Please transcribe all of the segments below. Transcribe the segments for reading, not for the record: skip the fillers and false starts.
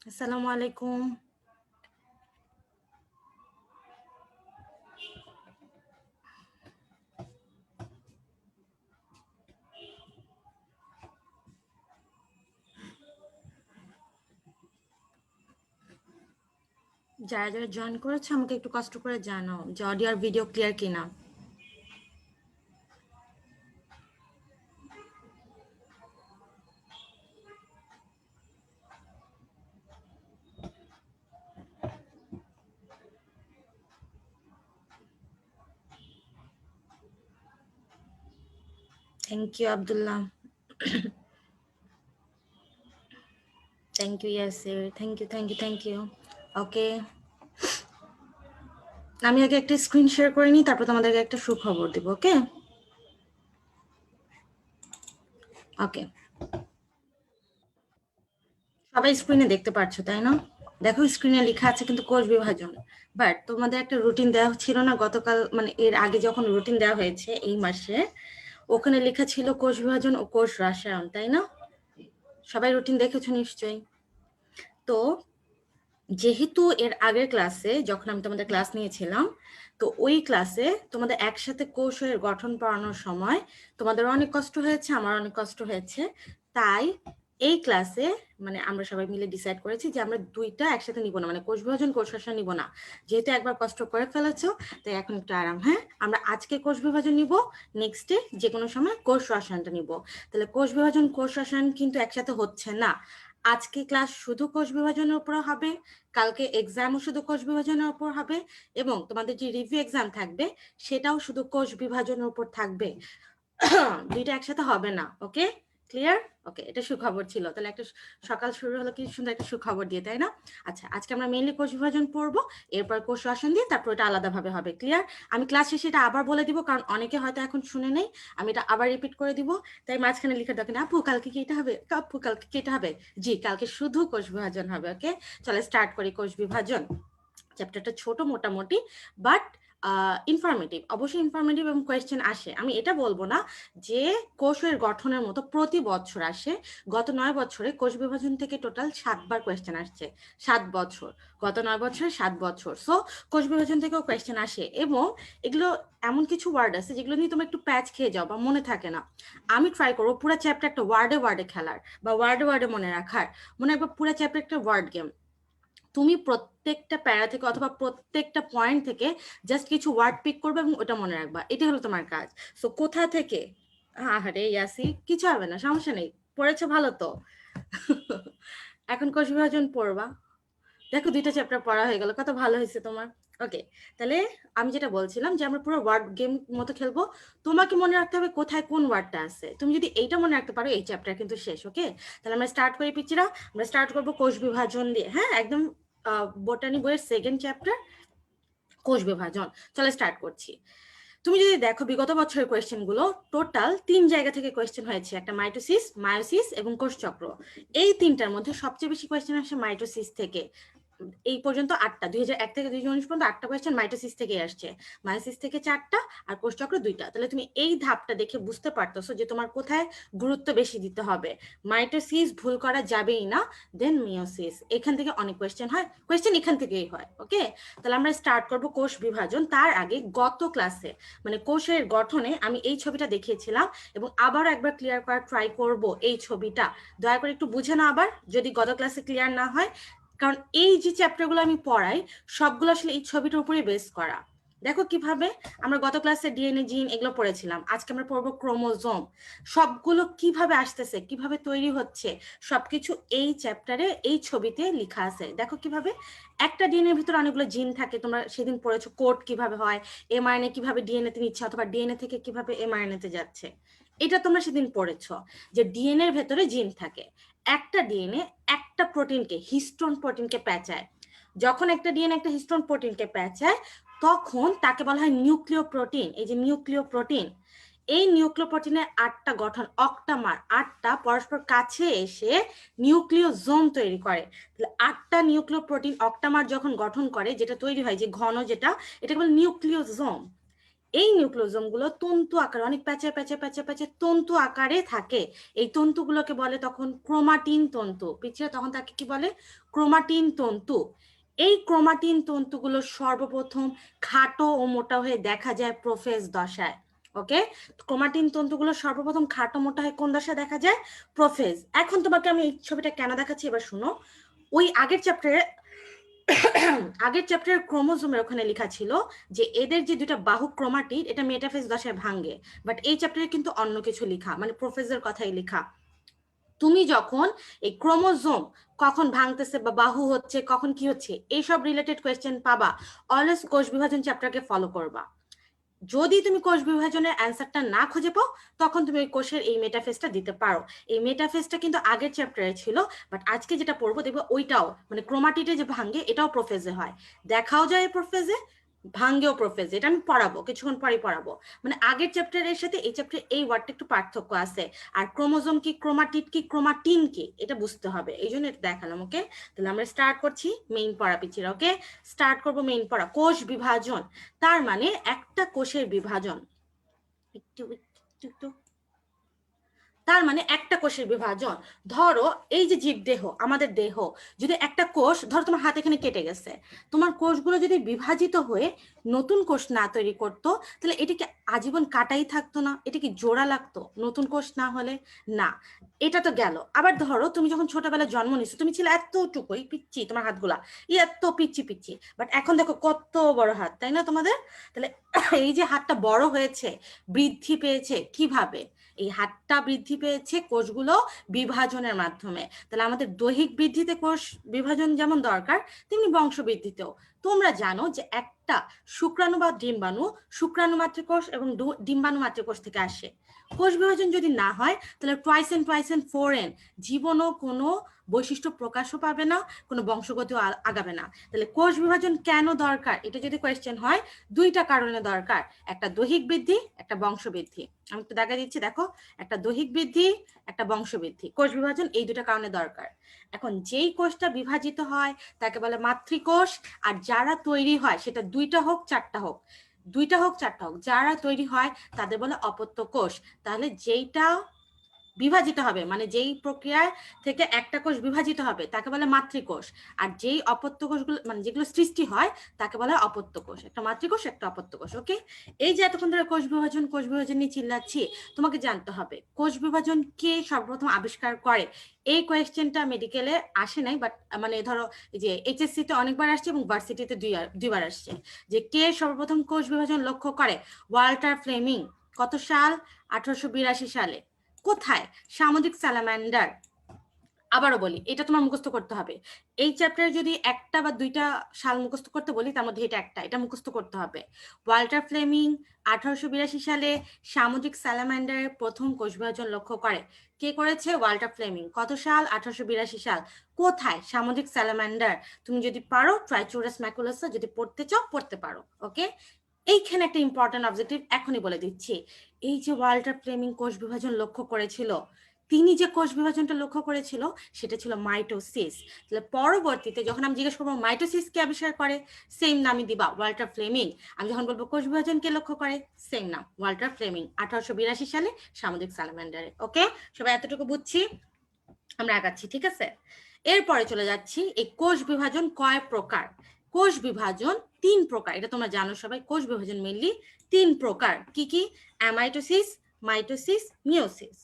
আসসালামু আলাইকুম। যারা যারা জয়েন করেছে আমাকে একটু কষ্ট করে জানাও যে অডিও আর ভিডিও ক্লিয়ার কিনা। Thank you Abdullah. Thank you Yasir, thank you thank you thank you. Okay, আমি আগে একটা স্ক্রিন শেয়ার করে নিই, তারপর তোমাদেরকে একটা সুখবর দিব। ওকে ওকে, সবাই স্ক্রিনে দেখতে পাচ্ছ তাই না? দেখো স্ক্রিনে লেখা আছে কিন্তু কোষ বিভাজন, বাট তোমাদের একটা রুটিন দেওয়া ছিল না গতকাল, মানে এর আগে যখন রুটিন দেওয়া হয়েছে এই মাসে, ওখানে লেখা ছিল কোষ বিভাজন ও কোষ রসায়ন, তাই না? সবাই রুটিন দেখেছো নিশ্চয়ই। তো যেহেতু এর আগের ক্লাসে যখন আমি তোমাদের ক্লাস নিয়েছিলাম, তো ওই ক্লাসে তোমাদের একসাথে কৌশলের গঠন পড়ানোর সময় তোমাদের অনেক কষ্ট হয়েছে, আমার অনেক কষ্ট হয়েছে। তাই এই ক্লাসে মানে আমরা সবাই মিলে ডিসাইড করেছি যে আমরা দুইটা একসাথে নিব না, মানে কোষ বিভাজন কোষ রসায়ন নিব না। যেহেতু একবার কষ্ট করে ফেলেছো, তাই এখন একটু আরাম। হ্যাঁ, আমরা আজকে কোষ বিভাজন নিব, নেক্সট ডে যে কোনো সময় কোষ রসায়নটা নিব। তাহলে কোষ বিভাজন কোষ রসায়ন কিন্তু একসাথে হচ্ছে না। আজকে ক্লাস শুধু কোষ বিভাজনের উপর হবে, কালকে এক্সামও শুধু কোষ বিভাজনের উপর হবে, এবং তোমাদের যে রিভিউ এক্সাম থাকবে সেটাও শুধু কোষ বিভাজনের উপর থাকবে। দুইটা একসাথে হবে না। ওকে, ক্লিয়ার? ওকে, এটা সুখবর ছিল। তাহলে একটা সকাল শুরু হলো কি সুন্দর একটা সুখবর দিয়ে, তাই না? আচ্ছা, আজকে আমরা মেইনলি কোষ বিভাজন পড়বো, এরপর কোষ রসায়ন দিয়ে, তারপর এটা আলাদাভাবে হবে। ক্লিয়ার? আমি ক্লাস শেষে এটা আবার বলে দিব, কারণ অনেকে হয়তো এখন শুনে নেই। আমি এটা আবার রিপিট করে দিব, তাই মাঝখানে লিখে দেখেন আপু কালকে কি এটা হবে, আপু কালকে কি এটা হবে। জি, কালকে শুধু কোষ বিভাজন হবে। ওকে, চলে স্টার্ট করি কোষ বিভাজন। চ্যাপ্টারটা ছোট মোটামুটি, বাট ইনফরমেটিভ, অবশ্যই ইনফরমেটিভ এবং কোয়েশ্চেন আসে। আমি এটা বলবো না যে কোষের গঠনের মতো প্রতি বছর আসে। গত 9 বছরে কোষ বিভাজন থেকে টোটাল 7বার কোয়েশ্চেন আসছে। 7 বছর, গত 9 বছরে 7 বছর। সো কোষ বিভাজন থেকেও কোয়েশ্চেন আসে, এবং এগুলো এমন কিছু ওয়ার্ড আছে যেগুলো নিয়ে তুমি একটু প্যাচ খেয়ে যাও বা মনে থাকে না। আমি ট্রাই করবো পুরো চ্যাপ্টার একটা ওয়ার্ডে ওয়ার্ডে খেলার, বা ওয়ার্ডে ওয়ার্ডে মনে রাখার। মনে রাখবো পুরো চ্যাপ্টার একটা ওয়ার্ড গেম। তুমি প্রত্যেকটা প্যারা থেকে অথবা প্রত্যেকটা পয়েন্ট থেকে জাস্ট কিছু ওয়ার্ড পিক করবে এবং ওটা মনে রাখবা, এটা হলো তোমার কাজ। সো কোথা থেকে, আরে ইয়াসি কিছু হবে না, সমস্যা নেই, পড়েছো ভালো তো। এখন কোষ বিভাজন পড়বা। দেখো 2টা চ্যাপ্টার পড়া হয়ে গেল, কত ভালো হয়েছে তোমার। ওকে, তাহলে আমি যেটা বলছিলাম যে আমরা পুরো ওয়ার্ড গেম মতো খেলবো। তোমাকে মনে রাখতে হবে কোথায় কোন ওয়ার্ডটা আছে। তুমি যদি এইটা মনে রাখতে পারো, এই চ্যাপ্টার কিন্তু শেষ। ওকে, তাহলে আমরা স্টার্ট করি পিচিরা। আমরা স্টার্ট করবো কোষ বিভাজন দিয়ে। হ্যাঁ, একদম বোটানি বইয়ের সেকেন্ড চ্যাপ্টার, কোষ বিভাজন। চলে স্টার্ট করছি। তুমি যদি দেখো বিগত বছরের কোয়েশ্চেন গুলো, টোটাল 3 জায়গা থেকে কোয়েশ্চেন হয়েছে, একটা মাইটোসিস, মায়োসিস এবং কোষচক্র। এই 3টার মধ্যে সবচেয়ে বেশি কোয়েশ্চেন আসে মাইটোসিস থেকে। এই পর্যন্ত 8টা, 2001 থেকে 2019 পর্যন্ত 8টা কোয়েশ্চেন মাইটোসিস থেকে আসছে। মায়োসিস থেকে 4টা, আর কোষচক্র 2টা। তাহলে তুমি এই ধাপটা দেখে বুঝতে পারতেছো যে তোমার কোথায় গুরুত্ব বেশি দিতে হবে। মাইটোসিস ভুল করা যাবেই না, দেন মিওসিস, এখান থেকে অনেক কোয়েশ্চেন হয়, কোয়েশ্চেন এখান থেকেই হয়। ওকে, তাহলে আমরা স্টার্ট করব কোষ বিভাজন। তার আগে গত ক্লাসে মানে কোষের গঠনে আমি এই ছবিটা দেখিয়েছিলাম, এবং আবার একবার ক্লিয়ার করার ট্রাই করব এই ছবিটা। দয়া করে একটু বুঝে না আবার, যদি গত ক্লাসে ক্লিয়ার না হয়, কারণ এই যে চ্যাপ্টারগুলো আমি পড়াই সবগুলো আসলে এই ছবিটার উপরে বেস করা। দেখো কিভাবে আমরা গত ক্লাসে ডিএনএ, জিন এগুলো পড়েছিলাম, আজকে আমরা পড়বো ক্রোমোজোম। সবগুলো কিভাবে আসতেছে, কিভাবে তৈরি হচ্ছে, সবকিছু এই চ্যাপ্টারে এই ছবিতে লেখা আছে। দেখো কিভাবে একটা ডিএনএ এর ভিতরে অনেকগুলো জিন থাকে, তোমরা সেদিন পড়েছো কোড কিভাবে হয়, এমআরএনএ কিভাবে ডিএনএ তে নিচ্ছে, অথবা ডিএনএ থেকে কিভাবে এমআরএনএ তে যাচ্ছে। এটা তোমরা সেদিন পড়েছো যে ডিএনএ এর ভেতরে জিন থাকে। একটা ডিএনএ একটা প্রোটিনকে, হিস্টোন প্রোটিনকে পেঁচায়। যখন একটা ডিএনএ একটা হিস্টোন প্রোটিনকে পেঁচায়, তখন তাকে বলা হয় নিউক্লিয় প্রোটিন। এই যে নিউক্লিয় প্রোটিন, এই নিউক্লিয় প্রোটিনের 8টা গঠন, অক্টামার, 8টা পরস্পর কাছে এসে নিউক্লিওজোম তৈরি করে। তাহলে 8টা নিউক্লিয় প্রোটিন অক্টামার যখন গঠন করে, যেটা তৈরি হয় যে ঘন, যেটা এটাকে বলে নিউক্লিওজোম। এই নিউক্লিওজোম গুলো তন্তু আকারে অনেক প্যাচে প্যাচে প্যাচে প্যাচে তন্তু আকারে থাকে। এই তন্তুগুলোকে বলে তখন ক্রোমাটিন তন্তু। পিছিয়ে তখন তাকে কি বলে? ক্রোমাটিন তন্তু। এই ক্রোমাটিন তন্তুগুলো সর্বপ্রথম খাটো ও মোটা হয়ে দেখা যায় প্রোফেজ দশায়। ওকে, ক্রোমাটিন তন্তুগুলো সর্বপ্রথম খাটো মোটা হয়ে কোন দশায় দেখা যায়? প্রোফেজ। এখন তোমাকে আমি এই ছবিটা কেন দেখাচ্ছি এবার শুনো। ওই আগের চ্যাপ্টারের ক্রোমোজোমের ওখানে লেখা ছিল যে এদের যে দুটা বাহু ক্রোমাটিড এটা মেটাফেজ দশায় ভাঙে, বাট এই চ্যাপ্টারে কিন্তু অন্য কিছু লেখা, মানে প্রোফেজের কথাই লেখা। তুমি যখন এই ক্রোমোজোম কখন ভাঙতেছে বা বাহু হচ্ছে, কখন কি হচ্ছে, এইসব রিলেটেড কোয়েশ্চেন পাবা, অলওয়েজ কোষ বিভাজন চ্যাপ্টারকে ফলো করবা। যদি তুমি কোষ বিভাজনের অ্যান্সারটা না খুঁজে পাও, তখন তুমি ওই কোষের এই মেটাফেজটা দিতে পারো। এই মেটাফেজটা কিন্তু আগের চ্যাপ্টারে ছিল, বাট আজকে যেটা পড়বো দেখবো ওইটাও, মানে ক্রোমাটিডে যে ভাঙে এটাও প্রোফেজে হয়, দেখাও যায় প্রোফেজে, ভাঙ্গেও প্রোফেজ। এটা আমি পড়াবো, কিছুক্ষণ পরে পড়াবো। মানে আগের চ্যাপ্টারের সাথে এই চ্যাপ্টারে এই ওয়ার্ডটা একটু পার্থক্য আছে। আর ক্রোমোজোম কি, ক্রোমাটিড কি, ক্রোমাটিন কি, এটা বুঝতে হবে, এই জন্য এটা দেখালাম। ওকে, তাহলে আমরা স্টার্ট করছি মেইন পড়া পিছিয়ে। ওকে, স্টার্ট করবো মেইন পড়া। কোষ বিভাজন তার মানে একটা কোষের বিভাজন। একটু একটু একটু তার মানে একটা কোষের বিভাজন। ধরো এই যে জীবদেহ, আমাদের দেহ, যদি একটা কোষ, ধরো তোমার হাত এখানে কেটে গেছে, তোমার কোষগুলো যদি বিভাজিত হয়ে নতুন কোষ না তৈরি করতো, তাহলে এটা কি আজীবন কাটাই থাকতো না? এটা কি জোড়া লাগতো নতুন কোষ না হলে? না, এটা তো গেল। আবার ধরো তুমি যখন ছোটবেলায় জন্ম নিছো, তুমি ছিলে এতটুকুই পিচ্ছি, তোমার হাতগুলা এত পিচ্ছি পিচ্ছি, বাট এখন দেখো কত বড় হাত, তাই না তোমাদের? তাহলে এই যে হাতটা বড় হয়েছে, বৃদ্ধি পেয়েছে কিভাবে? এই হাতটা বৃদ্ধি পেয়েছে কোষগুলো বিভাজনের মাধ্যমে। তাহলে আমাদের দৈহিক বৃদ্ধিতে কোষ বিভাজন যেমন দরকার, তেমনি বংশ বৃদ্ধিতেও। তোমরা জানো যে একটা শুক্রাণু বা ডিম্বাণু শুক্রাণু মাতৃকোষ এবং ডিম্বাণু মাতৃকোষ থেকে আসে। কোষ বিভাজন যদি না হয়, তাহলে টুয়াইস এন্ড ফোরেন জীবনও কোনো বৈশিষ্ট্য প্রকাশও পাবে না, কোনো বংশগতিও আগাবে না। তাহলে কোষ বিভাজন কেন দরকার, এটা যদি কোয়েশ্চেন হয়, দুইটা কারণে দরকার। একটা দৈহিক বৃদ্ধি, একটা বংশ বৃদ্ধি। আমি একটু দেখা দিচ্ছি, দেখো, একটা দৈহিক বৃদ্ধি, একটা বংশ বৃদ্ধি। কোষ বিভাজন এই দুটো কারণে দরকার। এখন যেই কোষটা বিভাজিত হয় তাকে বলে মাতৃকোষ, আর যারা তৈরি হয়, সেটা দুইটা হোক চারটা হোক, দুইটা হোক চারটা হোক, যারা তৈরি হয় তাদের বলে অপত্য কোষ। তাহলে যেইটা বিভাজিত হবে, মানে যেই প্রক্রিয়ায় থেকে একটা কোষ বিভাজিত হবে তাকে বলে মাতৃকোষ, আর যেই অপত্য কোষগুলো, মানে যেগুলো সৃষ্টি হয় তাকে বলা হয় অপত্য কোষ। একটা মাতৃকোষ, একটা অপত্য কোষ। ওকে, এই যে এতক্ষণ ধরে কোষ বিভাজন নিয়ে চিল্লাচ্ছি, তোমাকে জানতে হবে কোষ বিভাজন কে সর্বপ্রথম আবিষ্কার করে। এই কোয়েশ্চেনটা মেডিকেলে আসে নাই, বাট মানে ধরো যে এইচএসসি তে অনেকবার আসছে এবং ভার্সিটিতে দুইবার আসছে, যে কে সর্বপ্রথম কোষ বিভাজন লক্ষ্য করে। Walther Flemming. কত সাল? 1882 সালে। কোথায়? সামুদ্রিক স্যালামান্ডার। আবারও বলি, এটা তোমার মুখস্থ করতে হবে। এই চ্যাপ্টারে যদি একটা বা দুইটা সাল মুখস্থ করতে বলি, তার মধ্যে এটা মুখস্থ করতে হবে। ওয়াল্টার ফ্লেমিং 1882 সালে সামুদ্রিক স্যালামান্ডারের প্রথম কোষ বিভাজন লক্ষ্য করে। কে করেছে? Walther Flemming. কত সাল? 1882 সাল। কোথায়? সামুদ্রিক স্যালামান্ডার। তুমি যদি পারো ট্রাইচুরাস ম্যাকুলাসা যদি পড়তে চাও পড়তে পারো। ওকে, এইখানে একটা ইম্পর্টেন্ট অবজেক্টিভ এখনই বলে দিচ্ছি। এই যে ওয়াল্টার ফ্লেমিং কোষ বিভাজন লক্ষ্য করেছিল, তিনি যে কোষ বিভাজনটা লক্ষ্য করেছিল সেটা ছিল মাইটোসিস। তাহলে পরবর্তীতে যখন আমি জিজ্ঞেস করবো মাইটোসিস কে আবিষ্কার করে, সেম নামই দিবা, ওয়াল্টার ফ্লেমিং। আমি যখন বলবো কোষ বিভাজন কে লক্ষ্য করে, সেম নাম, ওয়াল্টার ফ্লেমিং, 1882 সালে সামুদ্রিক স্যালামান্ডারে। ওকে, সবাই এতটুকু বুঝছি, আমরা আগাচ্ছি, ঠিক আছে? এরপরে চলে যাচ্ছি, এই কোষ বিভাজন কয় প্রকার। কোষ বিভাজন 3 প্রকার, এটা তোমরা জানো সবাই। কোষ বিভাজন মেইনলি 3 প্রকার। কি কি? Amitosis, mitosis, meiosis.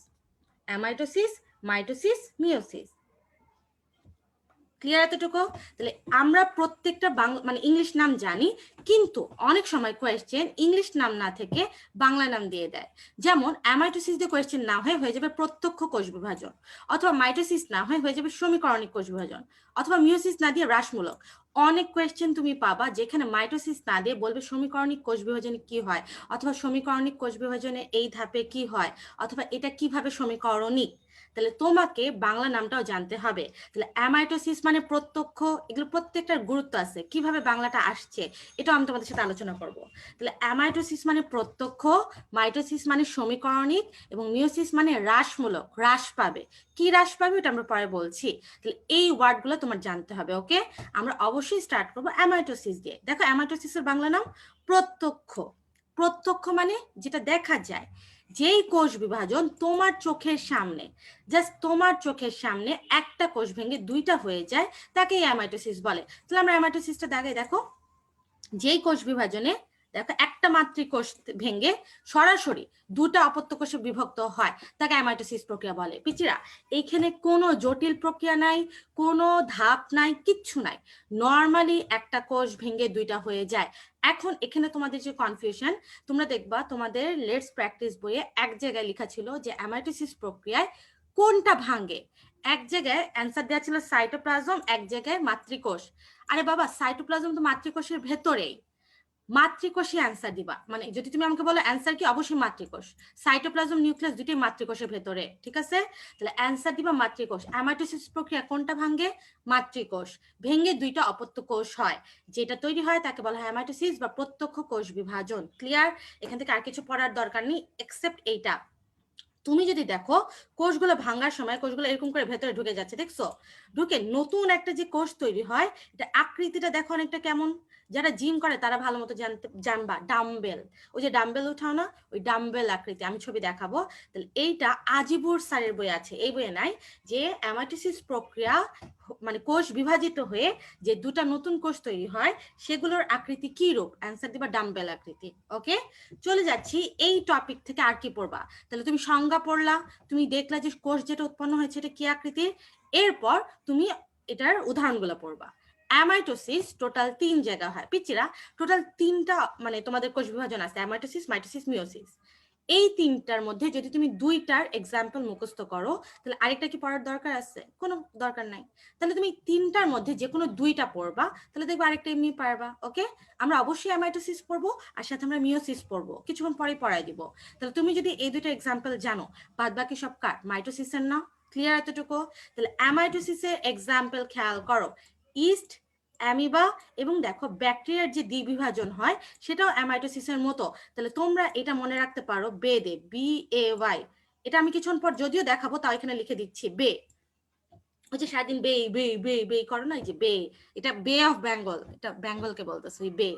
Amitosis, mitosis, meiosis. Clear এতটুকু? তাহলে আমরা প্রত্যেকটা বাংলা মানে ইংলিশ নাম জানি, কিন্তু অনেক সময় কোয়েশ্চেন ইংলিশ নাম না থেকে বাংলা নাম দিয়ে দেয়। যেমন অ্যামাইটোসিস দিয়ে কোয়েশ্চেন না হয়ে যাবে প্রত্যক্ষ কোষ বিভাজন, অথবা মাইটোসিস না হয়ে যাবে সমীকরণিক কোষ বিভাজন, অথবা মিওসিস না দিয়ে হ্রাসমূলক। অনেক কোয়েশ্চেন তুমি পাবা যেখানে মাইটোসিস না দিয়ে বলবে সমীকরণিক কোষ বিভাজনে কি হয়, অথবা সমীকরণিক কোষ বিভাজনে এই ধাপে কি হয়, অথবা এটা কিভাবে সমীকরণিক। তাহলে তোমাকে বাংলা নামটাও জানতে হবে। তাহলে অ্যামাইটোসিস মানে প্রত্যক্ষ, এগুলো প্রত্যেকটার গুরুত্ব আছে, কিভাবে বাংলাটা আসছে এটাও আমি তোমাদের সাথে আলোচনা করব। তাহলে অ্যামাইটোসিস মানে প্রত্যক্ষ, মাইটোসিস মানে সমীকরণিক, এবং মিওসিস মানে হ্রাসমূলক, হ্রাস পাবে। কি হ্রাস পাবে এটা আমরা পরে বলছি। তাহলে এই ওয়ার্ডগুলো তোমার জানতে হবে। ওকে, আমরা অবশ্যই স্টার্ট করবো অ্যামাইটোসিস দিয়ে। দেখো, অ্যামাইটোসিসের বাংলা নাম প্রত্যক্ষ। প্রত্যক্ষ মানে যেটা দেখা যায়, যেই কোষ বিভাজন তোমার চোখের সামনে, জাস্ট তোমার চোখের সামনে একটা কোষ ভেঙে দুইটা হয়ে যায়, তাকেই অ্যামাইটোসিস বলে। তাহলে আমরা অ্যামাইটোসিসটা দাগে দেখো, যেই কোষ বিভাজনে দেখো একটা মাতৃকোষ ভেঙে সরাসরি দুটা অপত্য কোষে বিভক্ত হয়, তাকে অ্যামাইটোসিস প্রক্রিয়া বলে। পিচিরা, এইখানে কোনো জটিল প্রক্রিয়া নাই, কোনো ধাপ নাই, কিচ্ছু নাই, নর্মালি একটা কোষ ভেঙে দুইটা হয়ে যায়। এখন এখানে তোমাদের যে কনফিউশন, তোমরা দেখবা তোমাদের লেটস প্র্যাকটিস বইয়ে এক জায়গায় লেখা ছিল যে অ্যামাইটোসিস প্রক্রিয়ায় কোনটা ভাঙে। এক জায়গায় অ্যান্সার দেওয়া ছিল সাইটোপ্লাজম, এক জায়গায় মাতৃকোষ। আরে বাবা, সাইটোপ্লাজম তো মাতৃকোষের ভেতরেই, মাতৃকোষে অ্যান্সার দিবা। মানে যদি তুমি আমাকে বলো অ্যান্সার কি, অবশ্যই মাতৃকোষ। সাইটোপ্লাজম নিউক্লিয়াস দুটোই মাতৃকোষের ভেতরে, ঠিক আছে? তাহলে অ্যান্সার দিবা মাতৃকোষ। অ্যামাইটোসিস প্রক্রিয়া কোনটা ভাঙে? মাতৃকোষ ভেঙে দুইটা অপত্য কোষ হয়, যেটা তৈরি হয় তাকে বলা হয় অ্যামাইটোসিস বা প্রত্যক্ষ কোষ বিভাজন। ক্লিয়ার? এখান থেকে আর কিছু পড়ার দরকার নেই এক্সেপ্ট এইটা। তুমি যদি দেখো কোষগুলো ভাঙার সময় কোষগুলো এরকম করে ভেতরে ঢুকে যাচ্ছে, দেখছো? ঢুকে নতুন একটা যে কোষ তৈরি হয়, এটা আকৃতিটা দেখো অনেকটা কেমন। যারা জিম করে তারা ভালো মতো জানবা, ডাম্বেল, ওই যে ডাম্বেল উঠাও না, ওই ডাম্বেল আকৃতি, আমি ছবি দেখাবো। তাহলে এইটা আজিবুর স্যারের বই আছে, এই বইয়ে নাই, যে অ্যামাইটোসিস প্রক্রিয়া মানে কোষ বিভাজিত হয়ে যে দুটা নতুন কোষ তৈরি হয়, সেগুলোর আকৃতি কি রূপ? অ্যান্সার দিবা ডাম্বেল আকৃতি। ওকে, চলে যাচ্ছি এই টপিক থেকে। আর কি পড়বা? তাহলে তুমি সংজ্ঞা পড়লা, তুমি দেখলা যে কোষ যেটা উৎপন্ন হয়েছে এটা কি আকৃতির, এরপর তুমি এটার উদাহরণগুলো পড়বা। অ্যামাইটোসিস টোটাল 3 জায়গা হয় পিচিরা, টোটাল 3টা মানে তোমাদের কোষ বিভাজন আছে, অ্যামাইটোসিস, মাইটোসিস, মিওসিস। এই 3টার মধ্যে যদি তুমি 2টার এক্সাম্পল মুখস্থ করো, তাহলে আরেকটা কি পড়ার দরকার আছে? কোনো দরকার নাই। তাহলে তুমি 3টার মধ্যে যে কোনো 2টা পড়বা, তাহলে দেখবা আরেকটা এমনি পারবা। ওকে, আমরা অবশ্যই অ্যামাইটোসিস পড়বো, আর সাথে আমরা মিওসিস পড়বো, কিছুক্ষণ পরে পড়াই দিব। তাহলে তুমি যদি এই 2টা এক্সাম্পল জানো, বাদ বাকি সব কার? মাইটোসিসের না? ক্লিয়ার এতটুকু? তাহলে অ্যামাইটোসিসের এক্সাম্পল খেয়াল করো, ইস্ট, অ্যামিবা, এবং দেখো ব্যাকটেরিয়ার যে দ্বিবিভাজন হয় সেটাও অ্যামাইটোসিসের মতো। তাহলে তোমরা এটা মনে রাখতে পারো, বেদে, BAY। এটা আমি কিছুক্ষণ পর যদিও দেখাবো, তাও এখানে লিখে দিচ্ছি বে। ওই যে সারাদিন বে বে বে বে করো না, এই যে বে, এটা বে অফ বেঙ্গল, এটা বেঙ্গলকে বলতেছে বে,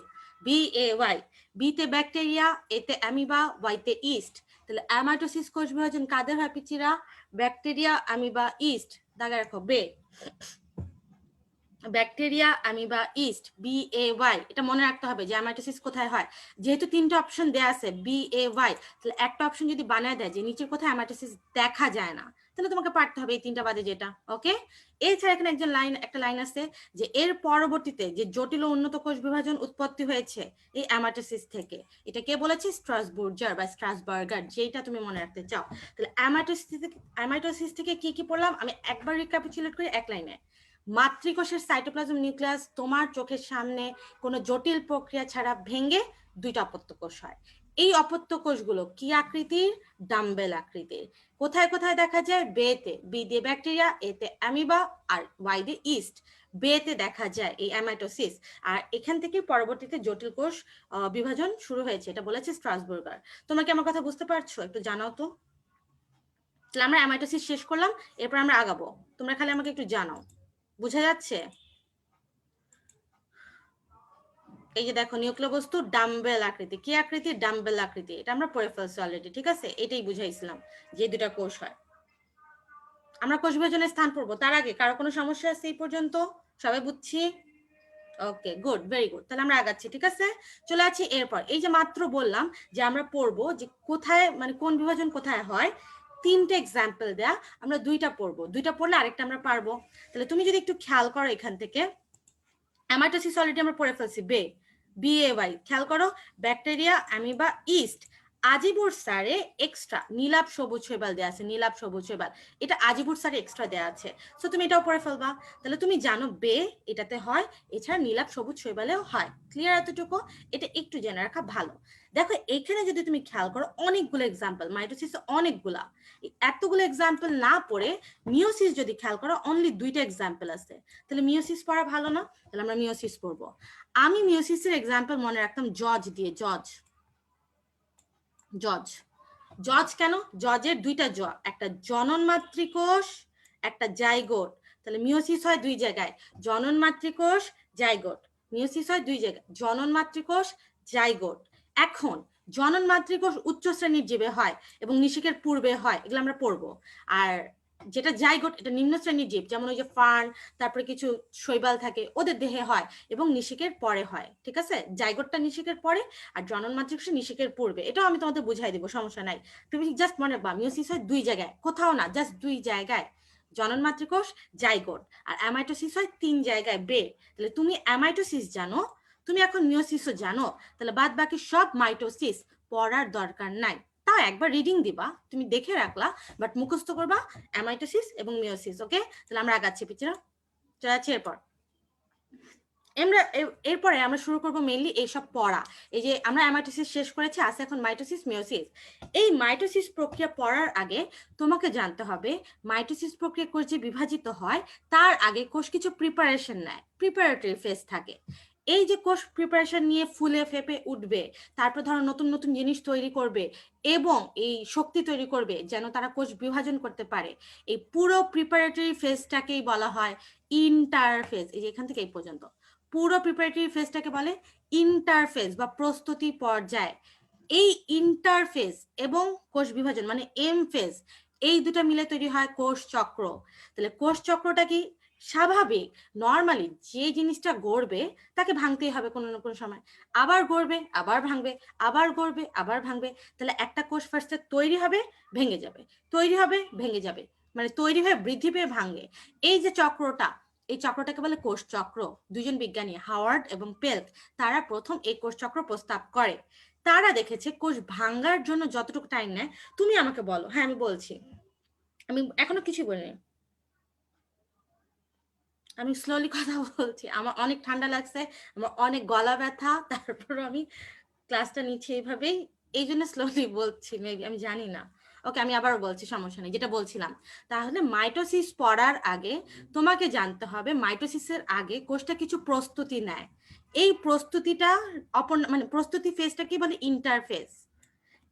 BAY। বিতে ব্যাকটেরিয়া, এতে অ্যামিবা, ওয়াইতে ইস্ট। তাহলে অ্যামাইটোসিস কোষ বিভাজন কাদের হয় পিচিরা? Bacteria, amoeba, east. দাগা রাখো বে, ব্যাকটেরিয়া, অ্যামিবা, ইস্ট, BAY। এটা মনে রাখতে হবে যে অ্যামাইটোসিস কোথায় হয়। যেহেতু 3টা অপশন দেয়া আছে BAY, তাহলে একটা অপশন যদি বানায় দেয় যে নিচের কোথায় অ্যামাইটোসিস দেখা যায় না, তাহলে তোমাকে পারতে হবে এই 3টা বাদে যেটা। ওকে, এছাড়া এখানে একটা লাইন আছে যে এর পরবর্তীতে যে জটিল ও উন্নত কোষ বিভাজন উৎপত্তি হয়েছে এই অ্যামাইটোসিস থেকে, এটা কে বলেছে? স্ট্রাসবুর্জার বা স্ট্রাসবার্গার, যেটা তুমি মনে রাখতে চাও। তাহলে অ্যামাইটোসিস থেকে কি কি পড়লাম আমি একবার রিক্যাপিচুলেট করি এক লাইনে। মাতৃকোষের সাইটোপ্লাজম নিউক্লিয়াস তোমার চোখের সামনে কোনো জটিল প্রক্রিয়া ছাড়া ভেঙে 2টা অপত্য কোষ হয়। এই অপত্য কোষগুলো কি আকৃতির? ডাম্বেল আকৃতির। কোথায় কোথায় দেখা যায়? বেতে, বি দিয়ে ব্যাকটেরিয়া, এতে অ্যামিবা, আর ওয়াই দিয়ে ইস্ট। বেতে দেখা যায় এই অ্যামাইটোসিস, আর এখান থেকে পরবর্তীতে জটিল কোষ বিভাজন শুরু হয়েছে, এটা বলেছে স্ট্রাসবার্গার। তোমরা কি আমার কথা বুঝতে পারছো? একটু জানাও তো। তাহলে আমরা অ্যামাইটোসিস শেষ করলাম, এরপর আমরা আগাবো, তোমরা খালি আমাকে একটু জানাও, বুঝা যাচ্ছে? এই যে দেখো নিউক্লিয় বস্তু ডাম্বেল আকৃতি, কি আকৃতি? ডাম্বেল আকৃতি। এটা আমরা পড়ে ফেলছি অলরেডি, ঠিক আছে? এটাই বুঝাইছিলাম যে 2টা কোষ হয়। আমরা কোষ বিভাজনের স্থান পড়বো, তার আগে কারো কোনো সমস্যা আছে এই পর্যন্ত? সবাই বুঝছি? ওকে, গুড, ভেরি গুড। তাহলে আমরা আগাচ্ছি, ঠিক আছে? চলে আছি এরপর। এই যে মাত্র বললাম যে আমরা পড়বো যে কোথায় মানে কোন বিভাজন কোথায় হয়, 3টে এক্সাম্পল দেয়া, আমরা 2টা পড়বো, 2টা পড়লে আরেকটা আমরা পারবো। তাহলে তুমি যদি একটু খেয়াল করো, এখান থেকে অ্যামাইটোসিস অলরেডি আমরা পড়ে ফেলছি, BAY। খেয়াল করো, ব্যাকটেরিয়া, অ্যামিবা, ইস্ট। আজিবুর স্যারে এক্সট্রা নীলাভ সবুজ শৈবাল দেওয়া আছে, নীলাভ সবুজ শৈবাল, এটা আজিবুর স্যারে এক্সট্রা দেওয়া আছে, সো তুমি এটাও পড়ে ফেলবা। তাহলে তুমি জানো বে এটাতে হয়, এছাড়া নীলাভ সবুজ শৈবালেও হয়। ক্লিয়ার এতটুকু? এটা একটু জেনে রাখা ভালো। দেখো এখানে যদি তুমি খেয়াল করো অনেকগুলো এক্সাম্পল, মাইটোসিস অনেকগুলা, এতগুলো এক্সাম্পল না পড়ে মিওসিস যদি খেয়াল করো অনলি 2টা এক্সাম্পল আছে, তাহলে মিওসিস পড়া ভালো না? তাহলে আমরা মিওসিস পড়বো। আমি মিওসিসের এক্সাম্পল মনে রাখতাম জজ দিয়ে, জজ, জজ, জজ কেন? জজের 2টা জ, একটা জনন মাতৃকোষ, একটা জাইগোট। তাহলে মিওসিস হয় 2 জায়গায়, জনন মাতৃকোষ, জাইগোট। মিওসিস হয় 2 জায়গায়, জনন মাতৃকোষ, জাইগোট। এখন জনন মাতৃকোষ উচ্চ শ্রেণীর জীবে হয় এবং নিষেকের পূর্বে হয়, এগুলো আমরা পড়বো। আর যেটা জাইগোট এটা নিম্ন শ্রেণীর জীব, যেমন ওই যে ফার্ন, তারপরে কিছু শৈবাল থাকে, ওদের দেহে হয় এবং নিষেকের পরে হয়। ঠিক আছে, জাইগোটটা নিষেকের পরে আর জনন মাতৃকোষ নিষেকের পূর্বে। এটাও আমি তোমাদের বুঝাই দিব, সমস্যা নাই। তুমি জাস্ট মনে রাখবা মিওসিস হয় দুই জায়গায়, কোথাও না, জাস্ট দুই জায়গায়। জনন মাতৃকোষ জাইগোট, আর অ্যামাইটোসিস হয় 3 জায়গায় ব্রেড। তাহলে তুমি অ্যামাইটোসিস জানো, তুমি এখন মিওসিসও জানো, তাহলে বাদ বাকি সব মাইটোসিস পড়ার দরকার নাই। তাও একবার রিডিং দিবা, তুমি দেখে রাখলা, বাট মুখস্থ করবা অ্যামাইটোসিস এবং মিওসিস। ওকে, তাহলে আমরা আগাচ্ছি পিছনে, চলে যাচ্ছি এরপর। এরপরে আমরা শুরু করবো মেইনলি এইসব পড়া। এই যে আমরা অ্যামাইটোসিস শেষ করেছি, আছে এখন মাইটোসিস মিওসিস। এই মাইটোসিস প্রক্রিয়া পড়ার আগে তোমাকে জানতে হবে মাইটোসিস প্রক্রিয়া কোষ যে বিভাজিত হয় তার আগে কোষ কিছু প্রিপারেশন নেয়, প্রিপারেটরি ফেজ থাকে। এই যে কোষ প্রিপারেশন নিয়ে ফুলে ফেপে উঠবে, তারপর ধরো নতুন নতুন জিনিস তৈরি করবে এবং এই শক্তি তৈরি করবে যেন তারা কোষ বিভাজন করতে পারে, এই পুরো প্রিপারেটরি ফেজটাকেই বলা হয় ইন্টারফেজ। এই যে এখান থেকে এই পর্যন্ত পুরো প্রিপারেটরি ফেজটাকে বলে ইন্টারফেজ বা প্রস্তুতি পর্যায়। এই ইন্টারফেজ এবং কোষ বিভাজন মানে এম ফেজ, এই দুটো মিলে তৈরি হয় কোষ চক্র। তাহলে কোষ চক্রটা কি? স্বাভাবিক নর্মালি যে জিনিসটা গড়বে তাকে ভাঙতেই হবে কোনো না কোনো সময়, আবার গড়বে আবার ভাঙবে, আবার গড়বে আবার ভাঙবে। তাহলে একটা কোষ ফার্স্টে তৈরি হবে, ভেঙে যাবে, তৈরি হবে, ভেঙে যাবে, মানে তৈরি হয়ে বৃদ্ধি পেয়ে ভাঙে। এই যে চক্রটা, এই চক্রটাকে বলে কোষ চক্র। দুজন বিজ্ঞানী হাওয়ার্ড এবং পেল্ক তারা প্রথম এই কোষ চক্র প্রস্তাব করে। তারা দেখেছে কোষ ভাঙার জন্য যতটুকু টাইম নেয়, তুমি আমাকে বলো। হ্যাঁ আমি বলছি, আমি এখনো কিছু বলিনি, আমি স্লোলি কথা বলছি, আমার অনেক ঠান্ডা লাগছে, আমার অনেক গলা ব্যথা, তারপর আমি ক্লাসটা নিচ্ছি এইভাবেই, এই জন্য স্লোলি বলছি, মেবি আমি জানি না। ওকে আমি আবার বলছি, সমস্যা নেই, যেটা বলছিলাম। তাহলে মাইটোসিস পড়ার আগে তোমাকে জানতে হবে মাইটোসিসের আগে কোষটা কিছু প্রস্তুতি নেয়। এই প্রস্তুতিটা মানে প্রস্তুতি ফেজটা কি বলে? ইন্টারফেজ।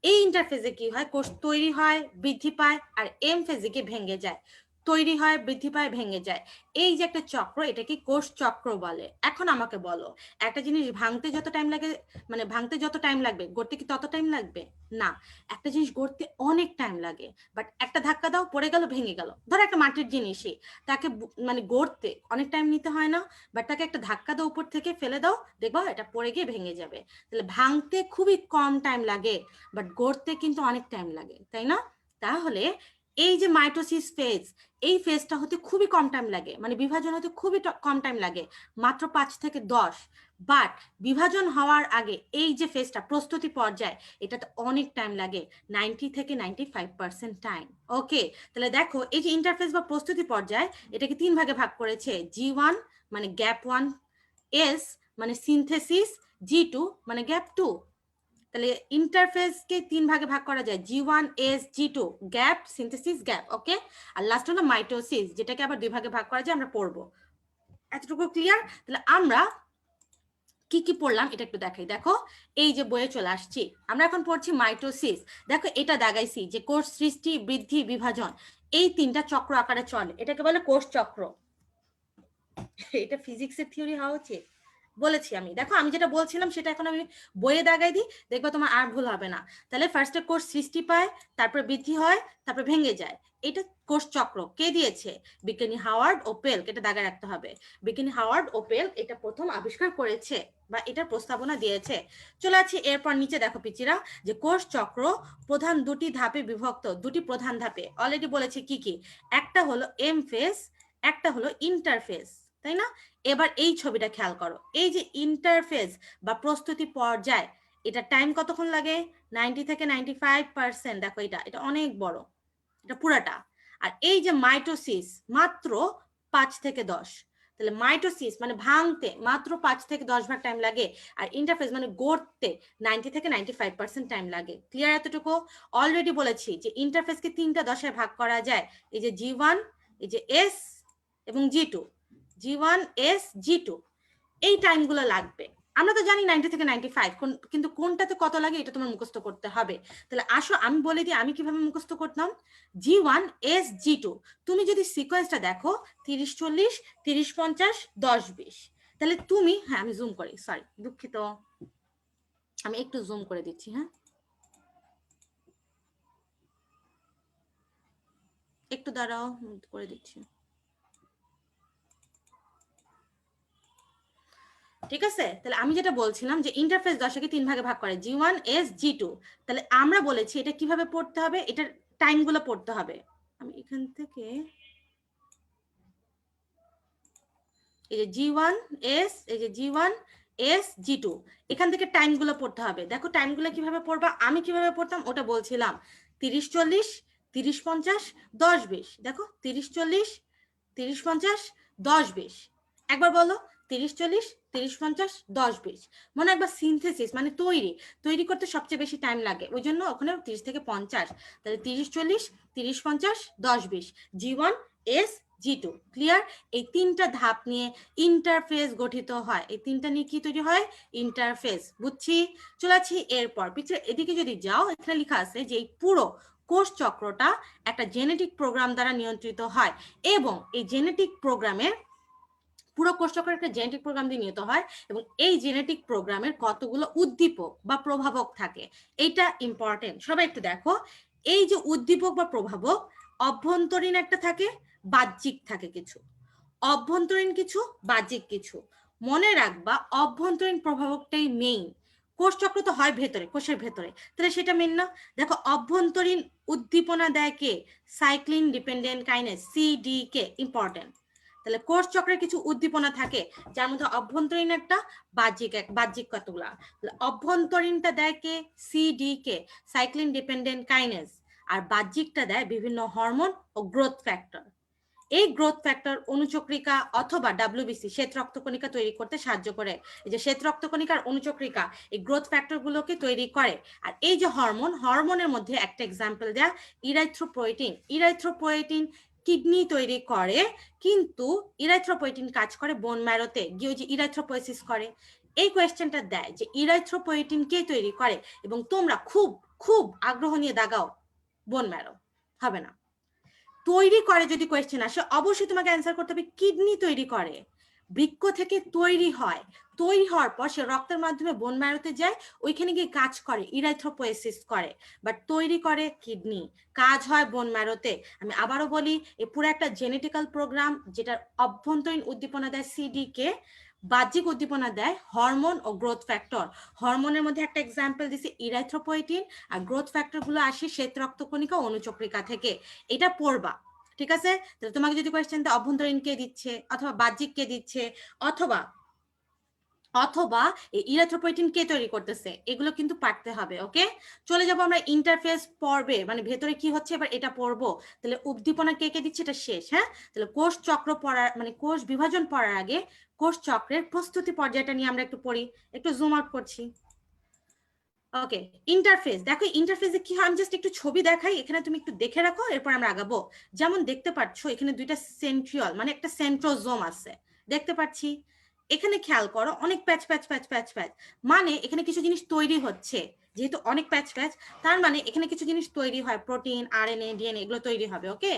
এই ইন্টারফেজে কি হয়? কোষ তৈরি হয়, বৃদ্ধি পায়, আর এম ফেজে গিয়ে ভেঙে যায়, তৈরি হয়, বৃদ্ধি পায়, ভেঙে যায়। এই যে একটা চক্র, এটাকে কোষ চক্র বলে। এখন আমাকে বলো, একটা জিনিস ভাঙতে যত টাইম লাগে, মানে ভাঙতে যত টাইম লাগবে গড়তে কি তত টাইম লাগবে? না, একটা জিনিস গড়তে অনেক টাইম লাগে, বাট একটা ধাক্কা দাও, পড়ে গেল, ভেঙে গেল। ধরো একটা মাটির জিনিসই, তাকে মানে গড়তে অনেক টাইম নিতে হয় না, বাট তাকে একটা ধাক্কা দাও, উপর থেকে ফেলে দাও, দেখবো এটা পড়ে গিয়ে ভেঙে যাবে। তাহলে ভাঙতে খুবই কম টাইম লাগে, বাট গড়তে কিন্তু অনেক টাইম লাগে, তাই না? তাহলে এই যে মাইটোসিস ফেজ, এই ফেজটা হতে খুবই কম টাইম লাগে, মানে বিভাজন হতে খুবই কম টাইম লাগে, মাত্র 5 থেকে 10। বাট বিভাজন হওয়ার আগে এই যে ফেজটা প্রস্তুতি পর্যায়, এটাতে অনেক টাইম লাগে, 90 থেকে 95% টাইম। ওকে, তাহলে দেখো এই যে ইন্টারফেজ বা প্রস্তুতি পর্যায়, এটাকে 3 ভাগে ভাগ করেছে। G1 মানে গ্যাপ 1, S মানে সিনথেসিস, G2 মানে গ্যাপ 2। তাহলে ইন্টারফেসকে 3 ভাগে ভাগ করা যায়, G1 S G2, gap, synthesis, gap. Okay, আর লাস্ট হলো মাইটোসিস, যেটাকে আবার 2 ভাগে ভাগ করা যায়, আমরা পড়বো। এতটুকু ক্লিয়ার? তাহলে আমরা কি কি পড়লাম এটা একটু দেখাই। দেখো এই যে বইয়ে চলে আসছি, আমরা এখন পড়ছি মাইটোসিস। দেখো এটা দাগাইছি যে কোষ সৃষ্টি, বৃদ্ধি, বিভাজন, এই 3টা চক্র আকারে চলে, এটাকে বলে কোষ চক্র। এটা ফিজিক্সের থিওরি হওয়া উচিত, বলেছি আমি। দেখো আমি যেটা বলছিলাম সেটা এখন আমি বইয়ে দাগাই দিই, দেখবো তোমার আর ভুল হবে না। তাহলে ফার্স্টে কোষ সৃষ্টি পায়, তারপরে বৃদ্ধি হয়, তারপরে ভেঙে যায়, এটা কোষ চক্র। কে দিয়েছে? বিজ্ঞানী হাওয়ার্ড ও পেল্ক, এটা দাগায় রাখতে হবে। বিজ্ঞানী হাওয়ার্ড ও পেল্ক এটা প্রথম আবিষ্কার করেছে বা এটার প্রস্তাবনা দিয়েছে। চলে আছি এরপর নিচে, দেখো পিচিরা, যে কোষ চক্র প্রধান 2টি ধাপে বিভক্ত, 2টি প্রধান ধাপে। অলরেডি বলেছি কি কি, একটা হলো এম ফেজ, একটা হলো ইন্টারফেজ, তাই না? এবার এই ছবিটা খেয়াল করো, এই যে ইন্টারফেজ বা প্রস্তুতি পর্যায়, এটা টাইম কতক্ষণ লাগে? 90 থেকে 95%। দেখো এটা এটা অনেক বড়, এটা পুরাটা। আর এই যে মাইটোসিস, মাত্র 5 থেকে 10। তাহলে মাইটোসিস মানে ভাঙতে মাত্র 5 থেকে 10 ভাগ টাইম লাগে, আর ইন্টারফেজ মানে গড়তে 90 থেকে 95% টাইম লাগে। ক্লিয়ার এতটুকু? অলরেডি বলেছি যে ইন্টারফেজকে 3টা দশায় ভাগ করা যায়, এই যে G1, এই যে S এবং G2, G1 S G2, এই টাইমগুলো লাগবে। আমরা তো জানি 90 থেকে 95, কিন্তু কোনটাতে কত লাগে এটা তোমার মুখস্থ করতে হবে। তাহলে আসো আমি বলে দিই আমি কিভাবে মুখস্থ করতাম। G1 S G2, তুমি যদি সিকোয়েন্সটা দেখো 30 40 30 50 10 20, তাহলে তুমি, হ্যাঁ আমি জুম করি, সরি দুঃখিত, আমি একটু জুম করে দিচ্ছি। হ্যাঁ একটু দাঁড়াও, করে দিচ্ছি। ঠিক আছে, তাহলে আমি যেটা বলছিলাম যে ইন্টারফেস দশাকে 3 ভাগে ভাগ করে, G1 S G2। তাহলে আমরা বলেছি এটা কিভাবে পড়তে হবে, এটার টাইমগুলো পড়তে হবে। আমি এখান থেকে এই যে G1 S, এই যে G1 S G2, এখান থেকে টাইমগুলো পড়তে হবে। দেখো টাইমগুলো কিভাবে পড়বা, আমি কিভাবে পড়তাম ওটা বলছিলাম। 30-40, 30-50, 10-20। দেখো 30-40, 30-50, 10-20। একবার বলো 30-40, 30-50, 10-20। মনে একবার সিনথেসিস মানে তৈরি করতে সবচেয়ে বেশি টাইম লাগে, ওই জন্য ওখানে 30 থেকে 50। তাহলে 30-40, 30-50, 10-20, G1 S G2। ক্লিয়ার? এই তিনটা ধাপ নিয়ে ইন্টারফেস গঠিত হয়। এই তিনটা নিয়ে কি তৈরি হয়? ইন্টারফেস। বুঝছি? চলাচ্ছি এরপর পিকচার এদিকে যদি যাও, এখানে লেখা আছে যে এই পুরো কোষ চক্রটা একটা জেনেটিক প্রোগ্রাম দ্বারা নিয়ন্ত্রিত হয়, এবং এই জেনেটিক প্রোগ্রামের পুরো কোষ চক্রের একটা জেনেটিক প্রোগ্রাম দিয়ে নিহত হয়, এবং এই জেনেটিক প্রোগ্রামের কতগুলো উদ্দীপক বা প্রভাবক থাকে, এইটা ইম্পর্টেন্ট। সবাই একটু দেখো, এই যে উদ্দীপক বা প্রভাবক, অভ্যন্তরীণ একটা থাকে, বাহ্যিক থাকে কিছু। অভ্যন্তরীণ কিছু, বাহ্যিক কিছু। মনে রাখবা অভ্যন্তরীণ প্রভাবকটাই মেইন। কোষ চক্র তো হয় ভেতরে, কোষের ভেতরে, তাহলে সেটা মেইন না? দেখো অভ্যন্তরীণ উদ্দীপনা দেয় কে? Cyclin dependent kinase, সিডিকে, important. তাহলে কোষ চক্রের কিছু উদ্দীপনা থাকে, যার মধ্যে অভ্যন্তরীণ একটা, বাহ্যিক কতগুলা। অভ্যন্তরীণটা দেয় কে? সিডিকে, সাইক্লিন ডিপেন্ডেন্ট কাইনেজ। আর বাহ্যিকটা দেয় বিভিন্ন হরমোন ও গ্রোথ ফ্যাক্টর। এই গ্রোথ ফ্যাক্টর অনুচক্রিকা অথবা ডাব্লিউবিসি, শ্বেত রক্তকণিকা তৈরি করতে সাহায্য করে। এই যে শ্বেত রক্তকণিকার অনুচক্রিকা এই গ্রোথ ফ্যাক্টর গুলোকে তৈরি করে। আর এই যে হরমোনের মধ্যে একটা এক্সাম্পল দেয়া ইরাইথ্রোপোয়েটিন। ইরাইথ্রোপোয়েটিন কিডনি তৈরি করে, কিন্তু ইরাইথ্রোপোয়েটিন কাজ করে বোন ম্যারোতে গিয়ে যে ইরাইথ্রোপোয়েসিস করে। এই কোয়েশ্চেনটা দেয় যে ইরাইথ্রোপোয়েটিন কে তৈরি করে, এবং তোমরা খুব খুব আগ্রহ নিয়ে দাগাও বোন ম্যারো, হবে না। তৈরি করে যদি কোয়েশ্চেন আসে, অবশ্যই তোমাকে অ্যান্সার করতে হবে কিডনি তৈরি করে। বৃক্ক থেকে তৈরি হয়, তৈরি হওয়ার পর সে রক্তের মাধ্যমে বোন ম্যারোতে যায়, ওইখানে গিয়ে কাজ করে, ইরাইথ্রোপোয়েসিস করে। বাট তৈরি করে কিডনি, কাজ হয় বোন ম্যারোতে। আমি আবারও বলি, এই পুরো একটা জেনেটিক্যাল প্রোগ্রাম, যেটার অভ্যন্তরীণ উদ্দীপনা দেয় সিডিকে, বাহ্যিক উদ্দীপনা দেয় হরমোন ও গ্রোথ ফ্যাক্টর। হরমোনের মধ্যে একটা এক্সাম্পল দিছি ইরাইথ্রোপোয়েটিন, আর গ্রোথ ফ্যাক্টর গুলো আসে শ্বেত রক্তকণিকা অনুচক্রিকা থেকে। এটা পড়বা, ঠিক আছে? তাহলে তোমাকে যদি কোয়েশ্চেন দেয় অভ্যন্তরীণ কে দিচ্ছে, অথবা বাহ্যিক কে দিচ্ছে, অথবা অথবা এই ইরাথ্রোপোয়েটিন কে তৈরি করতেছে, এগুলো কিন্তু পারতে হবে। ওকে, চলে যাবো আমরা ইন্টারফেস পর্বে, মানে ভেতরে কি হচ্ছে এবার এটা পড়বো। তাহলে উদ্দীপনা কে কে দিচ্ছে এটা শেষ। হ্যাঁ, তাহলে কোষ চক্র পড়ার মানে কোষ বিভাজন পড়ার আগে কোষ চক্রের প্রস্তুতি পর্যায়টা নিয়ে আমরা একটু পড়ি। একটু জুম আউট করছি। ওকে, ইন্টারফেস। দেখো ইন্টারফেসে কি হয়, আমি জাস্ট একটু ছবি দেখাই, এখানে তুমি একটু দেখে রাখো, এরপর আমরা আগাবো। যেমন দেখতে পাচ্ছ এখানে দুইটা সেন্ট্রিওল মানে একটা সেন্ট্রোজোম আছে, দেখতে পাচ্ছি। এখানে খেয়াল করো অনেক প্যাচ প্যাচ প্যাচ প্যাচ প্যাচ, মানে এখানে কিছু জিনিস তৈরি হচ্ছে। যেহেতু অনেক প্যাচ প্যাচ, তার মানে এখানে কিছু জিনিস তৈরি হয়, প্রোটিন, আরএনএ, ডিএনএ, এগুলো তৈরি হবে। ওকে,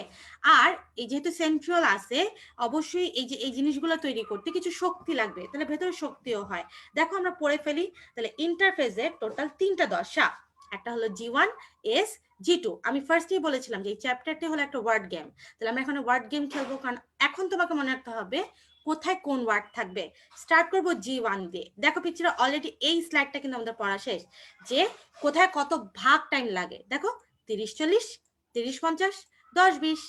আর এই যেহেতু সেন্ট্রিওল আছে, অবশ্যই এই যে এই জিনিসগুলো তৈরি করতে কিছু শক্তি লাগবে, তাহলে ভেতরে শক্তিও হয়। দেখো আমরা পড়ে ফেলি। তাহলে ইন্টারফেসের টোটাল 3টা দশা, একটা হলো G1 S G2। আমি ফার্স্টেই বলেছিলাম যে এই চ্যাপ্টারটি হলো একটা ওয়ার্ড গেম। তাহলে আমরা এখন ওয়ার্ড গেম খেলবো, কারণ এখন তোমাকে মনে রাখতে হবে কোথায় কোন ওয়ার্ড থাকবে। স্টার্ট করবো G1 দিয়ে। দেখো পিকচারে অলরেডি এই স্লাইডটা কিন্তু আমাদের পড়া শেষ, যে কোথায় কত ভাগ টাইম লাগে। দেখো 30-40, 30-50, 10-20,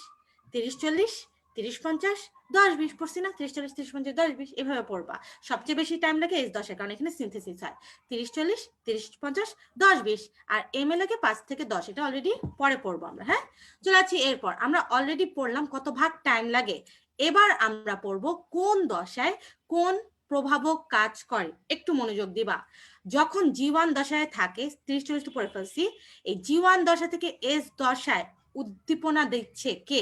30-40, 30-50, 10-20 পড়ছি না? 30-40, 30-50, 10-20 এভাবে পড়বা। সবচেয়ে বেশি টাইম লাগে S10, কারণ এখানে সিনথেসিস হয়। 30-40, 30-50, 10-20, আর এমএ লাগে 5 থেকে 10, এটা অলরেডি পরে পড়বো আমরা। হ্যাঁ, চলে আসছি এরপর। আমরা অলরেডি পড়লাম কত ভাগ টাইম লাগে, এবার আমরা পড়বো কোন দশায় কোন প্রভাবক কাজ করে। একটু মনোযোগ দিবা। যখন G1 দশায় থাকে, 30-40 পড়ে ফেলছি, এই G1 দশা থেকে S দশায় উদ্দীপনা দিচ্ছে কে?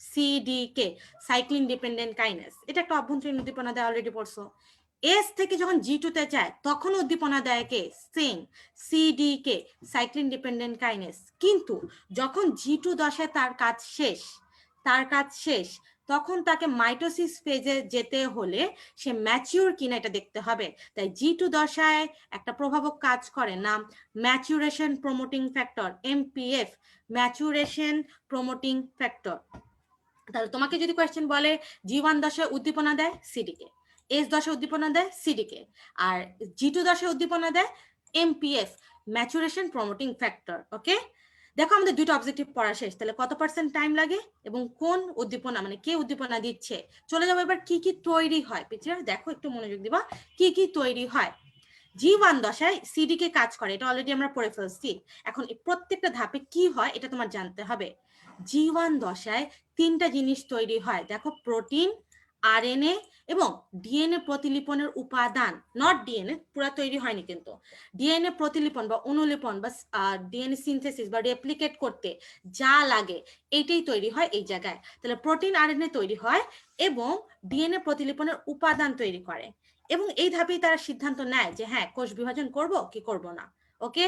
সিডিকে, সাইক্লিন ডিপেন্ডেন্ট কাইনেজ। এটা একটা অভ্যন্তরীণ উদ্দীপনা দেয়, অলরেডি পড়ছো। এস থেকে যখন G2 তে যায়, তখন উদ্দীপনা দেয় কে? Same, সিডিকে, cyclin dependent kinase. কিন্তু যখন G2 দশায় তার কাজ শেষ, তখন তাকে মাইটোসিস ফেজে যেতে হলে সে ম্যাচিউর কিনা এটা দেখতে হবে। তাই G2 দশায় একটা প্রভাবক কাজ করে নাম maturation promoting factor, MPF, maturation promoting factor. তাহলে তোমাকে যদি কোয়েশ্চেন বলে G1 দশায় উদ্দীপনা দেয় সিডিকে, S দশায় উদ্দীপনা দেয় সিডিকে, আর G2 দশায় উদ্দীপনা দেয় MPF, ম্যাচুরেশন প্রমোটিং ফ্যাক্টর। ওকে, দেখো আমাদের দুটো অবজেক্টিভ পড়া শেষ। তাহলে কত পার্সেন্ট টাইম লাগে এবং কোন উদ্দীপনা মানে কে উদ্দীপনা দিচ্ছে। চলে যাবো এবার কি কি তৈরি হয়। পিকচার দেখো, একটু মনোযোগ দিবা। কি কি তৈরি হয়। G1 দশায় সিডিকে কাজ করে, এটা অলরেডি আমরা পড়ে ফেলছি। এখন প্রত্যেকটা ধাপে কি হয় এটা তোমার জানতে হবে। G1 দশায় তিনটা জিনিস তৈরি হয়, দেখো, প্রোটিন, আরএনএ এবং ডিএনএ প্রতিলিপনের উপাদান। নট ডিএনএ পুরো তৈরি হয়নি, কিন্তু ডিএনএ প্রতিলিপন বা অনুলিপন বা ডিএনএ সিনথেসিস বা রেপ্লিকেট করতে যা লাগে এইটাই তৈরি হয় এই জায়গায়। তাহলে প্রোটিন, আরএনএ তৈরি হয় এবং ডিএনএ প্রতিলিপনের উপাদান তৈরি করে, এবং এই ধাপেই তারা সিদ্ধান্ত নেয় যে হ্যাঁ কোষ বিভাজন করব কি করব না। ওকে,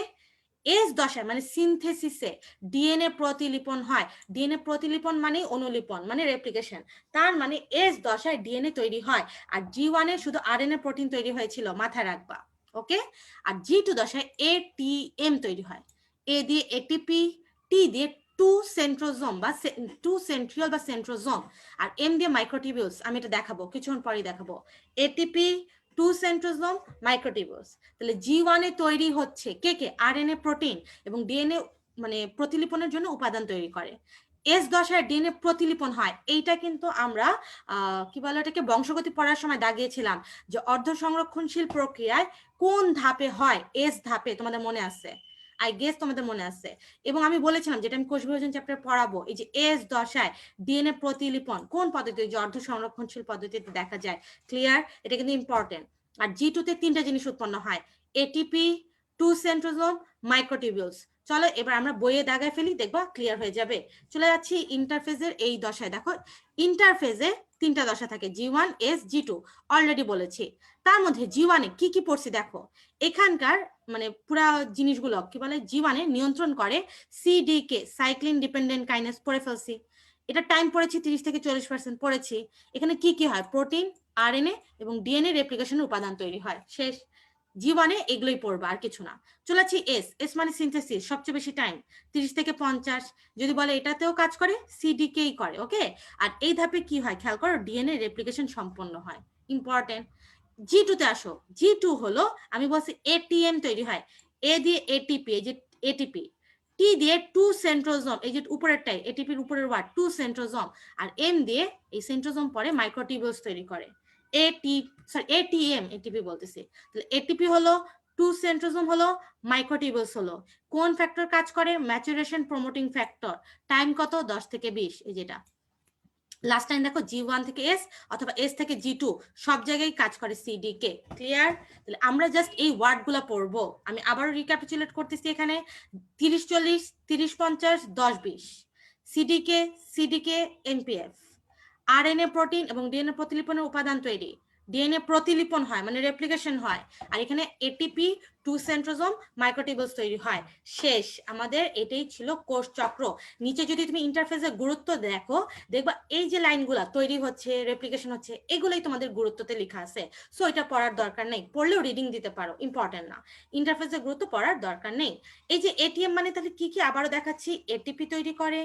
এস দশায় মানে সিনথেসিসে ডিএনএ প্রতিলিপন হয়। ডিএনএ প্রতিলিপন মানে অনুলিপন মানে রেপ্লিকেশন, তার মানে এস দশায় ডিএনএ তৈরি হয়। আর G1 শুধু আরএনএ প্রোটিন তৈরি হয়েছিল, মাথায় রাখবা। ওকে, আর G2 দশায় ATM তৈরি হয়। এ দিয়ে এটিপি, টি দিয়ে টু সেন্ট্রোজোম বা টু সেন্ট্রিওল বা সেন্ট্রোজোম, আর এম দিয়ে মাইক্রোটিবিউলস। আমি এটা দেখাবো, কিছুক্ষণ পরেই দেখাবো। ATP, two centrosome, microtubules. তাহলে G1 তৈরি হচ্ছে কে কে, আরএনএ প্রোটিন এবং ডিএনএ মানে প্রতিলিপনের জন্য উপাদান তৈরি করে। এস দশায় ডিএনএ প্রতিলিপন হয়। এইটা কিন্তু আমরা কি বলে এটাকে বংশগতি পড়ার সময় দাগিয়েছিলাম যে অর্ধ সংরক্ষণশীল প্রক্রিয়ায় কোন ধাপে হয়, এস ধাপে, তোমাদের মনে আছে? আই গেস তোমাদের মনে আছে। এবং আমি বলেছিলাম যেটা আমি কোষ বিভাজন চ্যাপ্টারে পড়াবো, এই যে এস দশায় ডিএনএ প্রতিলিপন কোন পদ্ধতি, যে অর্ধ সংরক্ষণশীল পদ্ধতিতে দেখা যায়। ক্লিয়ার? এটা কিন্তু ইম্পর্টেন্ট। আর G2 তে তিনটা জিনিস উৎপন্ন হয়, এটিপি, টু সেন্ট্রোজোম, মাইক্রোটিবিউলস। চলো এবার আমরা বইয়ে দাগায় ফেলি, দেখবা ক্লিয়ার হয়ে যাবে। চলে যাচ্ছি ইন্টারফেজের এই দশায়। দেখো ইন্টারফেজে তিনটা দশা থাকে, G1, S, G2, অলরেডি বলেছি। তার মধ্যে G1 কি কি পড়ছি দেখো। এখানকার মানে পুরা জিনিসগুলো কি বলে, G1 নিয়ন্ত্রণ করে সিডিকে, সাইক্লিন ডিপেন্ডেন্ট কাইনেস, পড়ে ফেলছি। এটা টাইম পড়েছি 30 থেকে 40% পড়েছি। এখানে কি কি হয়, প্রোটিন, আরএনএ এবং ডিএনএ রেপ্লিকেশনের উপাদান তৈরি হয়। শেষ। G1 এগুলোই পড়বা, আর কিছু না। চলে যাচ্ছি এস। এস মানে সিনথেসিস, সবচেয়ে বেশি টাইম 30 থেকে 50। যদি বলে এটাতেও কাজ করে, সিডিকেই করে। ওকে, আর এই ধাপে কি হয় খেয়াল করো, ডিএনএ রেপ্লিকেশন সম্পন্ন হয়। ইম্পর্টেন্ট। G2 তে আসো। G2 হলো আমি বলছি এটিএম তৈরি হয়। এ দিয়ে এটিপি, এই যে এটিপি, টি দিয়ে টু সেন্ট্রোজোম, এই যে উপরেরটাই এটিপির উপরের ওয়ার্ড টু সেন্ট্রোজোম, আর এম দিয়ে এই সেন্ট্রোজোম পরে মাইক্রোটিবিউলস তৈরি করে। এটিএম, এটিপি বলতেছি। তাহলে এটিপি হলো, টু সেন্ট্রোজোম হলো, মাইক্রোটিবিউলস হলো। কোন ফ্যাক্টর কাজ করে, ম্যাচুরেশন প্রমোটিং ফ্যাক্টর। টাইম কত, 10 থেকে 20। এই যেটা লাস্ট টাইম দেখো G1 থেকে S অথবা S থেকে G2 সব জায়গায় কাজ করে সিডিকে। ক্লিয়ার? তাহলে আমরা জাস্ট এই ওয়ার্ডগুলো পড়বো। আমি আবারও রিক্যাপিচুলেট করতেছি এখানে 30-40, 30-50, 10-20। সিডিকে, সিডিকে, এনপিএফ, আরএনএ প্রোটিন এবং ডিএনএ প্রতিলিপনের উপাদান তৈরি। ডিএনএ প্রতিলিপন হয় মানে রেপ্লিকেশন হয়, আর এখানে এটিপি, টু সেন্ট্রোজোম, মাইক্রোটিবিউলস তৈরি হয়। শেষ। আমাদের এটাই ছিল কোষ চক্র। নিচে যদি তুমি ইন্টারফেসের গুরুত্ব দেখো, দেখবা এই যে লাইনগুলো তৈরি হচ্ছে, রেপ্লিকেশন হচ্ছে, এগুলোই তোমাদের গুরুত্বতে লেখা আছে। সো এটা পড়ার দরকার নেই, পড়লেও রিডিং দিতে পারো, ইম্পর্টেন্ট না। ইন্টারফেসের গুরুত্ব পড়ার দরকার নেই। এই যে এটিএম মানে তাহলে কি কি আবারও দেখাচ্ছি, এটিপি তৈরি করে,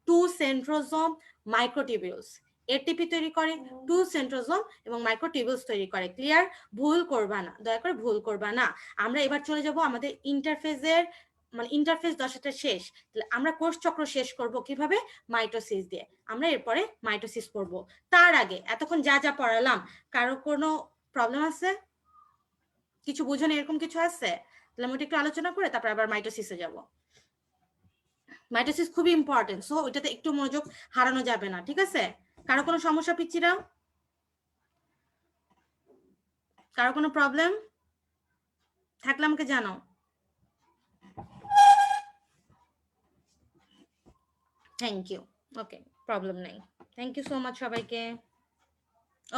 টু সেন্ট্রোজোম, মাইক্রোটিবিউলস। এটিপি তৈরি করে, টু সেন্ট্রোজোম এবং মাইক্রোটিবিউলস তৈরি করে। ক্লিয়ার? ভুল করবা না, দয়া করে ভুল করবা না। আমরা এবার চলে যাব আমাদের ইন্টারফেজের মানে ইন্টারফেস দশাটা শেষ। তাহলে আমরা কোষ চক্র শেষ করব কিভাবে, মাইটোসিস দিয়ে। আমরা এরপরে মাইটোসিস পড়ব। তার আগে এতক্ষণ যা যা পড়ালাম, কারো কোনো প্রবলেম আছে, কিছু বুঝুন, এরকম কিছু আছে? তাহলে আমি একটু আলোচনা করে তারপর আবার মাইটোসিসে যাব। মাইটোসিস খুবই ইম্পর্টেন্ট, সো ওইটাতে একটু মনোযোগ হারানো যাবে না, ঠিক আছে? কারো কোনো সমস্যা পিচ্ছিরা, কারো কোনো প্রবলেম থাকলে আমাকে জানাও। Thank you. ওকে, প্রবলেম নেই। থ্যাংক ইউ সো মাচ সবাইকে।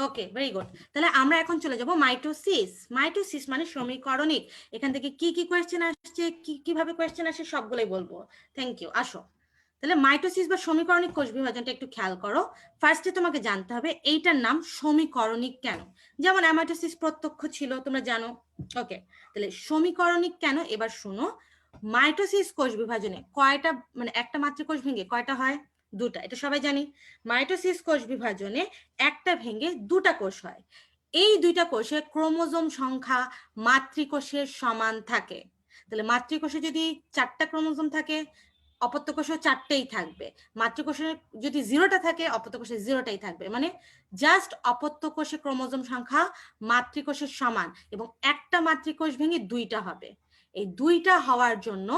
Okay, very good. তাহলে আমরা এখন চলে যাব মাইটোসিস। মাইটোসিস মানে সমীকরণিক। এখান থেকে কি কি কোয়েশ্চেন আসছে, কিভাবে কোয়েশ্চেন আসে সবগুলোই বলবো। Thank you. আসো তাহলে মাইটোসিস বা সমীকরণিক কোষ বিভাজনটা একটু খেয়াল করো। ফার্স্টে তোমাকে জানতে হবে এইটার নাম সমীকরণিক কেন। যেমন অ্যামাইটোসিস প্রত্যক্ষ ছিল, তোমরা জানো। ওকে, তাহলে সমীকরণিক কেন এবার শুনো। মাইটোসিস কোষ বিভাজনে কয়টা, মানে একটা মাতৃকোষ ভেঙে কয়টা হয়? দুটা, এটা সবাই জানি। মাইটোসিস কোষ বিভাজনে একটা ভেঙে দুটা কোষ হয়। এই দুইটা কোষে ক্রোমোজোম সংখ্যা মাতৃকোষের সমান থাকে। তাহলে মাতৃকোষে যদি 4টা ক্রোমোজোম থাকে, অপত্য কোষে 4টেই থাকবে। মাতৃকোষে যদি 0টা থাকে, অপত্য কোষে 0টাই থাকবে। মানে জাস্ট অপত্য কোষে ক্রোমোজোম সংখ্যা মাতৃকোষের সমান, এবং একটা মাতৃকোষ ভেঙে দুইটা হবে। এই দুইটা হওয়ার জন্য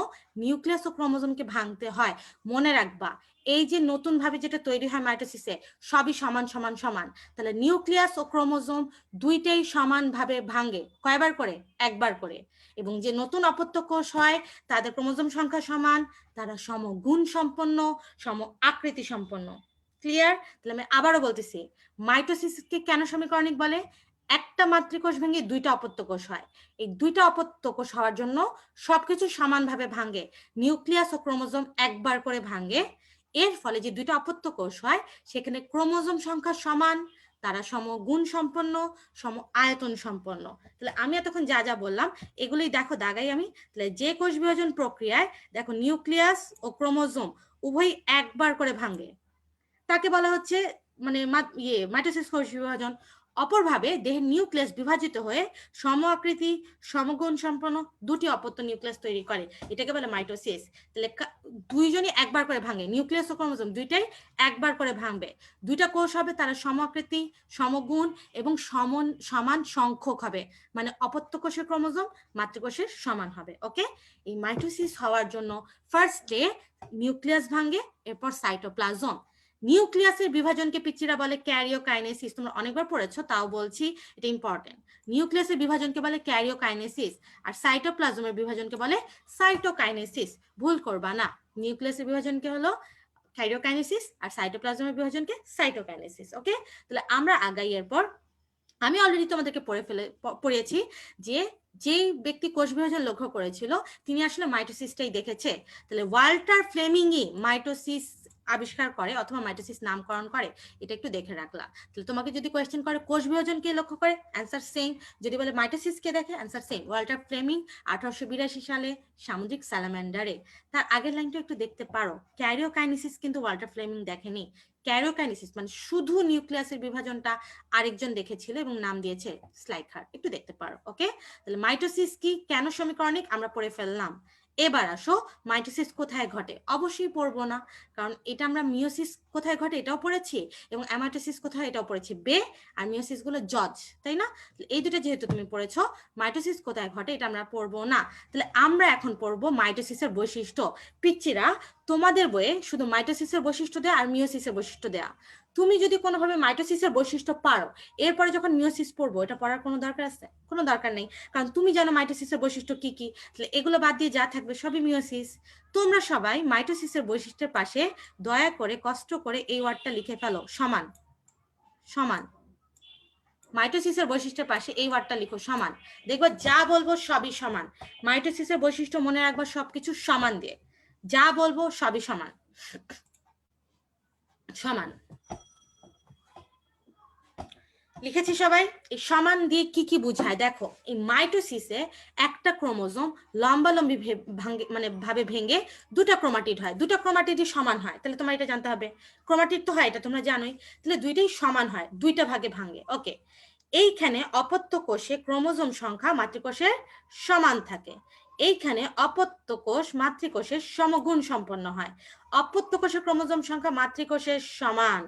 নিউক্লিয়াস ও ক্রোমোজোমকে ভাঙতে হয়। মনে রাখবা, এই যে নতুন ভাবে যেটা তৈরি হয় মাইটোসিসে, সবই সমান সমান সমান। তাহলে নিউক্লিয়াস ও ক্রোমোজোম দুইটাই সমানভাবে ভাঙে। কয়বার করে? একবার করে। এবং যে নতুন অপত্য কোষ হয় তাদের ক্রোমোজোম সংখ্যা সমান, তারা সমগুণ সম্পন্ন, সম আকৃতি সম্পন্ন। ক্লিয়ার? তাহলে আমি আবারও বলতেছি, মাইটোসিসকে কেন সমীকরণিক বলে? একটা মাতৃকোষ ভেঙে দুইটা অপত্য কোষ হয়। এই দুইটা অপত্য কোষ হওয়ার জন্য সবকিছু সমানভাবে ভাঙে। নিউক্লিয়াস ও ক্রোমোজোম একবার করে ভাঙে। এর ফলে যে দুইটা অপত্য কোষ হয় সেখানে ক্রোমোজোম সংখ্যা সমান, তারা সমগুণ সম্পন্ন, সম আয়তন সম্পন্ন। তাহলে আমি এতক্ষণ যা যা বললাম এগুলোই দেখো দাগাই আমি। তাহলে যে কোষ বিভাজন প্রক্রিয়ায় দেখো নিউক্লিয়াস ও ক্রোমোজোম উভয়ই একবার করে ভাঙে, তাকে বলা হচ্ছে মানে মাইটোসিস কোষ বিভাজন। অপরভাবে দেহের নিউক্লিয়াস বিভাজিত হয়ে সম আকৃতি, সমগুণ সম্পন্ন দুটি অপত্য নিউক্লিয়াস তৈরি করে, এটাকে বলে মাইটোসিস। তাহলে দুইজনই একবার করে ভাঙে, নিউক্লিয়াস ও ক্রোমোজোম দুইটাই একবার করে ভাঙবে। দুইটা কোষ হবে, তারা সম আকৃতি, সমগুণ এবং সমান সংখ্যক হবে। মানে অপত্য কোষের ক্রোমোজোম মাতৃকোষের সমান হবে। ওকে, এই মাইটোসিস হওয়ার জন্য ফার্স্টে নিউক্লিয়াস ভাঙে, এরপর সাইটোপ্লাজম। নিউক্লিয়াসের বিভাজনকে পিচ্চিরা বলে ক্যারিওকাইনেসিস। তোমরা অনেকবার পড়েছো, তাও বলছি, এটা ইম্পর্টেন্ট। নিউক্লিয়াসের বিভাজনকে বলে ক্যারিওকাইনেসিস, আর সাইটোপ্লাজমের বিভাজনকে বলে সাইটোকাইনেসিস। ভুল করবা না, নিউক্লিয়াসের বিভাজনকে হলো ক্যারিওকাইনেসিস আর সাইটোপ্লাজমের বিভাজনকে সাইটোকাইনেসিস। ওকে, তাহলে আমরা আগাই। এরপর আমি অলরেডি তোমাদেরকে পড়িয়েছি যে যেই ব্যক্তি কোষ বিভাজন লক্ষ্য করেছিল তিনি আসলে মাইটোসিসটাই দেখেছে। তাহলে ওয়াল্টার ফ্লেমিংই মাইটোসিস আবিষ্কার করে অথবা মাইটোসিস নামকরণ করে, এটা একটু দেখে রাখলা। তাহলে তোমাকে যদি কোয়েশ্চেন করে কোষ বিভাজন কে লক্ষ্য করে, অ্যান্সার সেম। যদি বলে মাইটোসিস কে দেখে, অ্যান্সার সেম। ওয়াল্টার ফ্লেমিং 1882 সালে সামুদ্রিক স্যালামান্ডারে। তার আগের লাইনটা একটু দেখতে পারো, ক্যারিওকাইনেসিস কিন্তু ওয়াল্টার ফ্লেমিং দেখেনি। ক্যারিওকাইনেসিস মানে শুধু নিউক্লিয়াসের বিভাজনটা আরেকজন দেখেছিল এবং নাম দিয়েছে স্লাইখার, একটু দেখতে পারো। ওকে, তাহলে মাইটোসিস কি, কেন সমীকরণিক, আমরা পড়ে ফেললাম। এবার আসো মাইটোসিস কোথায় ঘটে। অবশ্যই পড়বো না, কারণ এটা আমরা মিওসিস কোথায় ঘটে এটাও পড়েছি, এবং অ্যামাইটোসিস কোথায় এটাও পড়েছি। বে আর মিওসিস গুলো জজ, তাই না? এই দুটো যেহেতু তুমি পড়েছো, মাইটোসিস কোথায় ঘটে এটা আমরা পড়বো না। তাহলে আমরা এখন পড়বো মাইটোসিসের বৈশিষ্ট্য। পিচ্চিরা, তোমাদের বইয়ে শুধু মাইটোসিসের বৈশিষ্ট্য দেয়া আর মিওসিসের বৈশিষ্ট্য দেয়া। তুমি যদি কোনোভাবে মাইটোসিসের বৈশিষ্ট্য পারো, এরপরে যখন মিওসিস পড়বো, এটা পড়ার কোনো দরকার আছে? কোনো দরকার নেই, কারণ তুমি জানো মাইটোসিসের বৈশিষ্ট্য কি কি। তাহলে এগুলো বাদ দিয়ে যা থাকবে সবই মিওসিস। তোমরা সবাই মাইটোসিসের বৈশিষ্ট্যের পাশে দয়া করে কষ্ট করে এই ওয়ার্ডটা লিখে ফেলো, সমান। সমান, মাইটোসিসের বৈশিষ্ট্যের পাশে এই ওয়ার্ডটা লিখো, সমান। দেখবো যা বলবো সবই সমান। মাইটোসিসের বৈশিষ্ট্য মনে রাখবো সবকিছু সমান দিয়ে, যা বলবো সবই সমান। সমান লিখেছি সবাই। এই সমান দিয়ে কি কি বুঝায় দেখো। এই মাইটোসিসে একটা ক্রোমোজোম লম্বালম্বি ভাবে ভেঙে দুটা ক্রোমাটিড হয়, দুটা ক্রোমাটিডই সমান হয়। তাহলে তোমার এটা জানতে হবে, ক্রোমাটিড তো হয়, এটা তোমরা জানোই। তাহলে দুইটাই সমান হয়, দুইটা ভাগে ভাঙে। ওকে, এইখানে অপত্য কোষে ক্রোমোজোম সংখ্যা মাতৃকোষের সমান থাকে। এইখানে অপত্য কোষ মাতৃকোষের সমগুণ সম্পন্ন হয়। অপত্য কোষের ক্রোমোজোম সংখ্যা মাতৃকোষের সমান,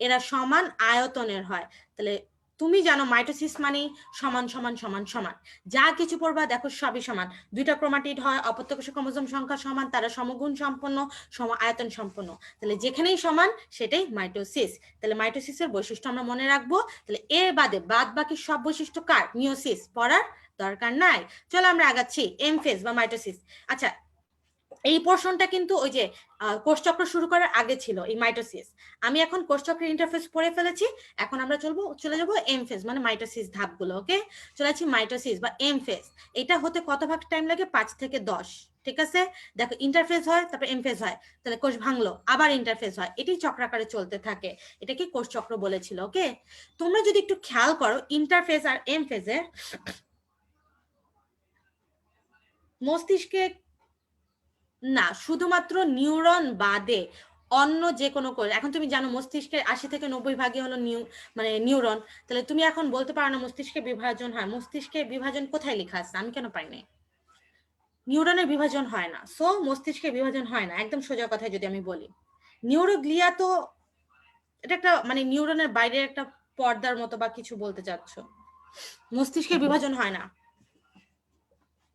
এরা সমান আয়তনের হয়। তাহলে তুমি জানো মাইটোসিস মানে সমান সমান সমান সমান, যা কিছু পড়বা দেখো সবই সমান। দুইটা ক্রোমাটিড হয়, অপত্য কোষের ক্রোমোজোম সংখ্যা সমান, তারা সমগুণ সম্পন্ন, সম আয়তন সম্পন্ন। তাহলে যেখানেই সমান সেটাই মাইটোসিস। তাহলে মাইটোসিসের বৈশিষ্ট্য আমরা মনে রাখবো। তাহলে এর বাদ বাকি সব বৈশিষ্ট্য কার? মিওসিস, পড়ার দরকার নাই। চলো আমরা আগাচ্ছি। এম ফেজ বা মাইটোসিস। আচ্ছা, এই পোর্শনটা কিন্তু ওই যে কোষচক্র শুরু করার আগে ছিল এই মাইটোসিস। আমি এখন কোষচক্রের ইন্টারফেস পড়ে ফেলেছি, এখন আমরা চলে যাব এম ফেজ মানে মাইটোসিস ধাপগুলো। ওকে, চলে যাচ্ছি মাইটোসিস বা এম ফেজ। এটা হতে কত ভাগ টাইম লাগে? 5 থেকে 10। ঠিক আছে, দেখো ইন্টারফেস হয় তারপর এমফেস হয়, তাহলে কোষ ভাঙলো আবার ইন্টারফেস হয়, এটি চক্রাকারে চলতে থাকে, এটাকে কোষ চক্র বলেছিল। ওকে, তোমরা যদি একটু খেয়াল করো ইন্টারফেস আর এমফেজে মস্তিষ্কে না, শুধুমাত্র নিউরন বাদে অন্য যে কোনো কোষ, এখন তুমি জানো মস্তিষ্কের 80 থেকে 90 ভাগই হলো মানে নিউরন, তাহলে তুমি এখন বলতে পারো না মস্তিষ্কে বিভাজন হয়, মস্তিষ্কে বিভাজন কোথায় লেখা আছে, আমি কেন পাই নাই? নিউরনের বিভাজন হয় না, সো মস্তিষ্কে বিভাজন হয় না, একদম সোজা কথায় যদি আমি বলি। নিউরোগ্লিয়া তো এটা একটা মানে নিউরনের বাইরে একটা পর্দার মতো বা কিছু বলতে চাচ্ছ, মস্তিষ্কের বিভাজন হয় না।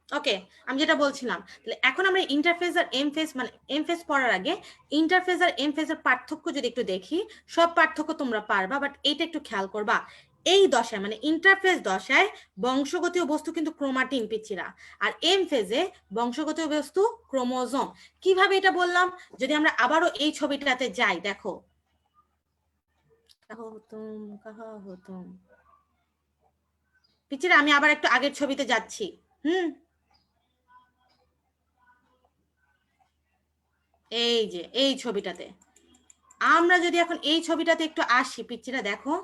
ওকে, আমি যেটা বলছিলাম, তাহলে এখন আমরা ইন্টারফেস আর এমফেস মানে এমফেস পড়ার আগে ইন্টারফেস আর এমফেসের পার্থক্য যদি একটু দেখি, সব পার্থক্য তোমরা পারবা, বাট এইটা একটু খেয়াল করবা। এই দশায় মানে ইন্টারফেস দশায় বংশগতীয় বস্তু কিন্তু ক্রোমাটিন পিচ্ছিরা, আর এম ফেজে বংশগতীয় বস্তু ক্রোমোজোম। কিভাবে এটা বললাম, যদি আমরা আবারও এই ছবিটাতে যাই, দেখো পিচ্ছিরা, আমি আবার একটু আগের ছবিতে যাচ্ছি। এই যে এই ছবিটাতে আমরা যদি এখন এই ছবিটাতে একটু আসি, পিচ্ছিরা দেখো,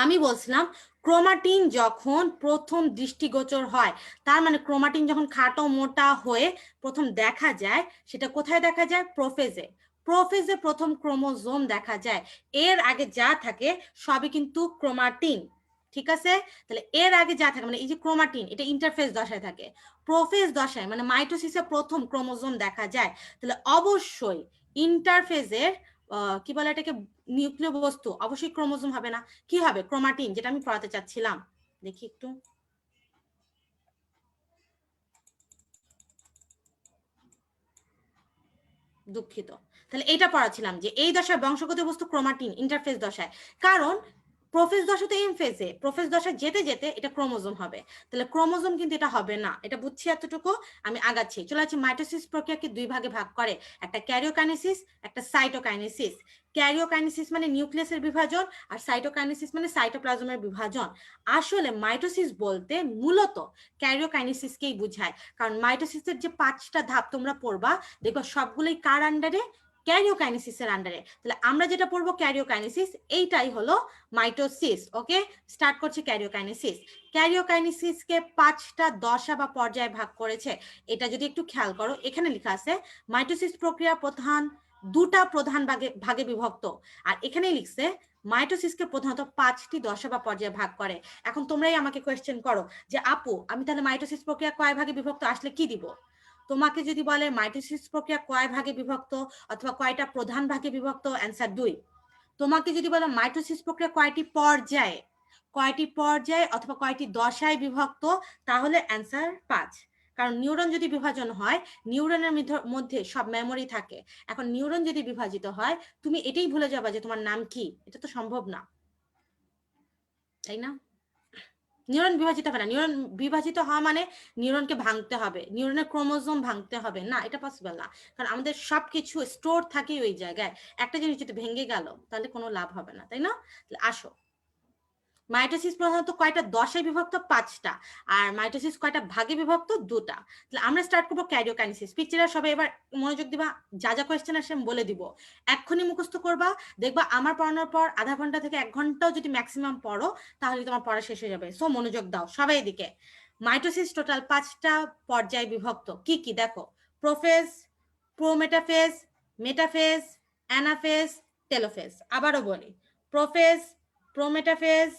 আমি বলছিলাম ক্রোমাটিন যখন প্রথম দৃষ্টিগোচর হয়, তার মানে ক্রোমাটিন যখন খাটো মোটা হয়ে প্রথম দেখা যায়, সেটা কোথায় দেখা যায়? প্রোফেজে। প্রোফেজে প্রথম ক্রোমোজোম দেখা যায়, এর আগে যা থাকে সবই কিন্তু ক্রোমাটিন। ঠিক আছে, তাহলে এর আগে যা থাকে মানে এই যে ক্রোমাটিন, এটা ইন্টারফেস দশায় থাকে। প্রোফেজ দশায় মানে মাইটোসিসে প্রথম ক্রোমোজোম দেখা যায়, তাহলে অবশ্যই ইন্টারফেজের কি বলে এটাকে, নিউক্লিয় বস্তু অবশ্যই ক্রোমোজোম হবে না, কি হবে? ক্রোমাটিন, যেটা আমি পড়াতে চাচ্ছিলাম। দেখি একটু, দুঃখিত, তাহলে এইটা পড়াচ্ছিলাম যে এই দশায় বংশগত বস্তু ক্রোমাটিন ইন্টারফেস দশায়, কারণ প্রোফেজ দশা তো এম ফেজে, প্রোফেজ দশা যেতে যেতে এটা ক্রোমোজোম হবে, তাহলে ক্রোমোজোম কিন্তু এটা হবে না, এটা বুঝছি এতটুকু। আমি আগাচ্ছি, চলে যাচ্ছি। মাইটোসিস প্রক্রিয়াকে দুই ভাগে ভাগ করে, একটা ক্যারিওকাইনেসিস, একটা সাইটোকাইনেসিস। ক্যারিওকাইনেসিস মানে নিউক্লিয়াসের বিভাজন, আর সাইটোকাইনেসিস মানে সাইটোপ্লাজমের বিভাজন। আসলে মাইটোসিস বলতে মূলত ক্যারিওকাইনেসিসকেই বুঝায়, কারণ মাইটোসিসের যে 5টা ধাপ তোমরা পড়বা, দেখো সবগুলোই কার আন্ডারে? ক্যারিওকাইনেসিসের আন্ডারে। তাহলে আমরা যেটা পড়বো ক্যারিওকাইনেসিস, এইটাই হলো মাইটোসিস। ওকে, স্টার্ট করছি ক্যারিওকাইনেসিস। ক্যারিওকাইনেসিসকে 5টা দশা বা পর্যায়ে ভাগ করেছে, এটা যদি একটু খেয়াল করো, এখানে লেখা আছে মাইটোসিস প্রক্রিয়া প্রধান দুটা প্রধান ভাগে বিভক্ত, আর এখানেই লিখছে মাইটোসিসকে প্রধানত 5টি দশা বা পর্যায়ে ভাগ করে। এখন তোমরাই আমাকে কোয়েশ্চেন করো যে আপু আমি তাহলে মাইটোসিস প্রক্রিয়া কয় ভাগে বিভক্ত আসলে কি দিব? তোমাকে যদি বলে মাইটোসিস প্রক্রিয়া কয় ভাগে বিভক্ত অথবা কয়টা প্রধান ভাগে বিভক্ত, অ্যান্সার 2। তোমাকে যদি বলে মাইটোসিস প্রক্রিয়া কয়টি পর্যায়ে অথবা কয়টি দশায় বিভক্ত, তাহলে অ্যান্সার 5। কারণ নিউরন যদি বিভাজন হয়, নিউরনের মধ্যে সব মেমোরি থাকে, এখন নিউরন যদি বিভাজিত হয়, তুমি এটাই ভুলে যাবা যে তোমার নাম কি, এটা তো সম্ভব না, তাই না? নিউরন বিভাজিত হবে না, নিউরন বিভাজিত হওয়া মানে নিউরনকে ভাঙতে হবে, নিউরনের ক্রোমোজোম ভাঙতে হবে না, এটা পসিবল না, কারণ আমাদের সবকিছু স্টোর থাকে ওই জায়গায়, একটা জিনিস যদি ভেঙে গেল তাহলে কোনো লাভ হবে না, তাই না? আসো, মাইটোসিস প্রধানত কয়টা দশায় বিভক্ত? 5টা। আর মাইটোসিস কয়টা ভাগে বিভক্ত? 2টা। তাহলে আমরা স্টার্ট করবো ক্যারিওকাইনেসিস। পিকচারে সবাই এবার মনোযোগ দিবা, যা যা কোয়েশ্চেন আসে আমি বলে দিব, এক্ষুনি মুখস্থ করবা, দেখবা আমার পড়ানোর পর আধা ঘন্টা থেকে 1 ঘন্টাও যদি ম্যাক্সিমাম পড়ো, তাহলে তোমার পড়া শেষ হয়ে যাবে। সো মনোযোগ দাও সবাই এদিকে। মাইটোসিস টোটাল 5টা পর্যায়ে বিভক্ত, কি কি দেখো? Prophase, prometaphase, metaphase, anaphase, telophase. আবারও বলি, prophase, prometaphase,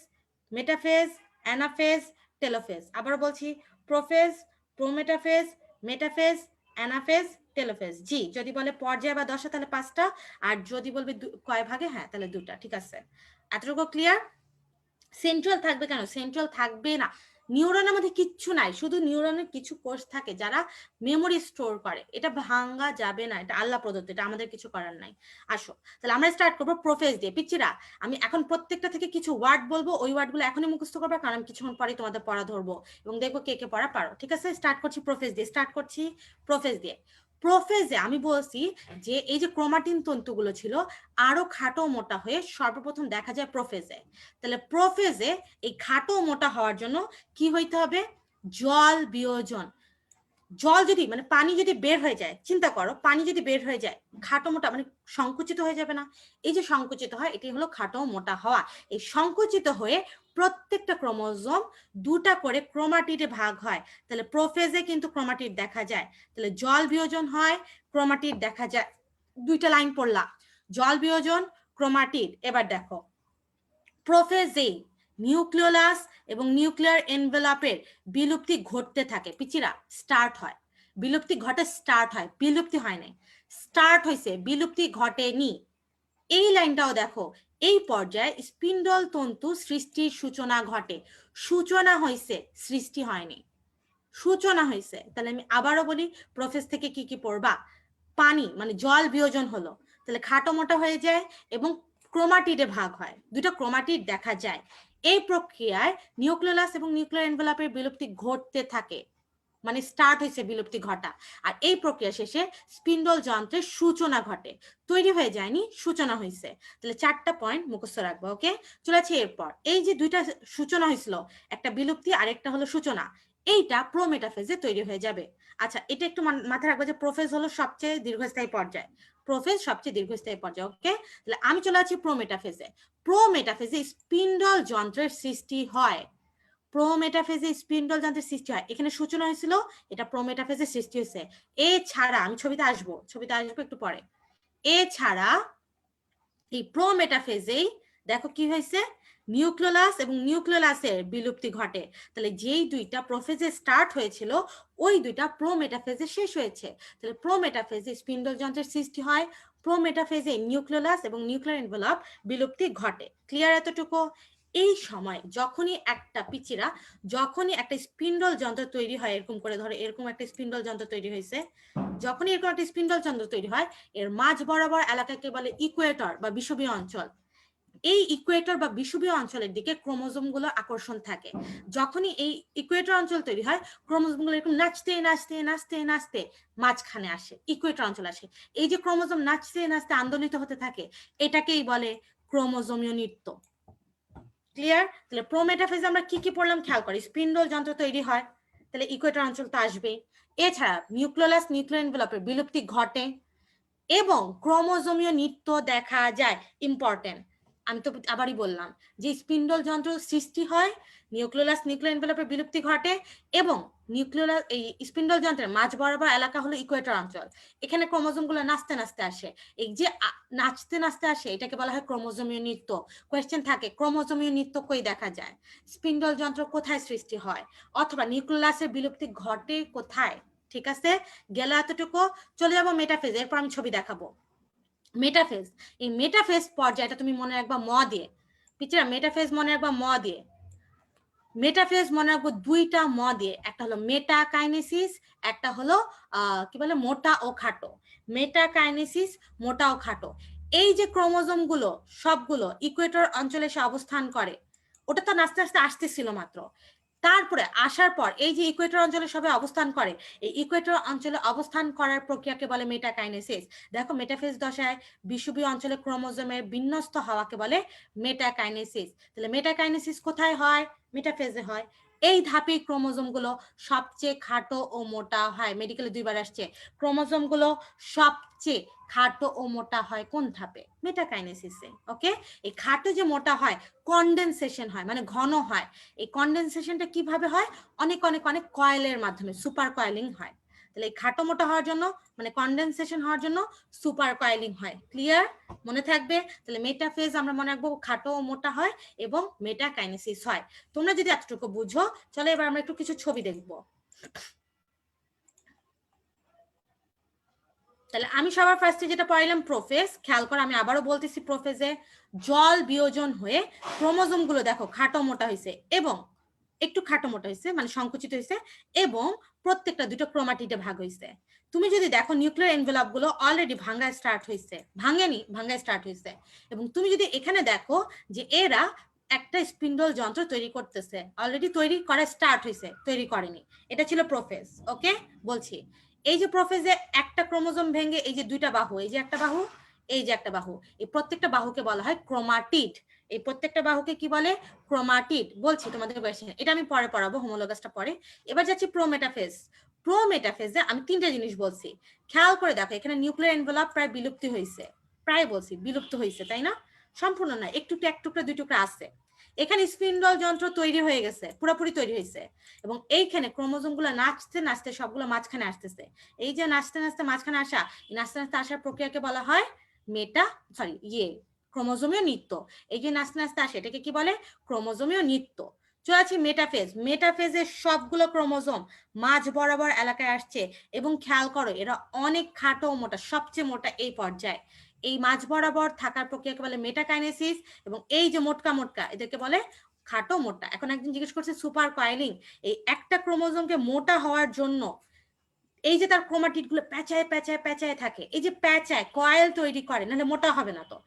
metaphase, anaphase, telophase. আবারও বলছি, prophase, prometaphase, metaphase, anaphase, telophase. জি, যদি বলে পর্যায় বা দশা তাহলে 5টা, আর যদি বলবে কয় ভাগে, হ্যাঁ তাহলে 2টা। ঠিক আছে, এতটুকু ক্লিয়ার? সেন্ট্রাল থাকবে কেন? সেন্ট্রাল থাকবে না, নিউরনের মধ্যে কিচ্ছু নাই, শুধু নিউরনের কিছু কোষ থাকে যারা মেমোরি স্টোর করে, এটা ভাঙা যাবে না, এটা আল্লাহ প্রদত্ত, এটা আমাদের কিছু করার নাই। আসো, তাহলে আমরা স্টার্ট করবো প্রোফেজ দিয়ে। পিচ্চিরা, আমি এখন প্রত্যেকটা থেকে কিছু ওয়ার্ড বলবো, ওই ওয়ার্ডগুলো এখনই মুখস্থ করবে, কারণ আমি কিছুক্ষণ পরে তোমাদের পড়া ধরবো এবং দেখবো কে কে পড়া পারো। ঠিক আছে, স্টার্ট করছি প্রোফেজ দিয়ে, প্রোফেজে আমি বলছি যে এই যে ক্রোমাটিন তন্তুগুলো ছিল আরো খাটো মোটা হয়ে সর্বপ্রথম দেখা যায় প্রোফেজে। তাহলে প্রোফেজে এই খাটো মোটা হওয়ার জন্য কি হইতে হবে? জল বিয়োজন। জল যদি মানে পানি যদি বের হয়ে যায়, চিন্তা করো পানি যদি বের হয়ে যায়, খাটো মোটা মানে সংকুচিত হয়ে যাবে না? এই যে সংকুচিত হয় এটি হলো খাটো মোটা হওয়া। এই সংকুচিত হয়ে প্রত্যেকটা ক্রোমোজোম দুটা করে ক্রোমাটিডে ভাগ হয়। তাহলে প্রোফেজে কিন্তু ক্রোমাটিড দেখা যায়। তাহলে জল বিয়োজন হয়, ক্রোমাটিড দেখা যায়। দুইটা লাইন পড়লা, জল বিয়োজন, ক্রোমাটিড। এবার দেখো প্রোফেজে নিউক্লিওলাস এবং নিউক্লিয়ার এনভেলপের বিলুপ্তি ঘটতে থাকে। পিচিরা স্টার্ট হয়, বিলুপ্তি ঘটে, স্টার্ট হয়, বিলুপ্তি হয় নাই, স্টার্ট হয়েছে, বিলুপ্তি ঘটেনি। এই লাইনটাও দেখো, এই পর্যায়ে স্পিন্ডল তন্তু সৃষ্টির সূচনা ঘটে। সূচনা হয়েছে, সৃষ্টি হয়নি, সূচনা হয়েছে। তাহলে আমি আবারও বলি, প্রোফেজ থেকে কি কি পড়বা? পানি মানে জল বিয়োজন হলো, তাহলে খাটো মোটা হয়ে যায় এবং ক্রোমাটিডে ভাগ হয়, দুটো ক্রোমাটিড দেখা যায়। এই প্রক্রিয়ায় নিউক্লিয়াস এবং নিউক্লিয়ার এনভেলপের বিলুপ্তি ঘটতে থাকে, মানে স্টার্ট হয়েছে বিলুপ্তি ঘটা। আর এই প্রক্রিয়া শেষে স্পিন্ডল যন্ত্রের সূচনা ঘটে, তৈরি হয়ে যায়নি, সূচনা হয়েছে। তাহলে 4টা পয়েন্ট মুখস্থ রাখবো। ওকে, চলেছে এরপর এই যে দুইটা সূচনা হয়েছিল, একটা বিলুপ্তি আর একটা হলো সূচনা, এইটা প্রোমেটাফেজে তৈরি হয়ে যাবে। আচ্ছা, এটা একটু মাথায় রাখবো যে প্রোফেজ হলো সবচেয়ে দীর্ঘস্থায়ী পর্যায়, প্রোফেজ সবচেয়ে দীর্ঘস্থায়ী পর্যায়। ওকে, তাহলে আমি চলে আছি প্রোমেটাফেজে। প্রোমেটাফেজে স্পিন্ডল যন্ত্রের সৃষ্টি হয়, প্রোমেটাফেজে স্পিন্ডল যন্ত্রের সৃষ্টি হয়। এখানে সূচনা হয়েছিল, এটা প্রোমেটাফেজে সৃষ্টি হয়েছে। এছাড়া আমি ছবিতে আসবো একটু পরে। এছাড়া এই প্রোমেটাফেজেই দেখো কি হয়েছে, নিউক্লিয়াস এবং নিউক্লিয়াসের বিলুপ্তি ঘটে। তাহলে যেই দুইটা প্রোফেজে স্টার্ট হয়েছিল ওই দুইটা প্রোমেটাফেজে শেষ হয়েছে। তাহলে প্রোমেটাফেজে স্পিন্ডল যন্ত্রের সৃষ্টি হয়, প্রোমেটাফেজে নিউক্লিয়াস এবং নিউক্লিয়ার এনভেলপ বিলুপ্তি ঘটে। ক্লিয়ার এতটুকু? এই সময় যখনই একটা পিচিরা, যখনই একটা স্পিন্ডল যন্ত্র তৈরি হয়, এরকম করে ধরো এরকম একটা স্পিন্ডল যন্ত্র তৈরি হয়েছে, যখনই এরকম একটা স্পিন্ডল যন্ত্র তৈরি হয়, এর মাঝ বরাবর এলাকাকে বলে ইকুয়েটর বা বিষুবীয় অঞ্চল। এই ইকুয়েটর বা বিষুবীয় অঞ্চলের দিকে ক্রোমোজোম গুলো আকর্ষণ থাকে। যখনই এই ইকুয়েটর অঞ্চল তৈরি হয়, ক্রোমোজোম গুলো এরকম নাচতে নাচতে নাচতে নাচতে মাঝখানে আসে, ইকুয়েটর অঞ্চল আসে। এই যে ক্রোমোজোম নাচতে নাচতে আন্দোলিত হতে থাকে, এটাকেই বলে ক্রোমোজোমীয় নৃত্য। ক্লিয়ার? তাহলে প্রোমেটাফেজে আমরা কি কি পড়লাম খেয়াল করি। স্পিন্ডল যন্ত্র তৈরি হয়, তাহলে ইকুয়েটর অঞ্চল তো আসবেই। এছাড়া নিউক্লিয়াস নিউক্লিয়ার এনভেলপের বিলুপ্তি ঘটে এবং ক্রোমোজোমীয় নৃত্য দেখা যায়। ইম্পর্টেন্ট, আমি তো আবারই বললাম যে স্পিন্ডল যন্ত্র সৃষ্টি হয়, নিউক্লিয়াস নিউক্লিয়ার এনভেলপের বিলুপ্তি ঘটে এবং নিউক্লিয়াস এই স্পিন্ডল যন্ত্রের মাঝ বরাবর এলাকা হলো ইকুয়েটর অঞ্চল। এখানে ক্রোমোজোম গুলো নাচতে নাচতে আসে, এই যে নাচতে নাচতে আসে এটাকে বলা হয় ক্রোমোজোমীয় নৃত্য। কোয়েশ্চেন থাকে ক্রোমোজোমীয় নৃত্য কই দেখা যায়, স্পিন্ডল যন্ত্র কোথায় সৃষ্টি হয়, অথবা নিউক্লিয়াসের বিলুপ্তি ঘটে কোথায়। ঠিক আছে, গেল এতটুকু। চলে যাবো মেটাফেজ, এরপর আমি ছবি দেখাবো। মেটাফেজ, এই মেটাফেজ পর্যায়টা তুমি মনে রাখবা ম দিয়ে। পিছরা মেটাফেজ মনে রাখবা ম দিয়ে, মেটাফেজ মনে রাখবো দুইটা ম দিয়ে, একটা হলো মেটাকাইনেসিস, একটা হলো কি বলে মোটা ও খাটো। মেটাকাইনেসিস, মোটা ও খাটো। এই যে ক্রোমোজোম গুলো সবগুলো ইকুয়েটর অঞ্চলে এসে অবস্থান করে, ওটা তো আস্তে আস্তে আসতেছিল মাত্র, তারপরে আসার পর এই যে ইকুয়েটর অঞ্চলে সবাই অবস্থান করে, এই ইকুয়েটর অঞ্চলে অবস্থান করার প্রক্রিয়াকে বলে মেটাকাইনেসিস। দেখো মেটাফেজ দশায় বিষুবীয় অঞ্চলে ক্রোমোজোমের বিন্যস্ত হওয়াকে বলে মেটাকাইনেসিস। তাহলে মেটাকাইনেসিস কোথায় হয়? মেটাফেজে হয়। এই ধাপে ক্রোমোজোম গুলো সবচেয়ে খাটো ও মোটা হয়। মেডিকেলে 2বার আসছে, ক্রোমোজোম গুলো সবচেয়ে খাটো ও মোটা হয় কোন ধাপে? মেটাকাইনেসিসে। ওকে, এই খাটো যে মোটা হয় কন্ডেনসেশন হয়, মানে ঘন হয়। এই কন্ডেনসেশনটা কিভাবে হয়? অনেক অনেক অনেক কয়েলের মাধ্যমে, সুপার কয়েলিং হয়। তাহলে এই খাটো মোটা হওয়ার জন্য মানে কন্ডেনসেশন হওয়ার জন্য সুপার কয়েলিং হয়। ক্লিয়ার? মনে থাকবে। তাহলে মেটাফেজ আমরা মনে রাখবো খাটো ও মোটা হয় এবং মেটাকাইনেসিস হয়। তোমরা যদি এতটুকু বুঝো, চলো এবার আমরা একটু কিছু ছবি দেখবো। তাহলে আমি সবার ফার্স্টে যেটা পড়াইলাম প্রোফেজ, খেয়াল করো আমি আবারও বলতেছি, প্রোফেজে জল বিয়োজন হয়ে ক্রোমোজোম গুলো দেখো খাটো মোটা হয়েছে এবং একটু খাটো মোটা হয়েছে মানে সংকুচিত হয়েছে এবং প্রত্যেকটা দুটো ক্রোমাটিডে ভাগ হয়েছে। তুমি যদি দেখো নিউক্লিয়ার এনভেলপ গুলো অলরেডি ভাঙ্গা স্টার্ট হয়েছে, ভাঙেনি, ভাঙ্গা স্টার্ট হয়েছে। এবং তুমি যদি এখানে দেখো যে এরা একটা স্পিন্ডল যন্ত্র তৈরি করতেছে, অলরেডি তৈরি করা স্টার্ট হয়েছে, তৈরি করেনি। এটা ছিল প্রোফেজ। ওকে, বলছি এই যে প্রোফেজে একটা ক্রোমোজোম ভেঙে এই যে দুইটা বাহু, এই যে একটা বাহু, এই যে একটা বাহু, এই প্রত্যেকটা বাহুকে বলা হয় ক্রোমাটিড। এই প্রত্যেকটা বাহুকে কি বলে? ক্রোমাটিড। বলছি তোমাদের বয়সে, এটা আমি পরে পড়াবো, হোমোলোগাসটা পরে। এবার যাচ্ছি প্রোমেটাফেজ। প্রোমেটাফেজে আমি তিনটা জিনিস বলছি, খেয়াল করে দেখো এখানে নিউক্লিয়ার এনভেলপ প্রায় বিলুপ্তি হয়েছে, প্রায় বলছি বিলুপ্ত হয়েছে, তাই না? সম্পূর্ণ না, একটু এক টুকরা দুই টুকরা আছে। এখানে স্পিন্ডল যন্ত্র তৈরি হয়ে গেছে, পুরোপুরি তৈরি হয়েছে, এবং এইখানে ক্রোমোজোম গুলো নাচতে নাচতে সবগুলো মাঝখানে আসতেছে। এই যে নাচতে নাচতে মাঝখানে আসা, নাচতে নাচতে আসার প্রক্রিয়াকে বলা হয় ক্রোমোজোমীয় নৃত্য। এই যে নাচতে নাচতে আসে এটাকে কি বলে? ক্রোমোজোমীয় নৃত্য। চলে আসি মেটাফেজ। মেটাফেজের সবগুলো ক্রোমোজোম মাঝ বরাবর এলাকায় আসছে, এবং খেয়াল করো এরা অনেক খাটো মোটা, সবচেয়ে মোটা এই পর্যায়ে। এই মাঝ বরাবর থাকার প্রক্রিয়াকে বলে মেটাকাইনেসিস, এবং এই যে মোটকা মোটকা এদেরকে বলে খাটো মোটা। এখন একজন জিজ্ঞেস করছে সুপার কয়েলিং, এই একটা ক্রোমোজোমকে মোটা হওয়ার জন্য এই যে তার ক্রোমাটিড গুলো প্যাঁচায় প্যাঁচায় প্যাঁচায় থাকে, এই যে প্যাঁচায় কয়েল তৈরি করে, নাহলে মোটা হবে না। তো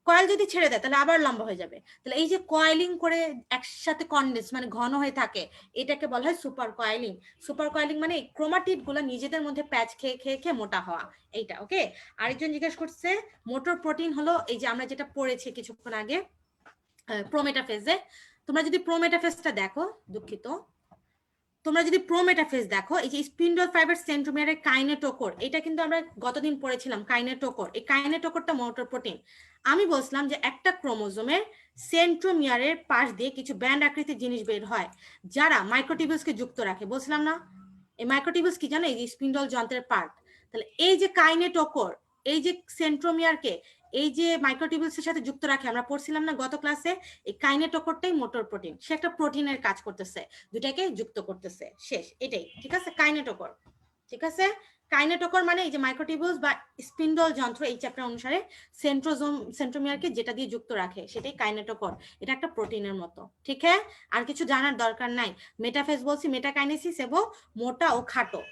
কয়েল যদি ছেড়ে দেয় তাহলে আবার লম্বা হয়ে যাবে। তাহলে এই যে কয়েলিং করে একসাথে কন্ডেন্স মানে ঘন হয়ে থাকে, এটাকে বলা হয় সুপার কয়েলিং। সুপার কয়েলিং মানে ক্রোমাটিড গুলো নিজেদের মধ্যে প্যাচ খেয়ে খেয়ে খেয়ে মোটা হওয়া, এইটা। ওকে, আরেকজন জিজ্ঞেস করছে মোটর প্রোটিন হলো এই যে আমরা যেটা পড়েছি কিছুক্ষণ আগে প্রোমেটাফেজে। তোমরা যদি প্রোমেটাফেজটা দেখো, দুঃখিত, তোমরা যদি প্রোমেটাফেজ দেখো, এই যে স্পিন্ডল ফাইবার সেন্ট্রোমিয়ারের কাইনেটোকোর, এটা কিন্তু আমরা গতদিন পড়েছিলাম কাইনেটোকোর। এই কাইনেটোকোরটা মোটর প্রোটিন। আমি বলছিলাম যে একটা ক্রোমোজোমের সেন্ট্রোমিয়ারের পাশ দিয়ে কিছু ব্যান্ড আকৃতির জিনিস বের হয় যারা মাইক্রোটিবিউলসকে যুক্ত রাখে, বলছিলাম না? এই মাইক্রোটিবিউলস কি জানো? এই যে স্পিন্ডল যন্ত্রের পার্ট। তাহলে এই যে কাইনেটোকোর, এই যে সেন্ট্রোমিয়ারকে এই যে মাইক্রোটিবিউলসের সাথে যুক্ত রাখে, আমরা পড়ছিলাম না গত ক্লাসে? এই কাইনেটোকোরটাই মোটর প্রোটিন, সে একটা প্রোটিনের কাজ করতেছে, দুটাকে যুক্ত করতেছে, শেষ, এটাই। ঠিক আছে, কাইনেটোকোর। ঠিক আছে, কাইনেটোকোর মানে এই যে মাইক্রোটিবিউলস বা স্পিন্ডল যন্ত্র, এই চ্যাপ্টার অনুসারে সেন্ট্রোমিয়ারকে যেটা দিয়ে যুক্ত রাখে সেটাই কাইনেটোকোর। এটা একটা প্রোটিনের মতো। ঠিক আছে, আর কিছু জানার দরকার নাই। মেটাফেজ বলছি, মেটাকাইনেসিস এবং মোটা ও খাটো।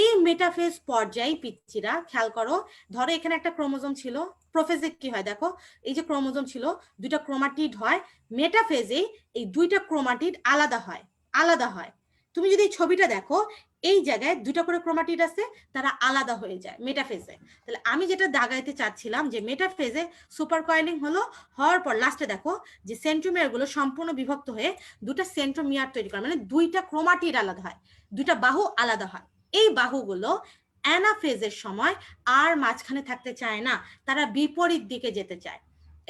এই মেটাফেজ পর্যায়ে পিচ্চিরা খেয়াল করো, ধরো এখানে একটা ক্রোমোজোম ছিল, প্রোফেজে কি হয় দেখো, এই যে ক্রোমোজোম ছিল, দুইটা ক্রোমাটিড হয়। মেটাফেজে এই দুইটা ক্রোমাটিড আলাদা হয়, আলাদা হয়। তুমি যদি ছবিটা দেখো, এই জায়গায় দুইটা করে ক্রোমাটিড আছে, তারা আলাদা হয়ে যায় মেটাফেজে। তাহলে আমি যেটা দাগাইতে চাচ্ছিলাম যে মেটাফেজে সুপার কয়েলিং হলো, হওয়ার পর লাস্টে দেখো যে সেন্ট্রোমিয়ার গুলো সম্পূর্ণ বিভক্ত হয়ে দুটা সেন্ট্রোমিয়ার তৈরি করে, মানে দুইটা ক্রোমাটিড আলাদা হয়, দুইটা বাহু আলাদা হয়। এই বাহুগুলো অ্যানাফেজের সময় আর মাঝখানে থাকতে চায় না, তারা বিপরীত দিকে যেতে চায়।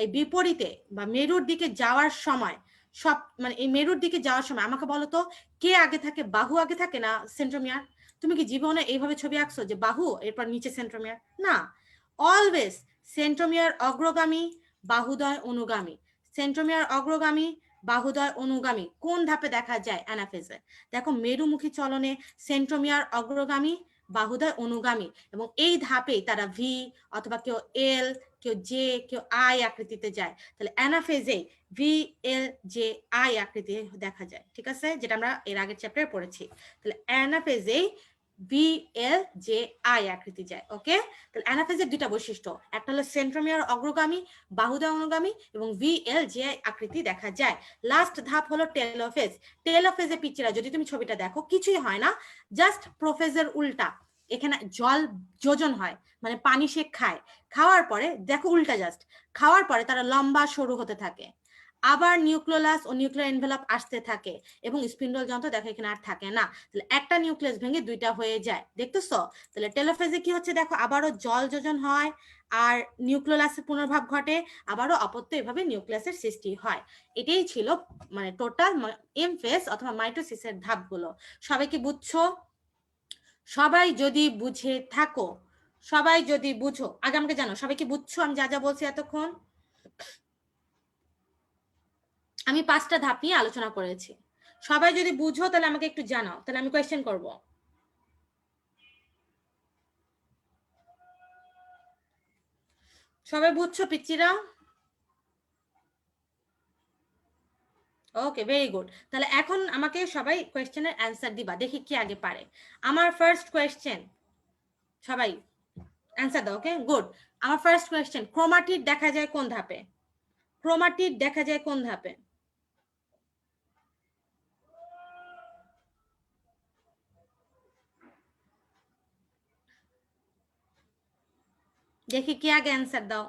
এই বিপরীতে বা মেরুর দিকে যাওয়ার সময় সব, মানে এই মেরুর দিকে যাওয়ার সময় আমাকে বলো তো, কে আগে থাকে? বাহু আগে থাকে না সেন্ট্রোমিয়ার? তুমি কি জীবনে এইভাবে ছবি আঁকছো যে বাহু এরপর নিচে সেন্ট্রোমিয়ার? না, অলওয়েজ সেন্ট্রোমিয়ার অগ্রগামী, বাহুদয় অনুগামী, সেন্ট্রোমিয়ার অগ্রগামী, বাহুদয় অনুগামী। কোন ধাপে দেখা যায়? অ্যানাফেজে। দেখো মেরুমুখী চলনে সেন্ট্রোমিয়ার অগ্রগামী, বাহুদয় অনুগামী, এবং এই ধাপেই তারা ভি অথবা কেউ এল, কেউ জে, কেউ আই আকৃতিতে যায়। তাহলে অ্যানাফেজে ভি এল জে আই আকৃতি দেখা যায়। ঠিক আছে, যেটা আমরা এর আগের চ্যাপ্টারে পড়েছি। তাহলে অ্যানাফেজে ভি এল জে আই আকৃতি যায়। ওকে, তাহলে অ্যানাফেজের দুইটা বৈশিষ্ট্য, একটা হলো সেন্ট্রোমিয়ার অগ্রগামী, বাহুদয় অনুগামী, এবং ভি এল জে আকৃতি দেখা যায়। লাস্ট ধাপ হলো টেলোফেজ। টেলোফেজে পিচ্চিরা যদি তুমি ছবিটা দেখো, কিছুই হয় না, জাস্ট প্রোফেজের উল্টা। এখানে জল যোজন হয়, মানে পানি সে খায়, খাওয়ার পরে দেখো উল্টা, জাস্ট খাওয়ার পরে তারা লম্বা সরু হতে থাকে, আবার নিউক্লিয়াস ও নিউক্লিয়ার এনভেলপ আসতে থাকে, এবং স্পিন্ডল যন্ত্র দেখো এখানে আর থাকে না। তাহলে একটা নিউক্লিয়াস ভেঙে দুইটা হয়ে যায়, দেখতেছো? তাহলে টেলোফেজে কি হচ্ছে দেখো, আবারও জল যোজন হয়, আর নিউক্লিয়াসের পুনর্ভাব ঘটে, আবারও অপত্য এভাবে নিউক্লিয়াসের সৃষ্টি হয়। এটাই ছিল মানে টোটাল এম ফেজ অথবা মাইটোসিসের ধাপগুলো। সবাই কি বুঝছো? সবাই যদি বুঝে থাকো, সবাই যদি বুঝো, আগে আমাকে জানো সবাই কি বুঝছো আমি যা যা বলছি এতক্ষণ? আমি 5টা ধাপ নিয়ে আলোচনা করেছি। সবাই যদি বুঝো তাহলে আমাকে একটু জানাও, তাহলে আমি কোয়েশ্চেন করব। সবাই বুঝছো পিচ্চিরা? ওকে, ভেরি গুড। তাহলে এখন আমাকে সবাই কোয়েশ্চেনের অ্যান্সার দিবা, দেখি কি আগে পারে। আমার ফার্স্ট কোয়েশ্চেন, সবাই অ্যান্সার দাও। ওকে, গুড। আমার ফার্স্ট কোয়েশ্চেন, ক্রোমাটিড দেখা যায় কোন ধাপে? ক্রোমাটিড দেখা যায় কোন ধাপে? দেখি কি আগে অ্যান্সার দাও।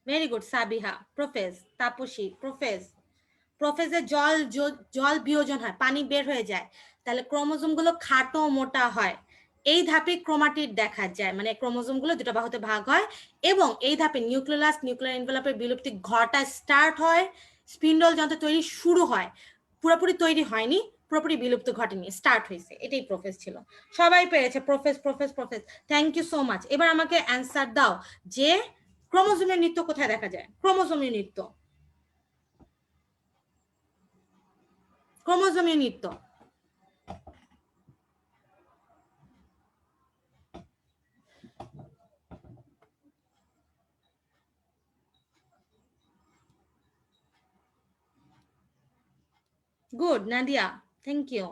ভেরি গুড সাবিহা, প্রফেস, তাপসী, প্রফেসে জল জল বিয়োজন হয়, পানি বের হয়ে যায়, তাহলে ক্রোমোজোম গুলো খাটো মোটা হয়। এই ধাপে ক্রোমাটিড দেখা যায়, মানে ক্রোমোজোম গুলো দুটো বাহুতে ভাগ হয়, এবং এই ধাপে নিউক্লিয়াস নিউক্লিয়ার এনভেলপের বিলুপ্তি ঘটা স্টার্ট হয়, স্পিন্ডল যন্ত্র তৈরি শুরু হয়, পুরোপুরি তৈরি হয়নি, পুরোপুরি বিলুপ্ত ঘটেনি, স্টার্ট হয়েছে। এটাই প্রফেস ছিল। সবাই পেরেছে, prophase prophase prophase. Thank you so much. এবার আমাকে অ্যান্সার দাও যে ক্রোমোজোমের নৃত্য কোথায় দেখা যায়? ক্রোমোজোমের নৃত্য, ক্রোমোজোমের নৃত্য। Good Nadia, thank you.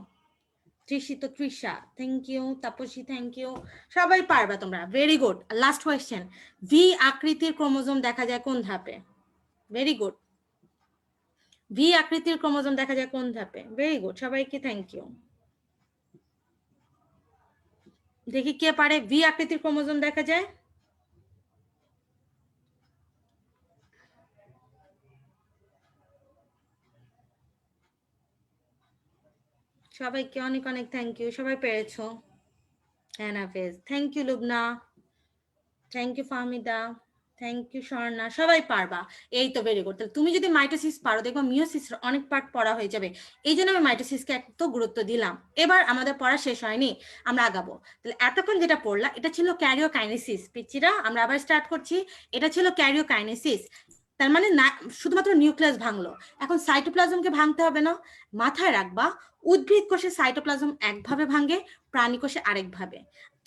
Trishit, Trisha, thank you. Tapasi, thank you. সবাই পারবা তোমরা, very good. Last question, V আকৃতির ক্রোমোজোম দেখা যায় কোন ধাপে? Very good. ভি আকৃতির ক্রোমোজোম দেখা যায় কোন ধাপে? ভেরি গুড, সবাইকে থ্যাংক ইউ। দেখি কে পারে। ভি আকৃতির ক্রোমোজোম দেখা যায়, সবাইকে অনেক অনেক থ্যাংক ইউ, সবাই পেরেছো। Anaphase, thank you Lubna, thank you Fahmida, thank you Swarna, সবাই পারবা। এই তো ভেরি গুড। তাহলে তুমি যদি মাইটোসিস পারো, দেখবো মিওসিসের অনেক পার্ট পড়া হয়ে যাবে। এই জন্য আমি মাইটোসিসকে এত গুরুত্ব দিলাম। এবার আমাদের পড়া শেষ হয়নি, আমরা আগাবো। তাহলে এতক্ষণ যেটা পড়লা, এটা ছিল ক্যারিওকাইনেসিস। পিচ্চিরা, আমরা আবার স্টার্ট করছি। এটা ছিল ক্যারিওকাইনেসিস। তার মানে না শুধুমাত্র নিউক্লিয়াস ভাঙলো, এখন সাইটোপ্লাজমকে ভাঙতে হবে না। মাথায় রাখবা, উদ্ভিদ কোষে সাইটোপ্লাজম একভাবে ভাঙে, প্রাণী কোষে আরেকভাবে।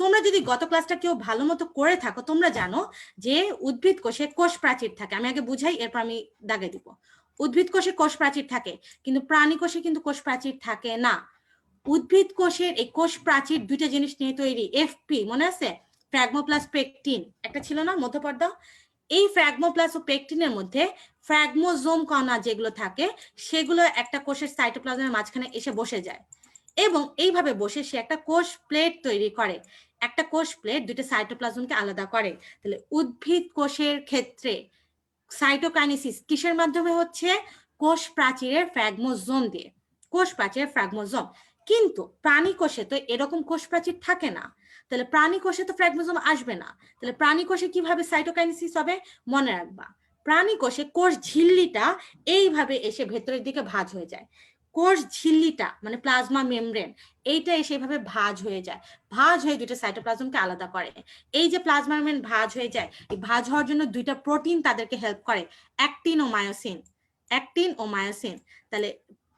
তোমরা যদি গত ক্লাসটা কেউ ভালো মতো করে থাকো, তোমরা জানো যে উদ্ভিদ কোষে কোষ প্রাচীর থাকে। আমি আগে বুঝাই, এরপর আমি দাগে দিব। উদ্ভিদ কোষে কোষ প্রাচীর থাকে, কিন্তু প্রাণী কোষে কিন্তু কোষ প্রাচীর থাকে না। উদ্ভিদ কোষের এই কোষ প্রাচীর দুইটা জিনিস নিয়ে তৈরি। এফপি মনে আছে? ফ্র্যাগমোপ্লাস্ট পেকটিন একটা ছিল না মধ্যপর্দা? এই ফ্র্যাগমোপ্লাস্ট ও পেকটিনের মধ্যে ফ্র্যাগমোজোম কণা যেগুলো থাকে, সেগুলো একটা কোষের সাইটোপ্লাজমের মাঝখানে এসে বসে যায়, এবং এইভাবে বসে সে একটা কোষ প্লেট তৈরি করে। একটা কোষ প্লেট দুইটা সাইটোপ্লাজমকে আলাদা করে। তাহলে উদ্ভিদ কোষের ক্ষেত্রে সাইটোকাইনেসিস কিসের মাধ্যমে হচ্ছে? কোষ প্রাচীরের ফ্র্যাগমোজোম দিয়ে, কোষ প্রাচীরের ফ্র্যাগমোজোম। কিন্তু প্রাণী কোষে তো এরকম কোষ প্রাচীর থাকে না, তাহলে প্রাণী কোষে তো ফ্র্যাগমোজোম আসবে না। তাহলে প্রাণী কোষে কিভাবে সাইটোকাইনেসিস হবে? মনে রাখবা, প্রাণী কোষে কোষ ঝিল্লিটা এইভাবে এসে ভেতরের দিকে ভাঁজ হয়ে যায়। কোষ ঝিল্লিটা মানে প্লাজমা মেমব্রেন, এইটা এসে এইভাবে ভাঁজ হয়ে যায়, ভাঁজ হয়ে দুটো সাইটোপ্লাজমকে আলাদা করে। এই যে প্লাজমা মেমব্রেন ভাঁজ হয়ে যায়, এই ভাঁজ হওয়ার জন্য দুইটা প্রোটিন তাদেরকে হেল্প করে, অ্যাক্টিন ও মায়োসিন। অ্যাক্টিন ও মায়োসিন। তাহলে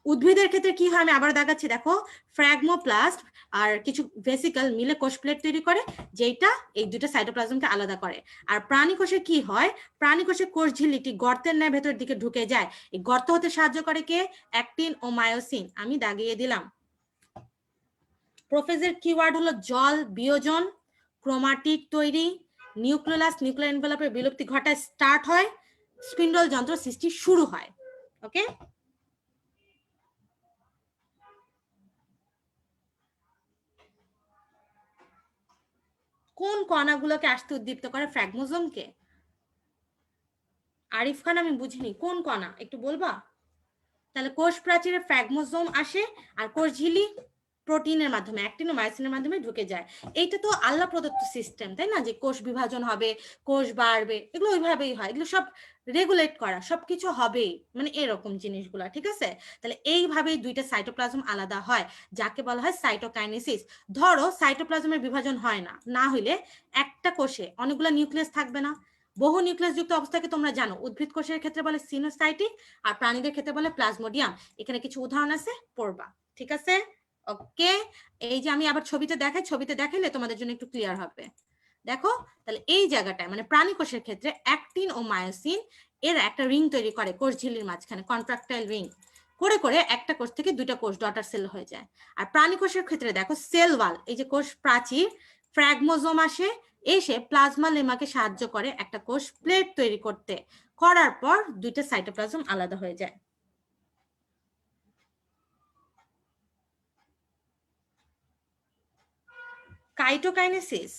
উদ্ভিদের ক্ষেত্রে কি হয় আমি আবার দেখাচ্ছি, দেখো। ফ্র্যাগমোপ্লাস্ট আর কিছু ভেসিকল মিলে কোষ প্লেট তৈরি করে, যেটা এই দুটো সাইটোপ্লাজমকে আলাদা করে। আর প্রাণী কোষে কি হয়? প্রাণী কোষে কোষ ঝিল্লিটি গর্তের ন্যায় ভেতরের দিকে ঢুকে যায়। এই গর্ত হতে সাহায্য করে কে? অ্যাক্টিন ও মায়োসিন। আমি দাগিয়ে দিলাম। প্রোফেজের কিওয়ার্ড হলো জল বিয়োজন, ক্রোমাটিড তৈরি, নিউক্লিয়াস নিউক্লিয়ার এনভেলপের বিলুপ্তি ঘটায় স্টার্ট হয়, স্পিন্ডল যন্ত্র সৃষ্টি শুরু হয়। ওকে, কোন কণাগুলোকে আসতে উদ্দীপ্ত করে ফ্র্যাগমোজোমকে? আরিফ খান, আমি বুঝিনি কোন কণা, একটু বলবা? তাহলে কোষ প্রাচীরে ফ্র্যাগমোজোম আসে, আর কোষ ঝিল্লি প্রোটিনের মাধ্যমে অ্যাক্টিন ও মায়োসিনের মাধ্যমে ঢুকে যায়। এইটা তো আল্লাহ প্রদত্ত সিস্টেম, তাই না? যে কোষ বিভাজন হবে, কোষ বাড়বে, এগুলো ওইভাবেই হয়, এগুলো সব রেগুলেট করা, সবকিছু হবেই, মানে এরকম জিনিসগুলো, ঠিক আছে? তাহলে এইভাবেই দুইটা সাইটোপ্লাজম আলাদা হয়, যাকে বলা হয় সাইটোকাইনেসিস। ধরো সাইটোপ্লাজমের বিভাজন হয় না, না হইলে একটা কোষে অনেকগুলো নিউক্লিয়াস থাকবে না? বহু নিউক্লিয়াস যুক্ত অবস্থাকে তোমরা জানো উদ্ভিদ কোষের ক্ষেত্রে বলে সিনোসাইটিক, আর প্রাণীদের ক্ষেত্রে বলে প্লাজমোডিয়াম। এখানে কিছু উদাহরণ আছে, পড়বা, ঠিক আছে? ওকে, এই যে আমি আবার ছবিতে দেখাই, ছবিতে দেখাইলে তোমাদের জন্য একটু ক্লিয়ার হবে। দেখো, তাহলে এই জায়গাটায় মানে প্রাণী কোষের ক্ষেত্রে অ্যাক্টিন ও মায়োসিন এর একটা রিং তৈরি করে কোষ ঝিল্লির মাঝখানে, কন্ট্রাক্টাইল রিং করে করে একটা কোষ থেকে দুইটা কোষ ডটার সেল হয়ে যায়। আর প্রাণী কোষের ক্ষেত্রে দেখো সেল ওয়াল, এই যে কোষ প্রাচীর, ফ্র্যাগমোজোম আসে, এসে প্লাজমা লেমাকে সাহায্য করে একটা কোষ প্লেট তৈরি করতে, করার পর দুইটা সাইটোপ্লাজম আলাদা হয়ে যায়। কাইটোকাইনেসিস,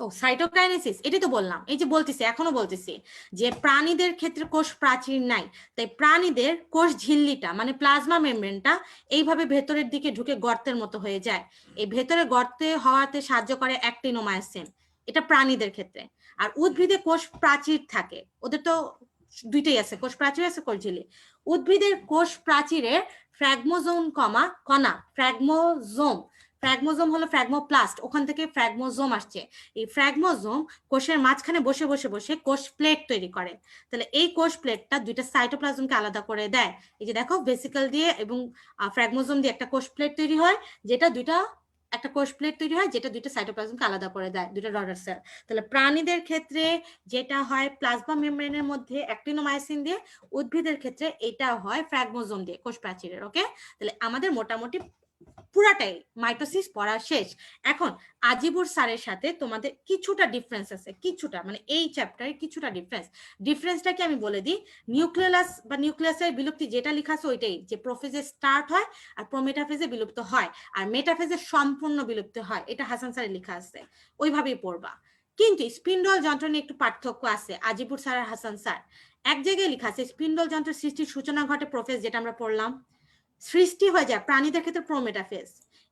ও সাইটোকাইনেসিস, এটাই তো বললাম, এই যে বলতেছি, এখনো বলতেছি যে প্রাণীদের ক্ষেত্রে কোষ প্রাচীর নাই, তাই প্রাণীদের কোষ ঝিল্লিটা মানে প্লাজমা মেমব্রেনটা এইভাবে ভেতরের দিকে ঢুকে গর্তের মতো হয়ে যায়। এই ভেতরে গর্তে হওয়াতে সাহায্য করে অ্যাক্টিনোমায়োসিন, এটা প্রাণীদের ক্ষেত্রে। আর উদ্ভিদে কোষ প্রাচীর থাকে, ওদের তো দুইটাই আছে, কোষ প্রাচীর আছে, কোষ ঝিল্লি। উদ্ভিদের কোষ প্রাচীরের ফ্র্যাগমোজোম কণা, ফ্র্যাগমোজোম হলো ফ্র্যাগমোপ্লাস্ট, ওখান থেকে ফ্র্যাগমোজোম আসছে। এই ফ্র্যাগমোজোম কোষের মাঝখানে বসে বসে বসে কোষ প্লেট তৈরি করে। তাহলে এই কোষ প্লেটটা দুইটা সাইটোপ্লাজমকে আলাদা করে দেয়। এই যে দেখো, ভেসিকল দিয়ে এবং ফ্র্যাগমোজোম দিয়ে একটা কোষ প্লেট তৈরি হয়, যেটা দুইটা একটা কোষ প্লেট তৈরি হয়, যেটা দুইটা সাইটোপ্লাজমকে আলাদা করে দেয়, দুইটা ডটার সেল। তাহলে প্রাণীদের ক্ষেত্রে যেটা হয় প্লাজমা মেমব্রেনের মধ্যে অ্যাক্টিনোমায়োসিন দিয়ে, উদ্ভিদের ক্ষেত্রে এটা হয় ফ্র্যাগমোজোম দিয়ে, কোষ প্রাচীরের। ওকে, তাহলে আমাদের মোটামুটি পুরাটাই মাইটোসিস পড়া শেষ। এখন আজিবুর স্যারের সাথে তোমাদের কিছুটা ডিফারেন্স আছে, কিছুটা মানে এই চ্যাপ্টারে কিছুটা ডিফারেন্সটা কি আমি বলে দিই। নিউক্লিয়াস বা নিউক্লিয়াসের বিলুপ্তি যেটা লেখা আছে ওইটাই, যে প্রোফেজে স্টার্ট হয় আর প্রোমেটাফেজে বিলুপ্ত হয়, আর মেটাফেজে সম্পূর্ণ বিলুপ্ত হয়, এটা হাসান স্যারের লেখা আছে, ওইভাবেই পড়বা। কিন্তু স্পিন্ডল যন্ত্র নিয়ে একটু পার্থক্য আছে, আজিবুর স্যার আর হাসান স্যার। এক জায়গায় লেখা আছে স্পিন্ডল যন্ত্রের সৃষ্টির সূচনা ঘটে প্রোফেজ, যেটা আমরা পড়লাম, সৃষ্টি হয়ে যায় প্রাণীদের ক্ষেত্রে প্রোমেটাফেজ।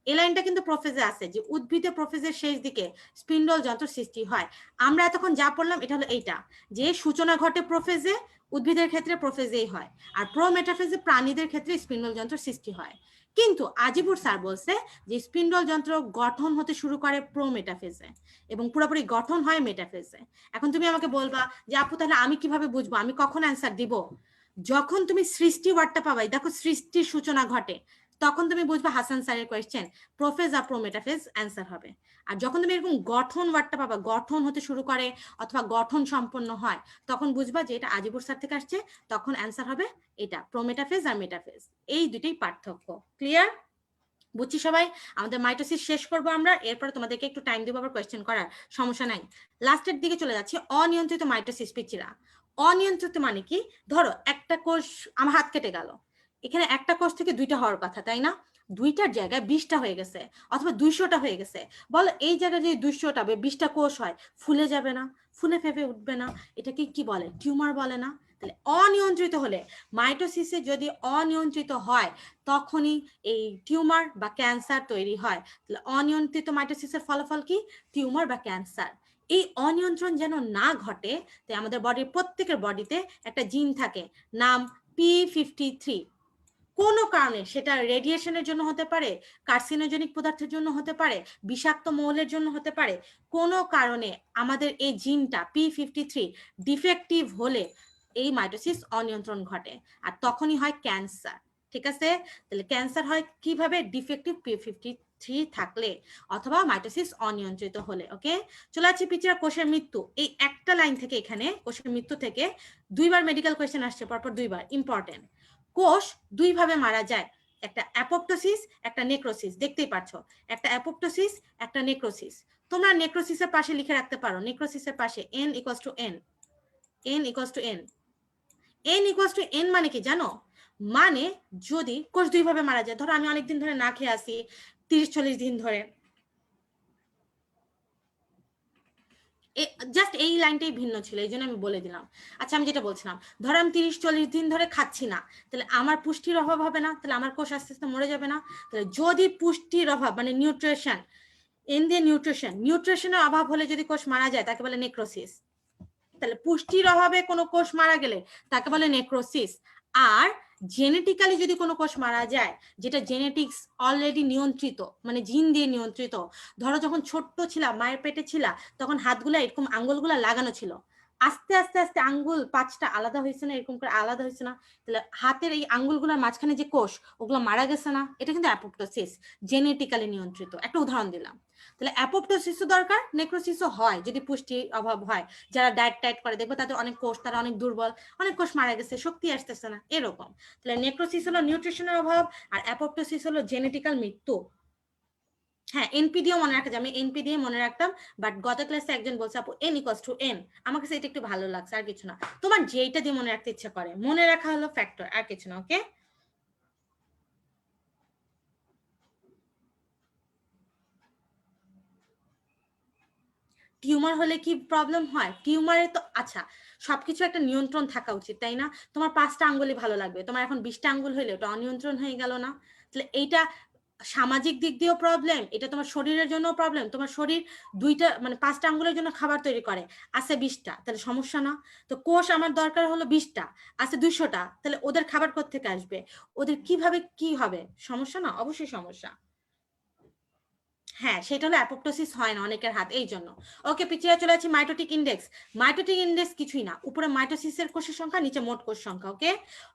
এই লাইনটা কিন্তু প্রোফেজে আছে, যে উদ্ভিদে প্রোফেজের শেষ দিকে স্পিন্ডল যন্ত্র সৃষ্টি হয়। আমরা এতক্ষণ যা পড়লাম এটা হলো এইটা, যে সূচনা ঘটে প্রোফেজে, উদ্ভিদের ক্ষেত্রে প্রোফেজেই হয়, আর প্রোমেটাফেজে প্রাণীদের ক্ষেত্রে স্পিন্ডল যন্ত্র সৃষ্টি হয়। কিন্তু আজিবুর স্যার বলছে যে স্পিন্ডল যন্ত্র গঠন হতে শুরু করে প্রোমেটাফেজে এবং পুরোপুরি গঠন হয় মেটাফেজে। এখন তুমি আমাকে বলবা যে আপু তাহলে আমি কিভাবে বুঝবো, আমি কখন অ্যান্সার দিব? যখন তুমি সৃষ্টি ওয়ার্ডটা পাবাই, দেখো সৃষ্টির সূচনা ঘটে, তখন তুমি বুঝবে হাসান স্যারের কোয়েশ্চেন প্রোফেজ আর প্রোমেটাফেজ অ্যান্সার হবে। আর যখন তুমি এরকম গঠন ওয়ার্ডটা পাবা, গঠন হতে শুরু করে অথবা গঠন সম্পন্ন হয়, তখন বুঝবা যে এটা আজিবুর স্যার থেকে আসছে, তখন অ্যান্সার হবে এটা প্রোমেটাফেজ আর মেটাফেজ, এই দুটোই পার্থক্য। ক্লিয়ার? বুঝছি সবাই? আমাদের মাইটোসিস শেষ করবো আমরা, এরপরে তোমাদেরকে একটু টাইম দেবো আবার কোয়েশ্চেন করার, সমস্যা নাই। লাস্টের দিকে চলে যাচ্ছি, অনিয়ন্ত্রিত মাইটোসিস পিচিরা। অনিয়ন্ত্রিত মানে কি? ধরো একটা কোষ, আমার হাত কেটে গেল, এখানে একটা কোষ থেকে দুইটা হওয়ার কথা, তাই না? দুইটার জায়গায় 20টা হয়ে গেছে অথবা 200টা হয়ে গেছে। বলো এই জায়গায় যদি 200টা 20টা কোষ হয়, ফুলে যাবে না? ফুলে ফেপে উঠবে না? এটাকে কি বলে? টিউমার বলে না? তাহলে অনিয়ন্ত্রিত হলে, মাইটোসিসে যদি অনিয়ন্ত্রিত হয়, তখনই এই টিউমার বা ক্যান্সার তৈরি হয়। তাহলে অনিয়ন্ত্রিত মাইটোসিসের ফলাফল কি? টিউমার বা ক্যান্সার। এই অনিয়ন্ত্রণ যেন না ঘটে, তাই আমাদের বডির প্রত্যেকের বডিতে একটা জিন থাকে, নাম P53। কোনো কারণে, সেটা রেডিয়েশনের জন্য হতে পারে, কার্সিনোজেনিক পদার্থের জন্য হতে পারে, বিষাক্ত মৌলের জন্য হতে পারে, কোনো কারণে আমাদের এই জিনটা P53 ডিফেক্টিভ হলে এই মাইটোসিস অনিয়ন্ত্রণ ঘটে, আর তখনই হয় ক্যান্সার। ঠিক আছে? তাহলে ক্যান্সার হয় কিভাবে? ডিফেক্টিভ P53 থাকলে অথবা মাইটোসিস অনিয়ন্ত্রিত হলে। ওকে, চলে আসছি পিচিরা কোষের মৃত্যু। এই একটা লাইন থেকে, এখানে কোষের মৃত্যু থেকে দুইবার মেডিকেল কোয়েশ্চেন আসছে, পরপর দুইবার, ইম্পর্টেন্ট। কোষ দুই ভাবে মারা যায়, একটা অ্যাপোপ্টোসিস, একটা নেক্রোসিস। দেখতেই পাচ্ছ, একটা অ্যাপোপ্টোসিস, একটা নেক্রোসিস। তোমরা নেক্রোসিসের পাশে লিখে রাখতে পারো, নেক্রোসিসের পাশে n equals to n, n equals to n। n equals to n মানে কি জানো? মানে যদি কোষ দুই ভাবে মারা যায়, ধরো আমি অনেকদিন ধরে না খেয়ে আসি, 30-40 দিন ধরে, জাস্ট এই লাইনটাই ভিন্ন ছিল, এই জন্য আমি বলে দিলাম। আচ্ছা, আমি যেটা বলছিলাম, ধরো আমি 30-40 দিন ধরে খাচ্ছি না, তাহলে আমার পুষ্টির অভাব হবে না? তাহলে আমার কোষ আস্তে আস্তে মরে যাবে না? তাহলে যদি পুষ্টির অভাব মানে নিউট্রিশন, এন দিয়ে নিউট্রিশনের অভাব হলে যদি কোষ মারা যায়, তাকে বলে নেক্রোসিস। তাহলে পুষ্টির অভাবে কোনো কোষ মারা গেলে তাকে বলে নেক্রোসিস। আর জেনেটিক্যালি যদি কোনো কোষ মারা যায়, যেটা জেনেটিক্স অলরেডি নিয়ন্ত্রিত, মানে জিন দিয়ে নিয়ন্ত্রিত, ধরো যখন ছোট্ট ছিলা, মায়ের পেটে ছিলা, তখন হাতগুলা এরকম আঙ্গুলগুলা লাগানো ছিল, আস্তে আস্তে আস্তে আঙ্গুল 5টা আলাদা হয়েছে না, এরকম করে আলাদা হয়েছে না? তাহলে হাতের এই আঙ্গুলগুলোর মাঝখানে যে কোষ, ওগুলো মারা গেছে না? এটা কিন্তু অ্যাপোপ্টোসিস, জেনেটিক্যালি নিয়ন্ত্রিত। একটা উদাহরণ দিলাম। তাহলে অ্যাপোপ্টোসিসও দরকার, নেক্রোসিসও হয় যদি পুষ্টির অভাব হয়। যারা ডায়েট টাইট করে, দেখবো তাদের অনেক কোষ, তারা অনেক দুর্বল, অনেক কোষ মারা গেছে, শক্তি আসতেছে না, এরকম। তাহলে নেক্রোসিস হলো নিউট্রিশনের অভাব, আর অ্যাপোপ্টোসিস হলো জেনেটিক্যাল মৃত্যু। হ্যাঁ, এনপি দিয়ে মনে রাখা যায়, আমি এনপি দিয়ে মনে রাখতাম, বাট গত ক্লাসে একজন বলছে আপু n ইকুয়ালস টু n, আমার কাছে এটা একটু ভালো লাগছে, আর কিছু না। তোমার যেইটা দিয়ে মনে রাখতে ইচ্ছা করে, মনে রাখা হলো ফ্যাক্টর, আর কিছু না। ওকে, টিউমার হলে কি প্রবলেম হয়? টিউমারে তো আচ্ছা সবকিছু একটা নিয়ন্ত্রণ থাকা উচিত, তাই না? তোমার 5টা আঙ্গুলই ভালো লাগবে, তোমার এখন 20টা আঙ্গুল হইলে ওটা অনিয়ন্ত্রণ হয়ে গেল না? তাহলে এইটা সামাজিক দিক দিয়েও প্রবলেম, এটা তোমার শরীরের জন্য প্রবলেম। তোমার শরীর 2টা মানে 5টা আঙ্গুলের জন্য খাবার তৈরি করে, আছে 20টা, তাহলে সমস্যা না? তো কোষ আমার দরকার হলো 20টা, আছে 200টা, তাহলে ওদের খাবার কোত্থেকে আসবে? ওদের কিভাবে কি হবে? সমস্যা না? অবশ্যই সমস্যা। হ্যাঁ, সেটা হলো অ্যাপোপ্টোসিস হয় না অনেকের হাত, এই জন্য। ওকে, পিছিয়ে চলে যাচ্ছি মাইটোটিক ইন্ডেক্স। মাইটোটিক ইন্ডেক্স কিছুই না, উপরে মাইটোসিসের কোষের সংখ্যা, নিচে মোট কোষ সংখ্যা। ওকে,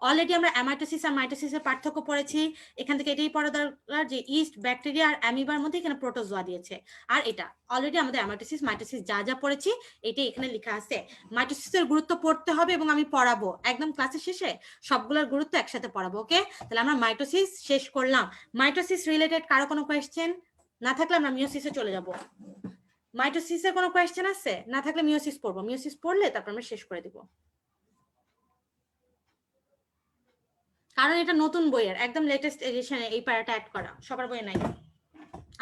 অলরেডি আমরা অ্যামাইটোসিস আর মাইটোসিসের পার্থক্য পড়েছি। এখান থেকে এটাই পড়া দরকার যে ইস্ট, ব্যাকটেরিয়া আর অ্যামিবার মধ্যে এখানে প্রোটোজোয়া দিয়েছে। আর এটা অলরেডি আমাদের অ্যামাইটোসিস মাইটোসিস যা যা পড়েছি এটাই এখানে লেখা আছে। মাইটোসিসের গুরুত্ব পড়তে হবে এবং আমি পড়াবো একদম ক্লাসের শেষে, সবগুলোর গুরুত্ব একসাথে পড়াবো। ওকে, তাহলে আমরা মাইটোসিস শেষ করলাম। মাইটোসিস রিলেটেড কারো কোনো কোয়েশ্চেন না থাকলে আমরা মিওসিসে চলে যাব। মাইটোসিসের কোনো কোয়েশ্চেন আছে? না থাকলে মিওসিস পড়বো, মিওসিস পড়লে তারপর আমরা শেষ করে দিব, কারণ এটা নতুন বইয়ের একদম লেটেস্ট এডিশনে এই প্যারাটা অ্যাড করা, সবার বইয়ে নাই।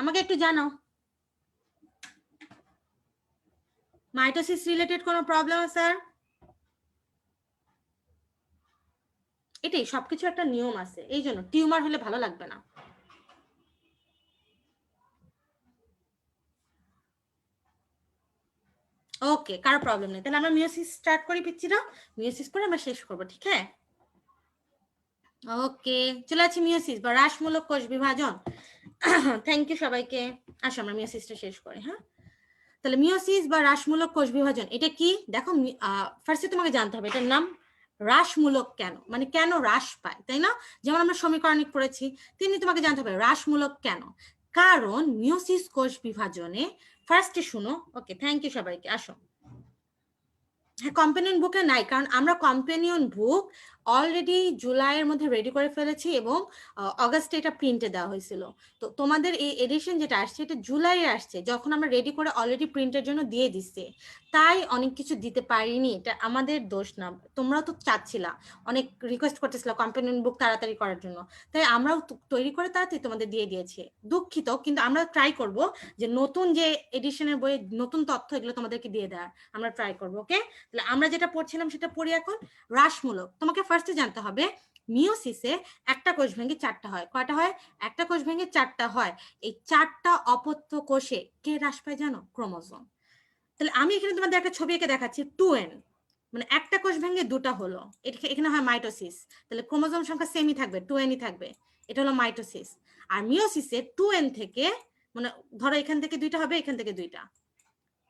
আমাকে একটু জানাও মাইটোসিস রিলেটেড কোনো প্রবলেম আছে? এটাই, সবকিছু একটা নিয়ম আছে, এই জন্য টিউমার হলে ভালো লাগবে না। ওকে, কারো প্রবলেম নেই, তাহলে আমরা মিওসিস স্টার্ট করি পিচ্ছিরা, মিওসিস করে আমরা শেষ করবো, ঠিক আছে? ওকে, চলে আসছি মিওসিস বা হ্রাসমূলক কোষ বিভাজন। থ্যাংক ইউ সবাইকে। আসো আমরা মিওসিসটা শেষ করি। হ্যাঁ, তাহলে মিওসিস বা হ্রাসমূলক কোষ বিভাজন এটা কি? দেখো, ফার্স্টে তোমাকে জানতে হবে এটার নাম হ্রাসমূলক কেন, মানে কেন হ্রাস পায়, তাই না? যেমন আমরা সমীকরণিক পড়েছি, তেমনি তোমাকে জানতে হবে হ্রাসমূলক কেন। কারণ মিওসিস কোষ বিভাজনে ফার্স্টে শুনো। ওকে, থ্যাংক ইউ সবাইকে। আসো, হ্যাঁ, কম্পেনিয়ন বুকে নাই, কারণ আমরা কম্পেনিয়ন বুক অলরেডি জুলাইয়ের মধ্যে রেডি করে ফেলেছি এবং অগাস্টে এটা প্রিন্টে দেওয়া হয়েছিল। তো তোমাদের এই এডিশন যেটা আসছে এটা জুলাইয়ে আসছে, যখন আমরা রেডি করে অলরেডি প্রিন্টের জন্য দিয়ে দিচ্ছে, তাই অনেক কিছু দিতে পারিনি। এটা আমাদের দোষ না, তোমরাও তো চাচ্ছিলা, অনেক রিকোয়েস্ট করতেছিলা কম্পেনিয়ন বুক তাড়াতাড়ি করার জন্য, তাই আমরাও তৈরি করে তাড়াতাড়ি তোমাদের দিয়ে দিয়েছি। দুঃখিত, কিন্তু আমরা ট্রাই করব যে নতুন যে এডিশনের বইয়ে নতুন তথ্য এগুলো তোমাদেরকে দিয়ে দেওয়ার আমরা ট্রাই করবো। ওকে, তাহলে আমরা যেটা পড়ছিলাম সেটা পড়ি এখন। হ্রাসমূলক, তোমাকে ফার্স্টে জানতে হবে মিওসিসে একটা কোষ ভেঙে 4টা হয়। কয়টা হয়? একটা কোষ ভেঙে 4টা হয়। এই 4টা অপত্য কোষে কে হ্রাস পায় জানো? ক্রোমোজোম। তাহলে আমি এখানে তোমাদের একটা ছবি এঁকে দেখাচ্ছি, 2n, মানে একটা কোষ ভেঙে 2টা হলো, এখানে হয় মাইটোসিস। তাহলে ক্রোমোজোম সংখ্যা সেমই থাকবে, 2nই থাকবে, এটা হলো মাইটোসিস। আর মিওসিসে 2n থেকে, মানে ধরো এখান থেকে 2টা হবে, এখান থেকে 2টা,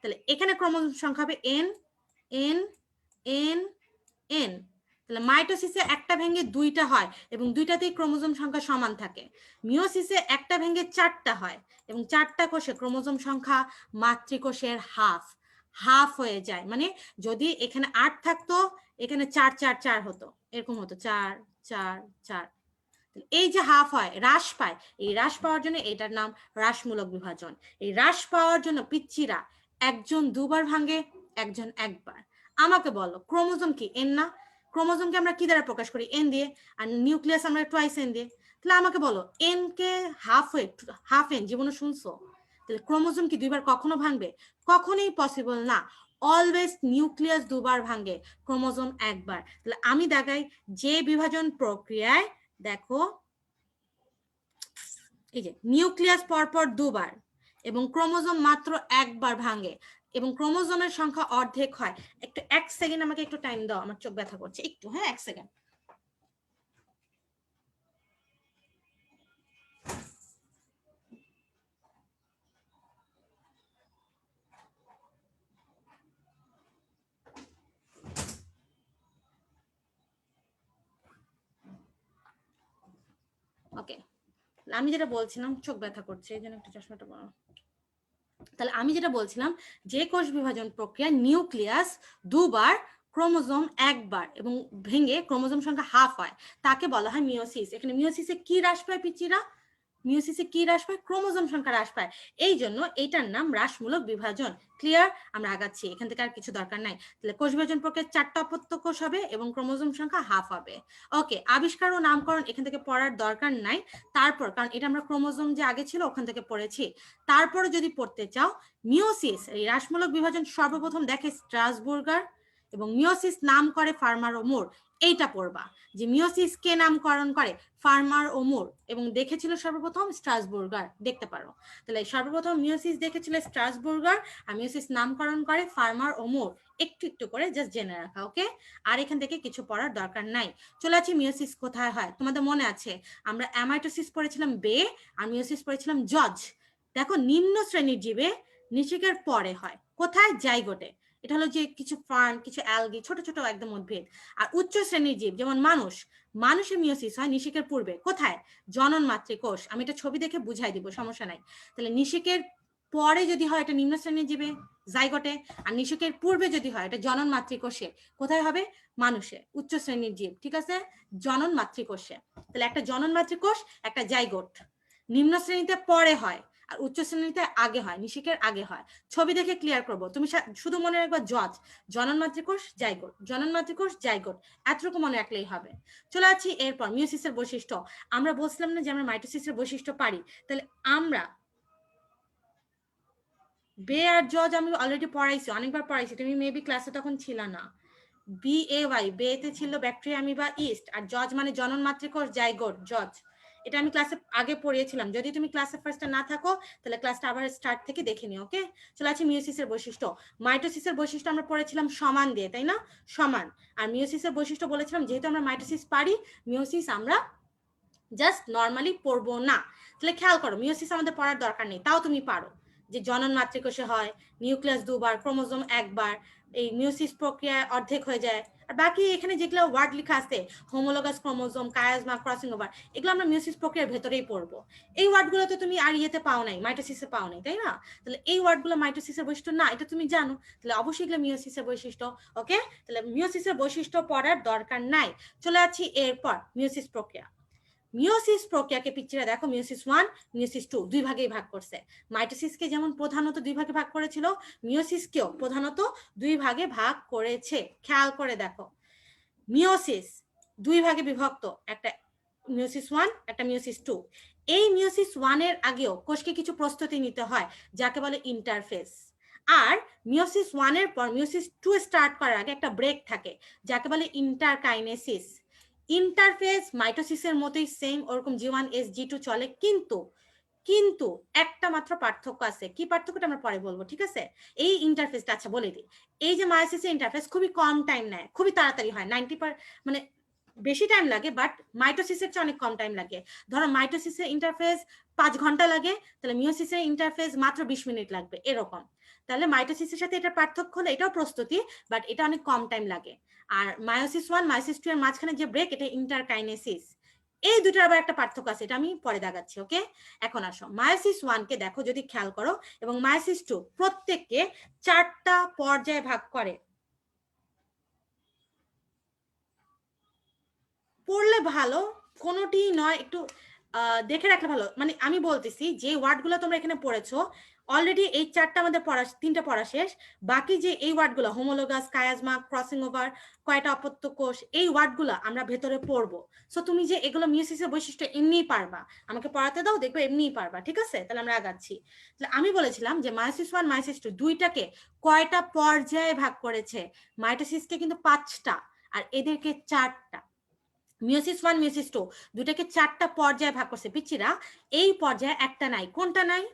তাহলে এখানে ক্রোমোজোম সংখ্যা হবে n n n n। তাহলে মাইটোসিসে একটা ভেঙে 2টা হয় এবং 2টাতেই ক্রোমোজোম সংখ্যা সমান থাকে। মিওসিসে একটা ভেঙে 4টা হয় এবং 4টা কোষে ক্রোমোজোম সংখ্যা মাতৃকোষের হাফ হাফ হয়ে যায়। মানে যদি এখানে 8 থাকতো, এখানে 4 4 4 হতো, এরকম হতো 4 4 4। এই যে হাফ হয়, হ্রাস পায়, এই হ্রাস পাওয়ার জন্য এটার নাম হ্রাসমূলক বিভাজন। এই হ্রাস পাওয়ার জন্য পিচ্চিরা একজন 2বার ভাঙে, একজন 1বার। আমাকে বলো ক্রোমোজোম কি? এন না? ক্রোমোজোমকে আমরা কি দ্বারা প্রকাশ করি? এন দিয়ে। আর নিউক্লিয়াস আমরা টুয়াইস এন দিয়ে। তাহলে আমাকে বলো এন কে হাফ হয়ে, হাফ এন জীবনে শুনছো? তাহলে ক্রোমোজোম কি 2বার কখনো ভাঙবে? কখনোই পসিবল না। অলওয়েজ নিউক্লিয়াস 2বার ভাঙে, ক্রোমোজোম 1বার। তাহলে আমি দেখাই যে বিভাজন প্রক্রিয়ায়, দেখো এই যে নিউক্লিয়াস পরপর 2বার এবং ক্রোমোজোম মাত্র 1বার ভাঙে এবং ক্রোমোজোমের সংখ্যা অর্ধেক হয়। একটু 1 সেকেন্ড আমাকে একটু টাইম দাও, আমার চোখ ব্যথা করছে একটু। হ্যাঁ, 1 সেকেন্ড। ওকে, আমি যেটা বলছিলাম, চোখ ব্যথা করছে এই জন্য একটু চশমাটা বড়। তাহলে আমি যেটা বলছিলাম, যে কোষ বিভাজন প্রক্রিয়া নিউক্লিয়াস 2বার, ক্রোমোজোম 1বার এবং ভেঙে ক্রোমোজোম সংখ্যা হাফ হয়, তাকে বলা হয় মিওসিস। এখানে মিওসিসে কি হ্রাস পায় পিচিরা? মিওসিসে কি হ্রাস পায়? ক্রোমোজোম সংখ্যা হ্রাস পায়। এই জন্য এইটার নাম হ্রাসমূলক বিভাজন। ক্লিয়ার? আমরা আগাচ্ছি, এখান থেকে আর কিছু দরকার নাই। তাহলে কোষ বিভাজন প্রক্রিয়ায় 4টা অপত্য কোষ হবে এবং ক্রোমোজোম সংখ্যা হাফ হবে। ওকে, আবিষ্কার ও নামকরণ এখান থেকে পড়ার দরকার নাই। তারপর কারণ এটা আমরা ক্রোমোজোম যে আগে ছিল ওখান থেকে পড়েছি। তারপরে যদি পড়তে চাও মিওসিস, এই হ্রাসমূলক বিভাজন সর্বপ্রথম দেখে স্ট্রাসবুর্গার এবং মিওসিস নাম করে ফার্মার ও মুর। এইটা পড়বা যে মিওসিস কে নামকরণ করে? ফার্মার ও মুর, এবং দেখেছিল সর্বপ্রথম স্ট্রাসবুর্গার। দেখতে পারো তাহলে সর্বপ্রথম মিওসিস দেখেছিল স্ট্রাসবুর্গার আর মিওসিস নামকরণ করে ফার্মার ও মুর। একটু একটু করে জাস্ট জেনে রাখা। ওকে, আর এখান থেকে কিছু পড়ার দরকার নাই। চলে আসি মিওসিস কোথায় হয়। তোমাদের মনে আছে আমরা অ্যামাইটোসিস পড়েছিলাম বে আর মিওসিস পড়েছিলাম জজ। দেখো নিম্ন শ্রেণীর জীবে নিষেকের পরে হয়। কোথায়? জাইগোটে। এটা হলো যে কিছু ফার্ন, কিছু অ্যালগি, ছোট ছোট একদম উদ্ভিদ। আর উচ্চ শ্রেণীর জীব যেমন মানুষ, মানুষের মিওসিস হয় নিষেকের পূর্বে। কোথায়? জনন মাতৃকোষ। আমি এটা ছবি দেখে বুঝাই দিব, সমস্যা নাই। তাহলে নিষেকের পরে যদি হয় এটা নিম্ন শ্রেণীর জীবে জাইগোটে, আর নিষেকের পূর্বে যদি হয় এটা জনন মাতৃকোষে। কোথায় হবে? মানুষে, উচ্চ শ্রেণীর জীব। ঠিক আছে, জনন মাতৃকোষে। তাহলে একটা জনন মাতৃকোষ, একটা জাইগোট। নিম্ন শ্রেণীতে পরে হয় আর উচ্চ শ্রেণীতে আগে হয়, নিষেকের আগে হয়। ছবি দেখে ক্লিয়ার করব। তুমি শুধু মনে রাখবা জজ, জনন মাতৃকোষ, জাইগোট, জনন মাতৃকোষ, জাইগোট, এতটুকু মনে রাখলেই হবে। চলে আসছি এরপর মিওসিসের বৈশিষ্ট্য। আমরা বলছিলাম না যে আমরা মাইটোসিসের বৈশিষ্ট্য পারি। তাহলে আমরা বে আর জজ আমি অলরেডি পড়াইছি, অনেকবার পড়াইছি, তুমি মেবি ক্লাসে তখন ছিল না। BAY, বেতে ছিল ব্যাকটেরিয়া অ্যামিবা ইস্ট, আর জজ মানে জনন মাতৃকোষ, জাইগোট, জজ। এটা আমি ক্লাসে আগে পড়িয়েছিলাম। যদি তুমি ক্লাসে ফার্স্টে না থাকো তাহলে ক্লাসটা আবার স্টার্ট থেকে দেখে নিও। ওকে, চলে আসি মিওসিসের বৈশিষ্ট্য। মাইটোসিসের বৈশিষ্ট্য আমরা পড়েছিলাম সমান দিয়ে, তাই না? সমান। আর মিওসিসের বৈশিষ্ট্য বলেছিলাম যেহেতু আমরা মাইটোসিস পারি, মিওসিস আমরা জাস্ট নর্মালি পড়বো না। তাহলে খেয়াল করো মিওসিস আমাদের পড়ার দরকার নেই, তাও তুমি পারো যে জনন মাতৃকোষে হয়, নিউক্লিয়াস দুবার, ক্রোমোজোম একবার, এই মিওসিস প্রক্রিয়ায় অর্ধেক হয়ে যায়। আর বাকি এখানে যেগুলো ওয়ার্ড লেখা আছে, homologous chromosome, chiasma, crossing over, এগুলো আমরা মিওসিস প্রক্রিয়ার ভেতরেই পড়বো। এই ওয়ার্ডগুলো তো তুমি আর ইয়েতে পাও নাই, মাইটোসিসে পাও নাই, তাই না? তাহলে এই ওয়ার্ডগুলো মাইটোসিসের বৈশিষ্ট্য না, এটা তুমি জানো। তাহলে অবশ্যই এগুলো মিওসিসের বৈশিষ্ট্য। ওকে, তাহলে মিওসিসের বৈশিষ্ট্য পড়ার দরকার নাই। চলে আসছি এরপর মিওসিস প্রক্রিয়া। মিওসিস প্রক্রিয়াকে পিকচারে দেখো, মিওসিস 1, মিওসিস 2 দুই ভাগেই ভাগ করছে। মাইটোসিসকে যেমন প্রধানত দুই ভাগে ভাগ করেছিল, মিওসিসকেও প্রধানত দুই ভাগে ভাগ করেছে। খেয়াল করে দেখো, মিওসিস দুই ভাগে বিভক্ত, একটা মিওসিস 1, একটা মিওসিস 2। এই মিওসিস 1 এর আগেও কোষকে কিছু প্রস্তুতি নিতে হয় যাকে বলে ইন্টারফেস। আর মিওসিস 1 এর পর মিওসিস 2 স্টার্ট করার আগে একটা ব্রেক থাকে যাকে বলে ইন্টারকাইনেসিস। ইন্টারফেস মাইটোসিসের মতোই সেম, ওরকম G1 S G2 চলে, কিন্তু কিন্তু একটা মাত্র পার্থক্য আছে। কি পার্থক্যটা আমরা পরে বলবো, ঠিক আছে? এই ইন্টারফেসটা আচ্ছা বলে দিই। এই যে মায়োসিসের ইন্টারফেস খুবই কম টাইম নেয়, খুবই তাড়াতাড়ি হয়, 90 মানে বেশি টাইম লাগে, বাট মাইটোসিসের চেয়ে অনেক কম টাইম লাগে। ধরো মাইটোসিসের ইন্টারফেস 5 ঘন্টা লাগে, তাহলে মিওসিসের ইন্টারফেস মাত্র 20 মিনিট লাগবে, এরকম। তাহলে মাইটোসিসের সাথে এটা পার্থক্য হলো এটাও প্রস্তুতি, বাট এটা অনেক কম টাইম লাগে। আর মায়োসিস 1, মায়োসিস 2 এর মাঝখানে যে ব্রেক, এটা ইন্টারকাইনেসিস। এই দুটোর আবার একটা পার্থক্য আছে, এটা আমি পরে দেখাচ্ছি। ওকে, এখন আসো মায়োসিস 1 কে দেখো যদি খেয়াল করো, এবং মায়োসিস 2 প্রত্যেককে 4টা পর্যায়ে ভাগ করে। পড়লে ভালো, কোনোটি নয়, একটু দেখে রাখলে ভালো। মানে আমি বলতেছি যে ওয়ার্ডগুলো তোমরা এখানে পড়েছো অলরেডি, এই 4টা আমাদের পড়া, 3টা পড়া শেষ। বাকি যে এই ওয়ার্ডগুলো হোমোলোগাস, কায়াজমা, ক্রসিং ওভার, কয়টা অপত্য কোষ, এই ওয়ার্ডগুলো আমরা ভেতরে পড়বো। সো তুমি যে এগুলো মিওসিসের বৈশিষ্ট্য এমনিই পারবা, আমাকে পড়াতে দাও, দেখবে এমনিই পারবা। ঠিক আছে, তাহলে আমরা আগাচ্ছি। তাহলে আমি বলেছিলাম যে মায়োসিস 1, মায়োসিস 2 দুইটাকে কয়টা পর্যায়ে ভাগ করেছে? মাইটোসিসকে কিন্তু 5টা আর এদেরকে 4টা। মিওসিস 1, মিওসিস 2 দুটাকে 4টা পর্যায়ে ভাগ করছে। পিচ্ছিরা এই পর্যায়ে একটা নাই, কোনটা নাই?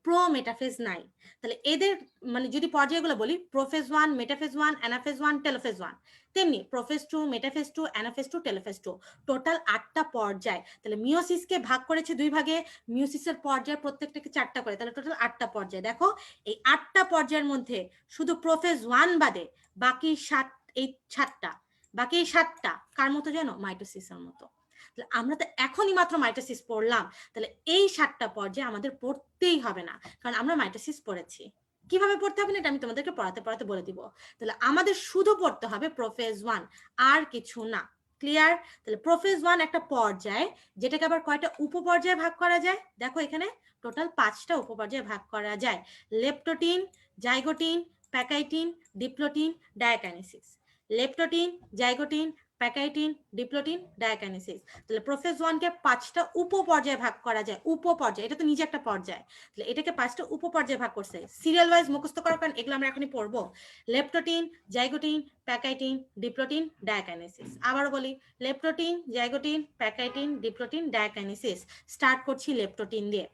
প্রো মেটাফেজ নাই। তাহলে এদের মানে যদি পর্যায়গুলো বলি, প্রোফেজ 1, মেটাফেজ 1, অ্যানাফেজ 1, টেলোফেজ 1, তেমনি prophase 2, metaphase 2, anaphase 2, telophase 2, total 8টা পর্যায়। তাহলে মিওসিসকে ভাগ করেছে দুই ভাগে, মিওসিসের পর্যায় প্রত্যেকটাকে 4টা করে, তাহলে টোটাল 8টা পর্যায়। দেখো এই 8টা পর্যায়ের মধ্যে শুধু প্রোফেজ 1 বাদে বাকি 7টা, বাকি 7টা কার মতো জানো? মাইটোসিসের মতো। আমরা তো এখনই মাত্র মাইটোসিস পড়লাম, তাহলে এই 7টা পর্যায়ে আমাদের পড়তেই হবে না, কারণ আমরা মাইটোসিস পড়েছি। কিভাবে পড়তে হবে না এটা আমি তোমাদেরকে পড়াতে পড়াতে বলে দিব। তাহলে আমাদের শুধু পড়তে হবে প্রোফেজ 1, আর কিছু না। ক্লিয়ার? তাহলে প্রোফেজ 1 একটা পর্যায়, যেটাকে আবার কয়টা উপপর্যায়ে ভাগ করা যায়? দেখো এখানে টোটাল 5টা উপপর্যায়ে ভাগ করা যায়। Leptotene, zygotene, pachytene, diplotene, diakinesis. Leptotene, zygotene, pachytene, diplotene, diakinesis. তাহলে প্রোফেজ 1 কে 5টা উপপর্যায়ে ভাগ করা যায়। উপপর্যায়, এটা তো নিজে একটা পর্যায়, তাহলে এটাকে 5টা উপপর্যায়ে ভাগ করছে। সিরিয়াল ওয়াইজ মুখস্থ করার কারণ এগুলো আমরা এখনই পড়বো। Leptotene, zygotene, pachytene, diplotene, diakinesis. আবারও বলি, leptotene, zygotene, pachytene, diplotene, diakinesis. Start করছি লেপটোটিন দিয়ে।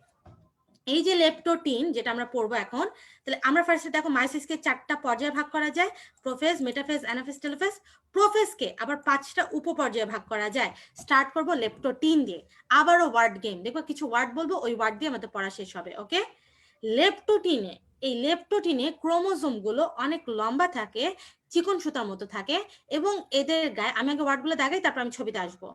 এই যে লেপটোটিন যেটা আমরা পড়বো এখন, তাহলে আমরা ফার্স্টে দেখো মায়োসিসকে 4টা পর্যায়ে ভাগ করা যায়, প্রোফেজ, মেটাফেজ, অ্যানাফেজ, টেলোফেজ। প্রোফেজকে আবার 5টা উপপর্যায়ে ভাগ করা যায়। স্টার্ট করব লেপটোটিন দিয়ে। আবারও ওয়ার্ড গেম, দেখো কিছু ওয়ার্ড বলবো, ওই ওয়ার্ড দিয়ে আমাদের পড়া শেষ হবে। ওকে, লেপটোটিনে, এই লেপটোটিনে ক্রোমোজোম গুলো অনেক লম্বা থাকে, চিকন সুতার মতো থাকে, এবং এদের গায়ে, আমি আগে ওয়ার্ডগুলো দেখাই তারপর আমি ছবিতে আসবো,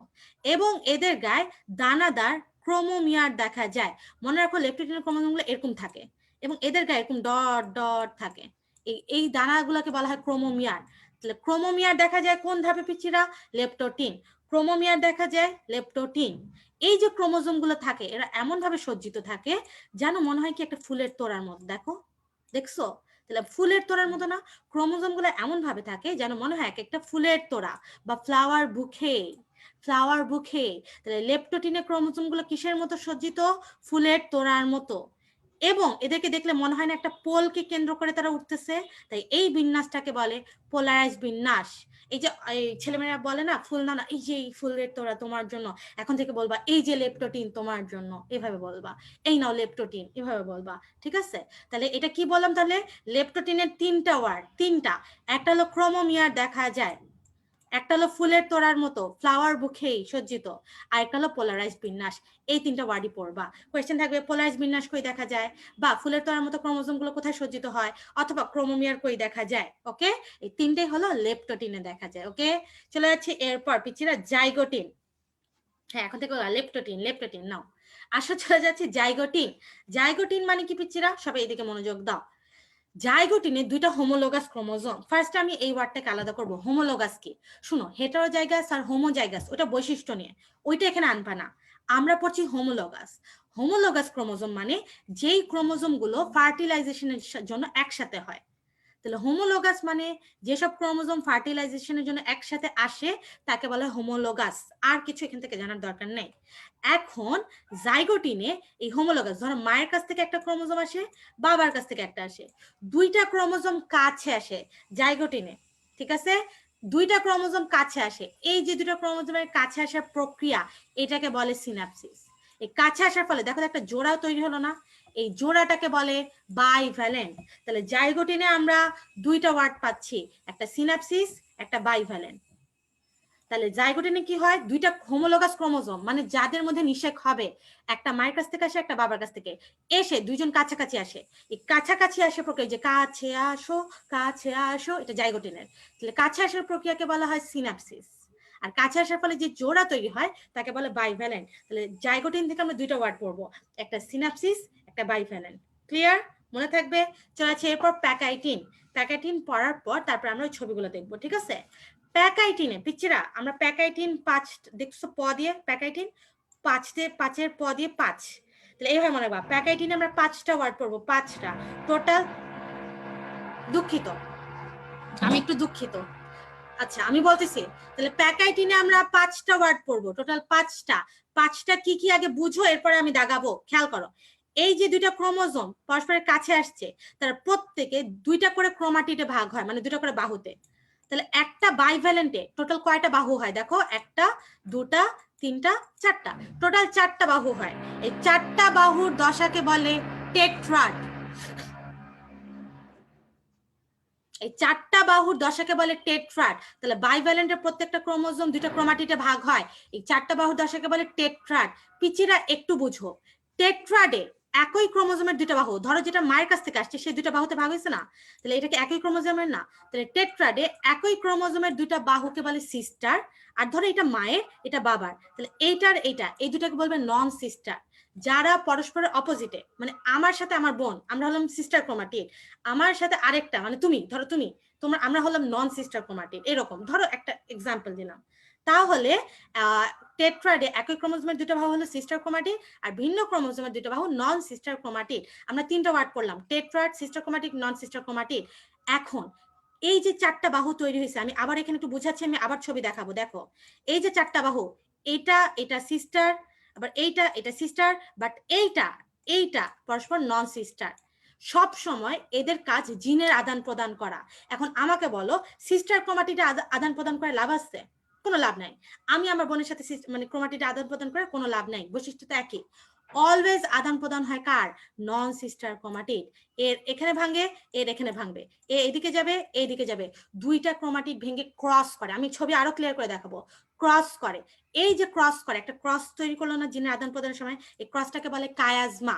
এবং এদের গায়ে দানাদার ক্রোমোমিয়ার দেখা যায়। মনে রাখো লেপটোটিনের ক্রোমোজোমগুলো এরকম থাকে, এবং এদের গায়ে এরকম ডট ডট থাকে। এই দানাগুলোকে বলা হয় ক্রোমোমিয়ার। তাহলে ক্রোমোমিয়ার দেখা যায় কোন ধাপে পিচ্ছিরা? লেপটোটিন। ক্রোমোমিয়ার দেখা যায় লেপটোটিন। এই যে ক্রোমোজোম গুলো থাকে, এরা এমন ভাবে সজ্জিত থাকে যেন মনে হয় কি একটা ফুলের তোড়ার মতো। দেখো, দেখছো? তাহলে ফুলের তোড়ার মতো না, ক্রোমোজোম গুলো এমন ভাবে থাকে যেন মনে হয় একটা ফুলের তোড়া বা ফ্লাওয়ার বুকে। ফ্লাওয়ার বুকে। তাহলে লেপটোটিনের ক্রোমোজোম গুলো কিসের মতো সজ্জিত? ফুলের তোড়ার মতো। এবং এদেরকে দেখলে মনে হয় না একটা পোলকে কেন্দ্র করে তারা উঠতেছে? তাই এই বিন্যাসটাকে বলে পোলারাইজ বিন্যাস। এই যে ছেলেমেয়েরা বলে না, ফুল না, এই যে এই ফুলের তোড়া তোমার জন্য, এখন থেকে বলবা এই যে লেপটোটিন তোমার জন্য, এভাবে বলবা। এই নাও লেপটোটিন, এভাবে বলবা। ঠিক আছে? তাহলে এটা কি বললাম? তাহলে লেপটোটিনের 3টা ওয়ার্ড, 3টা। একটা হলো ক্রোমোমিয়ার দেখা যায়, একটা হলো ফুলের তোড়ার মতো ফ্লাওয়ার বুকেই সজ্জিত, আর একটা হলো পোলারাইজ বিন্যাস। এই 3টা ওয়ার্ডই পড়বা। কোয়েশ্চেন থাকবে পোলারাইজ বিন্যাস কই দেখা যায়, বা ফুলের তোড়ার মতো ক্রোমোজোম গুলো কোথায় সজ্জিত হয়, অথবা ক্রোমোমিয়ার কই দেখা যায়। ওকে, এই 3টেই হলো লেপটোটিনে দেখা যায়। ওকে, চলে যাচ্ছে এরপর পিচ্ছিরা জাইগোটিন। হ্যাঁ, এখন থেকে লেপটোটিন, লেপটোটিন নাও। আসো চলে যাচ্ছে জাইগোটিন। জাইগোটিন মানে কি পিচ্ছিরা? সবাই এদিকে মনোযোগ দাও। জাইগোটিনে 2টা হোমোলোগাস ক্রোমোজোম। ফার্স্ট আমি এই ওয়ার্ডটাকে আলাদা করব। হোমোলোগাস কি? শুনো, হেটারোজাইগাস আর হোমোজাইগাস ওটা বৈশিষ্ট্য নিয়ে, ওইটা এখানে আনবা না। আমরা পড়ছি হোমোলোগাস। হোমোলোগাস ক্রোমোজোম মানে যেই ক্রোমোজোম গুলো ফার্টিলাইজেশনের জন্য একসাথে হয়। তাহলে হোমোলোগাস মানে যেসব ক্রোমোজোম ফার্টিলাইজেশনের জন্য একসাথে আসে তাকে বলা হয় হোমোলোগাস। আর কিছু এখান থেকে জানার দরকার নেই। এখন জাইগোটিনে এই হোমোলোগাস, ধরো মায়ের কাছ থেকে একটা ক্রোমোজোম আসে, বাবার কাছ থেকে একটা আসে, 2টা ক্রোমোজোম কাছে আসে জাইগোটিনে। ঠিক আছে? 2টা ক্রোমোজোম কাছে আসে। এই যে 2টা ক্রোমোজোমের কাছে আসার প্রক্রিয়া, এটাকে বলে সিনাপসিস। এই কাছে আসার ফলে দেখো একটা জোড়া তৈরি হলো না, এই জোড়াটাকে বলে বাইভ্যালেন্ট। তাহলে জাইগোটিনে আমরা 2টা ওয়ার্ড পাচ্ছি, একটা সিনাপসিস, একটা বাইভ্যালেন্ট। তাহলে জাইগোটিনে কি হয়? 2টা হোমোলোগাস ক্রোমোজোম মানে যাদের মধ্যে নিষেক হবে, একটা মায়ের কাছ থেকে আসে, একটা বাবার কাছ থেকে এসে, 2জন কাছাকাছি আসে। এই কাছাকাছি আসে প্রক্রিয়া, যে কাছে আসো, কাছে আসো, এটা জাইগোটিনের। তাহলে কাছে আসার প্রক্রিয়াকে বলা হয় সিনাপসিস। আর কাছে আসার ফলে যে জোড়া তৈরি হয় তাকে বলে বাইভ্যালেন্ট। তাহলে জাইগোটিন থেকে আমরা 2টা ওয়ার্ড পড়বো, একটা সিনাপসিস, একটা বাইভ্যালেন্ট। ক্লিয়ার? মনে থাকবে? চলেছে এরপর প্যাকাইটিন। প্যাকাইটিন পড়ার পর তারপর আমরা ওই ছবিগুলো দেখবো। ঠিক আছে? প্যাকাইটিনে পিচ্ছিরা আমরা প্যাকাইটিন 5 দেখছো প দিয়ে, প্যাকাইটিন 5-5 প দিয়ে 5। তাহলে এইভাবে মনে রাখবা, প্যাকাইটিনে আমরা 5টা ওয়ার্ড পড়বো, 5টা টোটাল। দুঃখিত, আমি একটু দুঃখিত। আচ্ছা, আমি বলতেছি, তাহলে প্যাকাইটিনে আমরা 5টা ওয়ার্ড পড়বো, টোটাল 5টা। 5টা কি কি আগে বুঝো, এরপরে আমি দাগাবো। খেয়াল করো, এই যে 2টা ক্রোমোজোম পরস্পরের কাছে আসছে, তারা প্রত্যেকে 2টা করে ক্রোমাটিডে ভাগ হয়, মানে 2টা করে বাহুতে। তাহলে একটা বাইভ্যালেন্টে টোটাল কয়টা বাহু হয়? দেখো, 1টা, 2টা, 3টা, 4টা, টোটাল 4টা বাহু হয়। এই 4টা বাহুর দশাকে বলে টেট্রাড। এই 4টা বাহুর দশাকে বলে টেট্রাড। তাহলে বাইভ্যালেন্টের প্রত্যেকটা ক্রোমোজোম 2টা ক্রোমাটিডে ভাগ হয়, এই 4টা বাহুর দশাকে বলে টেট্রাড। পিচিরা একটু বুঝো, টেট্রাডে একই ক্রোমোজোমের 2টা বাহু, ধরো যেটা মায়ের কাছ থেকে আসছে সেই 2টা বাহুতে ভাগ হয়েছে না, তাহলে এটাকে একই ক্রোমোজোমের না। তাহলে টেট্রাডে একই ক্রোমোজোমের 2টা বাহুকে বলে সিস্টার। আর ধরো এটা মায়ের, এটা বাবার, তাহলে এইটার এইটা, এই দুটাকে বলবে নন সিস্টার। যারা পরস্পরের অপোজিটে, মানে আমার সাথে আমার বোন, আমরা হলাম সিস্টার ক্রোমাটিড, আমার সাথে আরেকটা মানে তুমি, ধরো তুমি, আমরা হলাম নন সিস্টার ক্রোমাটিড। এরকম ধরো একটা এক্সাম্পল দিলাম। তাহলে টেট্রাডে একই ক্রোমোজোমের দুটো বাহু হলো সিস্টার ক্রোমাটিড, আর ভিন্ন ক্রোমোজোমের দুটো বাহু নন সিস্টার ক্রোমাটিড। আমরা তিনটা ওয়ার্ড পড়লাম, টেট্রাড, সিস্টার ক্রোমাটিড, নন সিস্টার ক্রোমাটিড। এখন এই যে চারটা বাহু তৈরি হয়েছে, আমি আবার এখানে একটু বুঝাচ্ছি, আমি আবার ছবি দেখাবো। দেখো এই যে চারটা বাহু, এটা সিস্টার, আবার এটা সিস্টার, বাট এইটা পরস্পর নন সিস্টার। সব সময় এদের কাজ জিনের আদান প্রদান করা। এখন আমাকে বলো, সিস্টার ক্রোমাটিডে আদান প্রদান করে লাভ আছে? কোনো লাভ নাই। আমি আমার বোনের সাথে মানে ক্রোমাটিডে আদান প্রদান করে কোনো লাভ নাই, বৈশিষ্ট্য তো একই। অলওয়েজ আদান প্রদান হয় কার? নন সিস্টার ক্রোমাটিড। এর এখানে ভাঙে, এর এখানে ভাঙবে, এদিকে যাবে, এইদিকে যাবে, দুইটা ক্রোমাটিড ভেঙে ক্রস করে। আমি ছবি আরো ক্লিয়ার করে দেখাবো। ক্রস করে, এই যে ক্রস করে, একটা ক্রস তৈরি করলো না জিনের আদান প্রদানের সময়, এই ক্রসটাকে বলে কায়াজমা।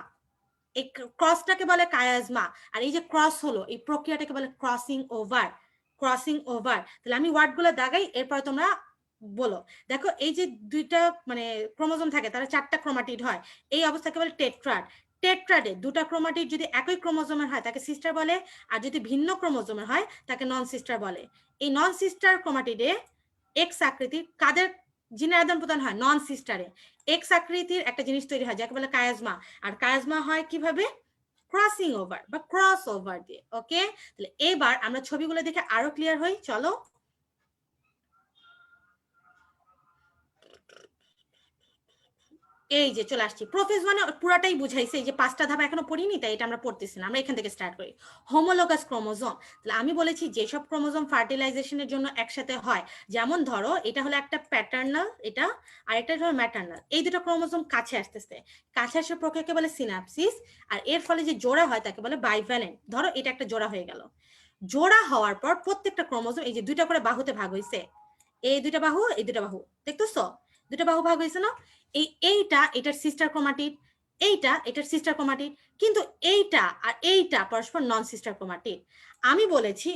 এই ক্রসটাকে বলে কায়াজমা। আর এই যে ক্রস হলো, এই প্রক্রিয়াটাকে বলে ক্রসিং ওভার। Crossing over. তাহলে আমি ওয়ার্ডগুলো দাগাই, এরপর তোমরা বলো। দেখো এই যে দুইটা মানে ক্রোমোজোম থাকে, তারা চারটা ক্রোমাটিড হয়, এই অবস্থাকে বলে টেট্রাড। টেট্রাডে দুটা ক্রোমাটিড যদি একই ক্রোমোজোমের হয় তাকে সিস্টার বলে, আর যদি ভিন্ন ক্রোমোজোমের হয় তাকে নন সিস্টার বলে। এই নন সিস্টার ক্রোমাটিডে এক্স আকৃতির কাদের জিনের আদান প্রদান হয়? নন সিস্টারে এক্স আকৃতির একটা জিনিস তৈরি হয় যাকে বলে কায়াজমা। আর কায়াজমা হয় কিভাবে? ক্রসিং ওভার বা ক্রস ওভার দিয়ে। ওকে, তাহলে এবার আমরা ছবিগুলো দেখে আরো ক্লিয়ার হই, চলো। এই যে চলে আসছি। প্রোফেজ মানে পুরাটাই বুঝাইছে, এই যে পাঁচটা ধাপ এখনো পড়িনি, তাই এটা আমরা পড়তেছি না, আমরা এখান থেকে স্টার্ট করি। হোমোলোগাস ক্রোমোজোম, তাহলে আমি বলেছি যেসব ক্রোমোজোম ফার্টিলাইজেশনের জন্য একসাথে হয়, যেমন ধরো এটা হলো একটা প্যাটার্নাল, এটা আর এটা হলো ম্যাটার্নাল, এই দুটো ক্রোমোজোম কাছে আসতেছে, কাছে আসার প্রক্রিয়াকে বলে সিনাপসিস, আর এর ফলে যে জোড়া হয় তাকে বলে বাইভ্যালেন্ট। ধরো এটা একটা জোড়া হয়ে গেল, জোড়া হওয়ার পর প্রত্যেকটা ক্রোমোজোম এই যে দুইটা করে বাহুতে ভাগ হয়েছে, এই দুইটা বাহু, এই দুইটা বাহু, দেখতেছো দুইটা বাহু ভাগ হয়েছে না? এইটা এটার সিস্টার ক্রোমাটিড, এইটা এটার সিস্টার ক্রোমাটিড, কিন্তু এইটা আর এইটা পরস্পর নন সিস্টার ক্রোমাটিড। আমি বলেছি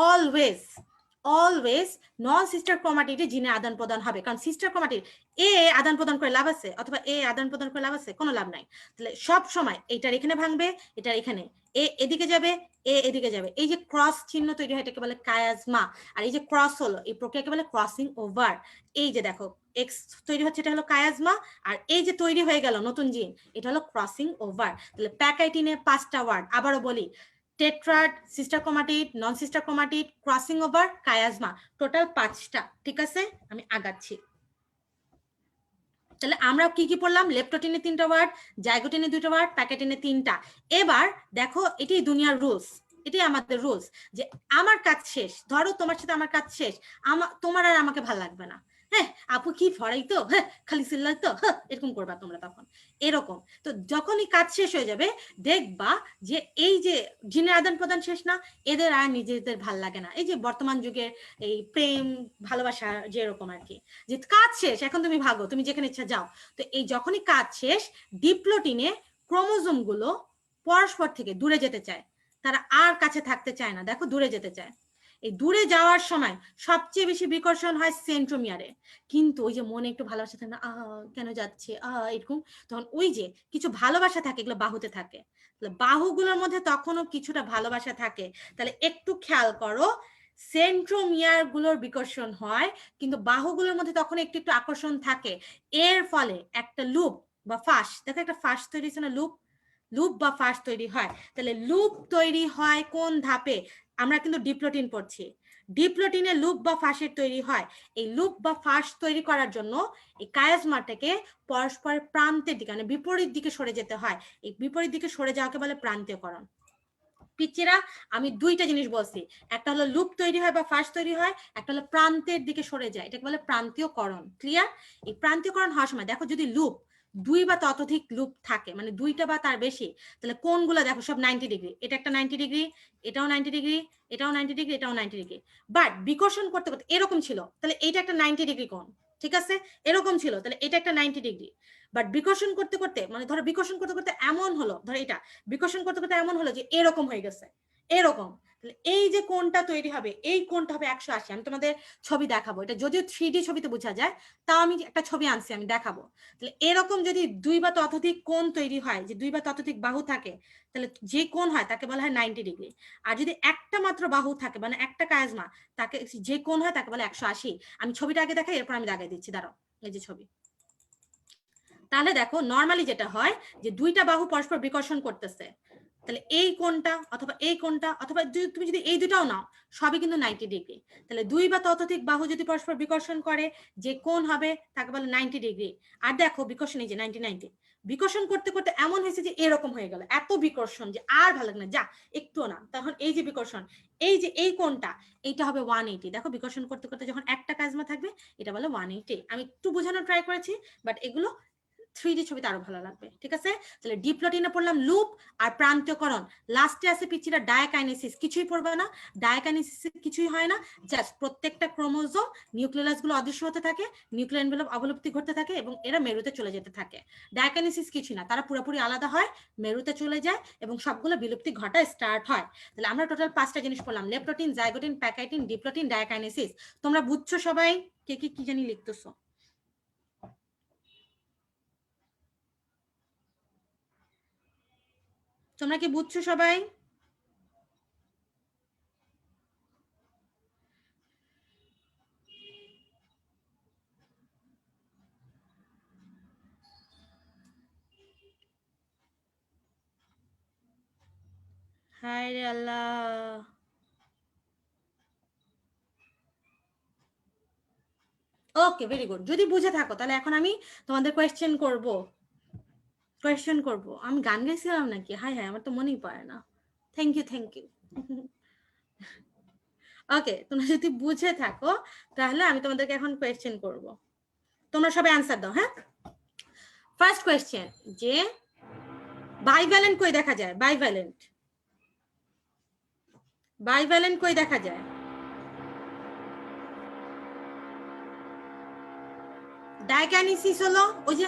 অলওয়েজ অলওয়েজ নন সিস্টার ক্রোমাটিডে জিনের আদান প্রদান হবে, কারণ সিস্টার ক্রোমাটিড এ আদান প্রদান করে লাভ আছে, অথবা এ আদান প্রদান করে লাভ আছে? কোনো লাভ নাই। তাহলে সব সময় এইটার এখানে ভাঙবে, এটার এখানে, এদিকে যাবে, এদিকে যাবে, এই যে ক্রস চিহ্ন তৈরি হয় এটাকে বলে কায়াজমা। আর এই যে ক্রস হলো, এই প্রক্রিয়াকে বলে ক্রসিং ওভার। এই যে দেখো এক্স তৈরি হচ্ছে, এটা হলো কায়াজমা, আর এই যে তৈরি হয়ে গেল নতুন জিন, এটা হলো ক্রসিং ওভার। তাহলে প্যাকাইটিনে পাঁচটা ওয়ার্ড, আবারও বলি, টেট্রাড, সিস্টার ক্রোমাটিড, নন sister chromatid, crossing over, chiasma, total পাঁচটা। ঠিক আছে, আমি আগাচ্ছি। তাহলে আমরা কি কি পড়লাম? লেপ্টোটিনে তিনটা ওয়ার্ড, জাইগোটিনে দুটো ওয়ার্ড, প্যাকেটিনে তিনটা। এবার দেখো এটাই দুনিয়ার রুলস, এটাই আমাদের রুলস, যে আমার কাজ শেষ, ধরো তোমার সাথে আমার কাজ শেষ, তোমার আর আমাকে ভাল লাগবে না, হ্যাঁ আপু কি ফরাইতো, হ্যাঁ খালি চিল্লাইতো, হ্যাঁ এরকম করবা তোমরা তখন, এরকম। তো যখনই কাজ শেষ হয়ে যাবে দেখবা যে এই যে জিনের আদান প্রদান শেষ না, এদের আর নিজেদের ভাল লাগে না। এই যে বর্তমান যুগে এই প্রেম ভালোবাসা যেরকম আর কি, যে কাজ শেষ এখন তুমি ভাগো, তুমি যেখানে ইচ্ছা যাও। তো এই যখনই কাজ শেষ, ডিপ্লোটিনে ক্রোমোজোম গুলো পরস্পর থেকে দূরে যেতে চায়, তারা আর কাছে থাকতে চায় না, দেখো দূরে যেতে চায়। এই দূরে যাওয়ার সময় সবচেয়ে বেশি বিকর্ষণ হয় সেন্ট্রোমিয়ারে, কিন্তু ওই যে মনে একটু ভালোবাসা থাকে না, কেন যাচ্ছে এরকম, তখন ওই যে কিছু ভালোবাসা থাকে, এগুলো বাহুতে থাকে, বাহুগুলোর মধ্যে তখনও কিছুটা ভালোবাসা থাকে। তাহলে একটু খেয়াল করো, সেন্ট্রোমিয়ার গুলোর বিকর্ষণ হয়, কিন্তু বাহুগুলোর মধ্যে তখন একটু একটু আকর্ষণ থাকে। এর ফলে একটা লুপ বা ফাঁস, দেখো একটা ফাঁস তৈরি হচ্ছে না, লুপ, লুপ বা ফাঁস তৈরি হয়। তাহলে লুপ তৈরি হয় কোন ধাপে? আমরা কিন্তু ডিপ্লোটিন পড়ছি, ডিপ্লোটিনে লুপ বা ফাঁসের তৈরি হয়। এই লুপ বা ফাঁস তৈরি করার জন্য এই কায়াজমাটাকে পরস্পরের প্রান্তের দিকে মানে বিপরীত দিকে সরে যেতে হয়। এই বিপরীত দিকে সরে যাওয়াকে বলে প্রান্তীয়করণ। পিচ্চিরা আমি দুইটা জিনিস বলছি, একটা হলো লুপ তৈরি হয় বা ফাঁস তৈরি হয়, একটা হলো প্রান্তের দিকে সরে যায়, এটাকে বলে প্রান্তীয়করণ। ক্লিয়ার? এই প্রান্তীয়করণ হওয়ার সময় দেখো যদি লুপ দুই বা ততোধিক লুপ থাকে, মানে দুইটা বা তার বেশি, তাহলে কোনগুলো দেখো সব 90 ডিগ্রি, এটা একটা 90 ডিগ্রি, এটাও 90 ডিগ্রি, এটাও 90 ডিগ্রি, এটাও 90 ডিগ্রি। বাট বিকর্ষণ করতে করতে এরকম ছিল, তাহলে এইটা একটা 90 ডিগ্রি কোণ, ঠিক আছে, এরকম ছিল, তাহলে এটা একটা 90 ডিগ্রি। বাট বিকর্ষণ করতে করতে মানে ধরো বিকর্ষণ করতে করতে এমন হলো, ধরো এটা বিকর্ষণ করতে করতে এমন হলো যে এরকম হয়ে গেছে, এরকম, এই যে কোণটা তৈরি হবে, এই কোণটা হবে 180। আমি তোমাদের ছবি দেখাবো, এটা যদিও 3D ছবিতে বোঝা যায়, তাও আমি একটা ছবি আনছি, আমি দেখাবো। তাহলে এরকম যদি 2 বা ততোধিক কোণ তৈরি হয়, যে 2 বা ততোধিক বাহু থাকে, তাহলে যে কোণ হয় তাকে বলা হয় 90 ডিগ্রি। আর যদি একটা মাত্র বাহু থাকে, মানে একটা কায়াজমা, তাকে যে কোণ হয় তাকে বলে 180। আমি ছবিটা আগে দেখাই, এরপর আমি দাগাই দিচ্ছি, দাঁড়াও। এই যে ছবি। তাহলে দেখো নর্মালি যেটা হয় যে দুইটা বাহু পরস্পর বিকর্ষণ করতেছে, তাহলে এই কোণটা অথবা এই কোণটা অথবা তুমি যদি এই দুটাও নাও, সবই কিন্তু 90 ডিগ্রি। তাহলে 2 বা ততোধিক বাহু যদি পরস্পর বিকর্ষণ করে, যে কোণ হবে তাকে বলে 90 ডিগ্রি। আর দেখো বিকর্ষণ, এই যে 90 90 বিকর্ষণ করতে করতে এমন হয়েছে যে এরকম হয়ে গেল, এত বিকর্ষণ যে আর ভালো লাগে না, যা একটুও না। তখন এই যে বিকর্ষণ, এই যে এই কোণটা, এইটা হবে 180। দেখো বিকর্ষণ করতে করতে যখন একটা কাজমা থাকবে, এটা বলে 180। আমি একটু বোঝানোর ট্রাই করেছি, বাট এগুলো 3D ছবিতে আরো ভালো লাগবে, ঠিক আছে? তাহলে ডিপ্লোটিনে পড়লাম লুপ আর প্রান্তীয়করণ, লাস্টে আছে পিচ্চিরা ডায়াকাইনেসিস। কিছুই পড়বে না, ডায়াকাইনেসিস কিছুই হয় না, জাস্ট প্রত্যেকটা ক্রোমোজোম নিউক্লিয়াস গুলো অদৃশ্য হতে থাকে, নিউক্লিয়ার এনভেলপ অবলুপ্তি ঘটতে থাকে এবং এরা মেরুতে চলে যেতে থাকে। ডায়াকাইনেসিস কিছু না, তারা পুরোপুরি আলাদা হয়, মেরুতে চলে যায় এবং সবগুলো বিলুপ্তি ঘটা স্টার্ট হয়। তাহলে আমরা টোটাল 5টা জিনিস পড়লাম, leptotene, zygotene, pachytene, diplotene, diakinesis. তোমরা বুঝছো সবাই? কে কি জানি লিখতেছো? তোমরা কি বুঝছো সবাই? হায় রে আল্লাহ। ওকে, ভেরি গুড। যদি বুঝে থাকো তাহলে এখন আমি তোমাদের কোয়েশ্চেন করব। আমি গান গাইছিলাম নাকি? হাই হাই, আমার তো মনেই পড়ে না। Thank you, thank you. Okay, তোমরা যদি বুঝে থাকো তাহলে আমি তোমাদেরকে এখন কোয়েশ্চেন করব। তোমরা সবাই অ্যান্সার দাও, হ্যাঁ? ফার্স্ট কোয়েশ্চেন, যে বাইভ্যালেন্ট কই দেখা যায়? বাইভ্যালেন্ট, বাইভ্যালেন্ট কই দেখা যায়? ডায়াকাইনেসিস হলো ওই যে,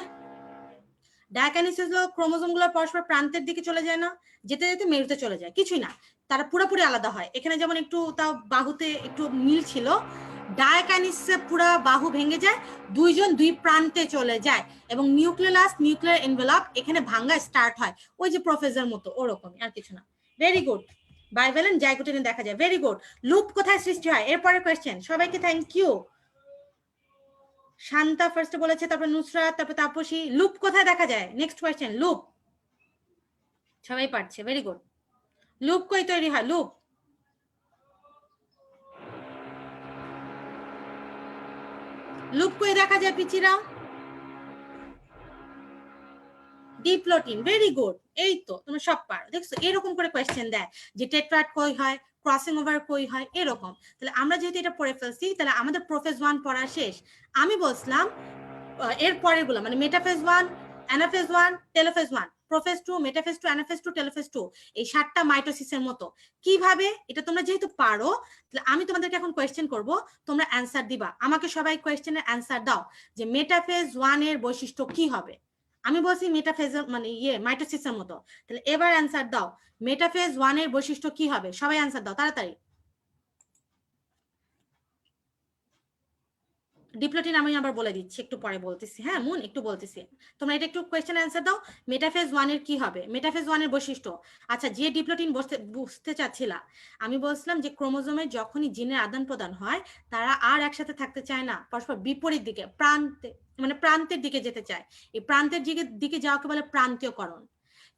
ডায়াকাইনেসিস হলো ক্রোমোজোম গুলো পরস্পর প্রান্তের দিকে চলে যায় না, যেতে যেতে মেরুতে চলে যায়, কিছুই না, তারা পুরোপুরি আলাদা হয়। এখানে যেমন একটু তাও বাহুতে একটু মিল ছিল, ডায়াকাইনেসিসে পুরো বাহু ভেঙে যায়, দুইজন দুই প্রান্তে চলে যায় এবং নিউক্লিয়াস, নিউক্লিয়ার এনভেলপ এখানে ভাঙ্গা স্টার্ট হয়, ওই যে প্রোফেজের মতো ওরকম, আর কিছু না। Very good. বাইভ্যালেন্ট জাইগোটিনে দেখা যায়, ভেরি গুড। লুপ কোথায় সৃষ্টি হয়? এরপরের কোয়েশ্চেন। সবাইকে থ্যাংক ইউ। শান্তা ফার্স্টে বলেছে, তারপর নুসরাত, তারপর তাপসী। লুপ কোথায় দেখা যায়? Next question, loop. সবাই পারছে, ভেরি গুড। লুপ কই তৈরি হয়? লুপ, লুপ কই দেখা যায় পিচিরা? Diplotene, very good. এই তো তুমি সব পারো, দেখছো? এরকম করে কোয়েশ্চেন দেয় যে টেট্রাড কই হয়, ক্রসিং ওভার কই হয়, এরকম। তাহলে আমরা যেহেতু এটা পড়ে ফেলছি, তাহলে আমাদের প্রোফেজ 1 পড়া শেষ। আমি বলছিলাম এর পরের গুলো মানে metaphase 1, anaphase 1, telophase 1, prophase 2, metaphase 2, anaphase 2, telophase 2, এই 7টা মাইটোসিসের মতো। কিভাবে এটা তোমরা যেহেতু পারো, তাহলে আমি তোমাদেরকে এখন কোয়েশ্চেন করব, তোমরা অ্যানসার দিবা। আমাকে সবাই কোয়েশ্চেনের অ্যানসার দাও যে মেটাফেজ 1 এর বৈশিষ্ট্য কি হবে। আমি বলছি মেটাফেজ মানে মাইটোসিসের মতো, তাহলে এবার অ্যানসার দাও, মেটাফেজ 1 এর বৈশিষ্ট্য কি হবে? সবাই অ্যানসার দাও তাড়াতাড়ি। ডিপ্লোটিন আমি আবার বলে দিচ্ছি, একটু পরে বলতেছি, হ্যাঁ মুন একটু বলতেছি। তোমরা এটা একটু কোয়েশ্চেন অ্যান্সার দাও, মেটাফেজ 1 এর কি হবে? মেটাফেজ 1 এর বৈশিষ্ট্য। আচ্ছা, যে ডিপ্লোটিন বুঝতে চাচ্ছিলা, আমি বলছিলাম যে ক্রোমোজোমে যখনই জিনের আদান প্রদান হয়, তারা আর একসাথে থাকতে চায় না, পরস্পর বিপরীত দিকে প্রান্তে মানে প্রান্তের দিকে যেতে চায়। এই প্রান্তের দিকে যাওয়াকে বলে প্রান্তীয়করণ।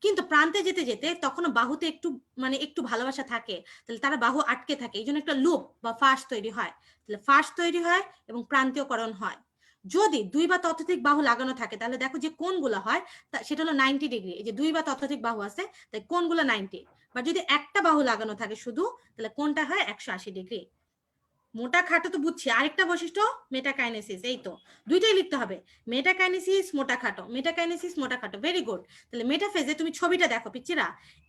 কিন্তু প্রান্তে যেতে যেতে তখনও বাহুতে একটু মানে একটু ভালোবাসা থাকে, তাহলে তারা বাহু আটকে থাকে, এই জন্য একটা লুপ বা ফাঁস তৈরি হয়। তাহলে ফাঁস তৈরি হয় এবং প্রান্তীয়করণ হয়। যদি 2 বা ততোধিক বাহু লাগানো থাকে, তাহলে দেখো যে কোণগুলো হয় সেটা হলো 90 ডিগ্রি। এই যে 2 বা ততোধিক বাহু আছে, তাই কোণগুলো 90। বা যদি একটা বাহু লাগানো থাকে শুধু, তাহলে কোণটা হয় 180 ডিগ্রি। মোটা খাটো তো বুঝছি, আরেকটা বৈশিষ্ট্য মেটাকাইনেসিস। এই তো দুইটাই লিখতে হবে, মেটাকাইনেসিস মোটা খাটো, মেটাকাইনেসিস মোটা খাটো, ভেরি গুড। তাহলে মেটাফেজে তুমি ছবিটা দেখো পিচ্চিরা,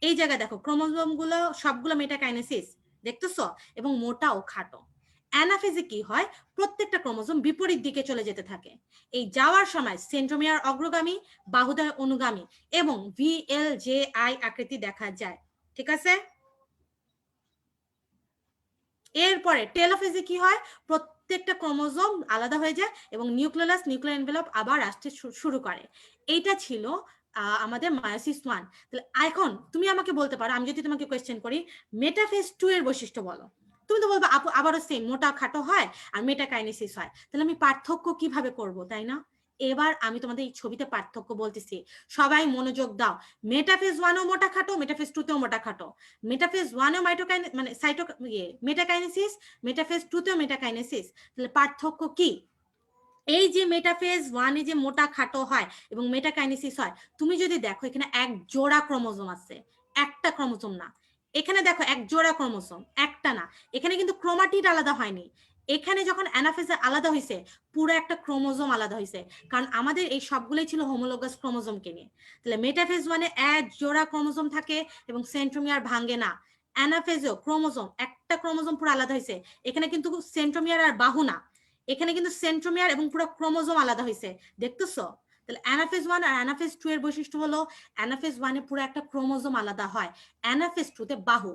এই জায়গায় দেখো ক্রোমোজোম গুলো সবগুলো মেটাকাইনেসিস, দেখতেছো? এবং মোটা ও খাটো। অ্যানাফেজে কি হয়? প্রত্যেকটা ক্রোমোজোম বিপরীত দিকে চলে যেতে থাকে। এই যাওয়ার সময় সেন্ট্রোমিয়ার অগ্রগামী, বাহুদ্বয় অনুগামী এবং VLJI আকৃতি দেখা যায়, ঠিক আছে? এরপরে টেলোফেজে কি হয়, প্রত্যেকটা ক্রোমোজোম আলাদা হয়ে যায় এবং নিউক্লিয়াস নিউক্লিয়ার এনভেলপ আবার আসতে শুরু করে। এইটা ছিল আমাদের মায়োসিস 1। তাহলে এখন তুমি আমাকে বলতে পারো, আমি যদি তোমাকে কোয়েশ্চেন করি মেটাফেজ 2 এর বৈশিষ্ট্য বলো, তুমি তো বলবে আপু আবারও সেম মোটা খাটো হয় আর মেটাকাইনেসিস হয়, তাহলে আমি পার্থক্য কিভাবে করব, তাই না? এবার আমি তোমাদের এই ছবিতে পার্থক্য বলতেছি, সবাই মনোযোগ দাও। মেটাফেজ 1ও মোটা খাটো, মেটাফেজ 2তেও মোটা খাটো। মেটাফেজ 1এও মানে মেটাকাইনেসিস, মেটাফেজ 2তেও মেটাকাইনেসিস। তাহলে পার্থক্য কি? এই যে মেটাফেজ 1-এ যে মোটা খাটো হয় এবং মেটাকাইনেসিস হয়, তুমি যদি দেখো এখানে এক জোড়া ক্রোমোজোম আছে, একটা ক্রোমোজোম না। এখানে দেখো এক জোড়া ক্রোমোজোম, একটা না। এখানে কিন্তু ক্রোমাটিড আলাদা হয়নি, এখানে যখন অ্যানাফেজে আলাদা হয়েছে পুরো একটা ক্রোমোজোম আলাদা হয়েছে, কারণ আমাদের এই সবগুলোই ছিল হোমোলোগাস ক্রোমোজোমকে নিয়ে। তাহলে মেটাফেজ 1-এ এক জোড়া ক্রোমোজোম থাকে এবং সেন্ট্রোমিয়ার ভাঙে না। অ্যানাফেজেও ক্রোমোজোম একটা ক্রোমোজোম পুরো আলাদা হয়েছে, এখানে কিন্তু সেন্ট্রোমিয়ার আর বাহু না, এখানে কিন্তু সেন্ট্রোমিয়ার এবং পুরো ক্রোমোজোম আলাদা হয়েছে, দেখতেছো? তাহলে অ্যানাফেজ 1 আর অ্যানাফেজ 2 এর বৈশিষ্ট্য হলো অ্যানাফেজ 1-এ পুরো একটা ক্রোমোজোম আলাদা হয়, অ্যানাফেজ 2-তে বাহু।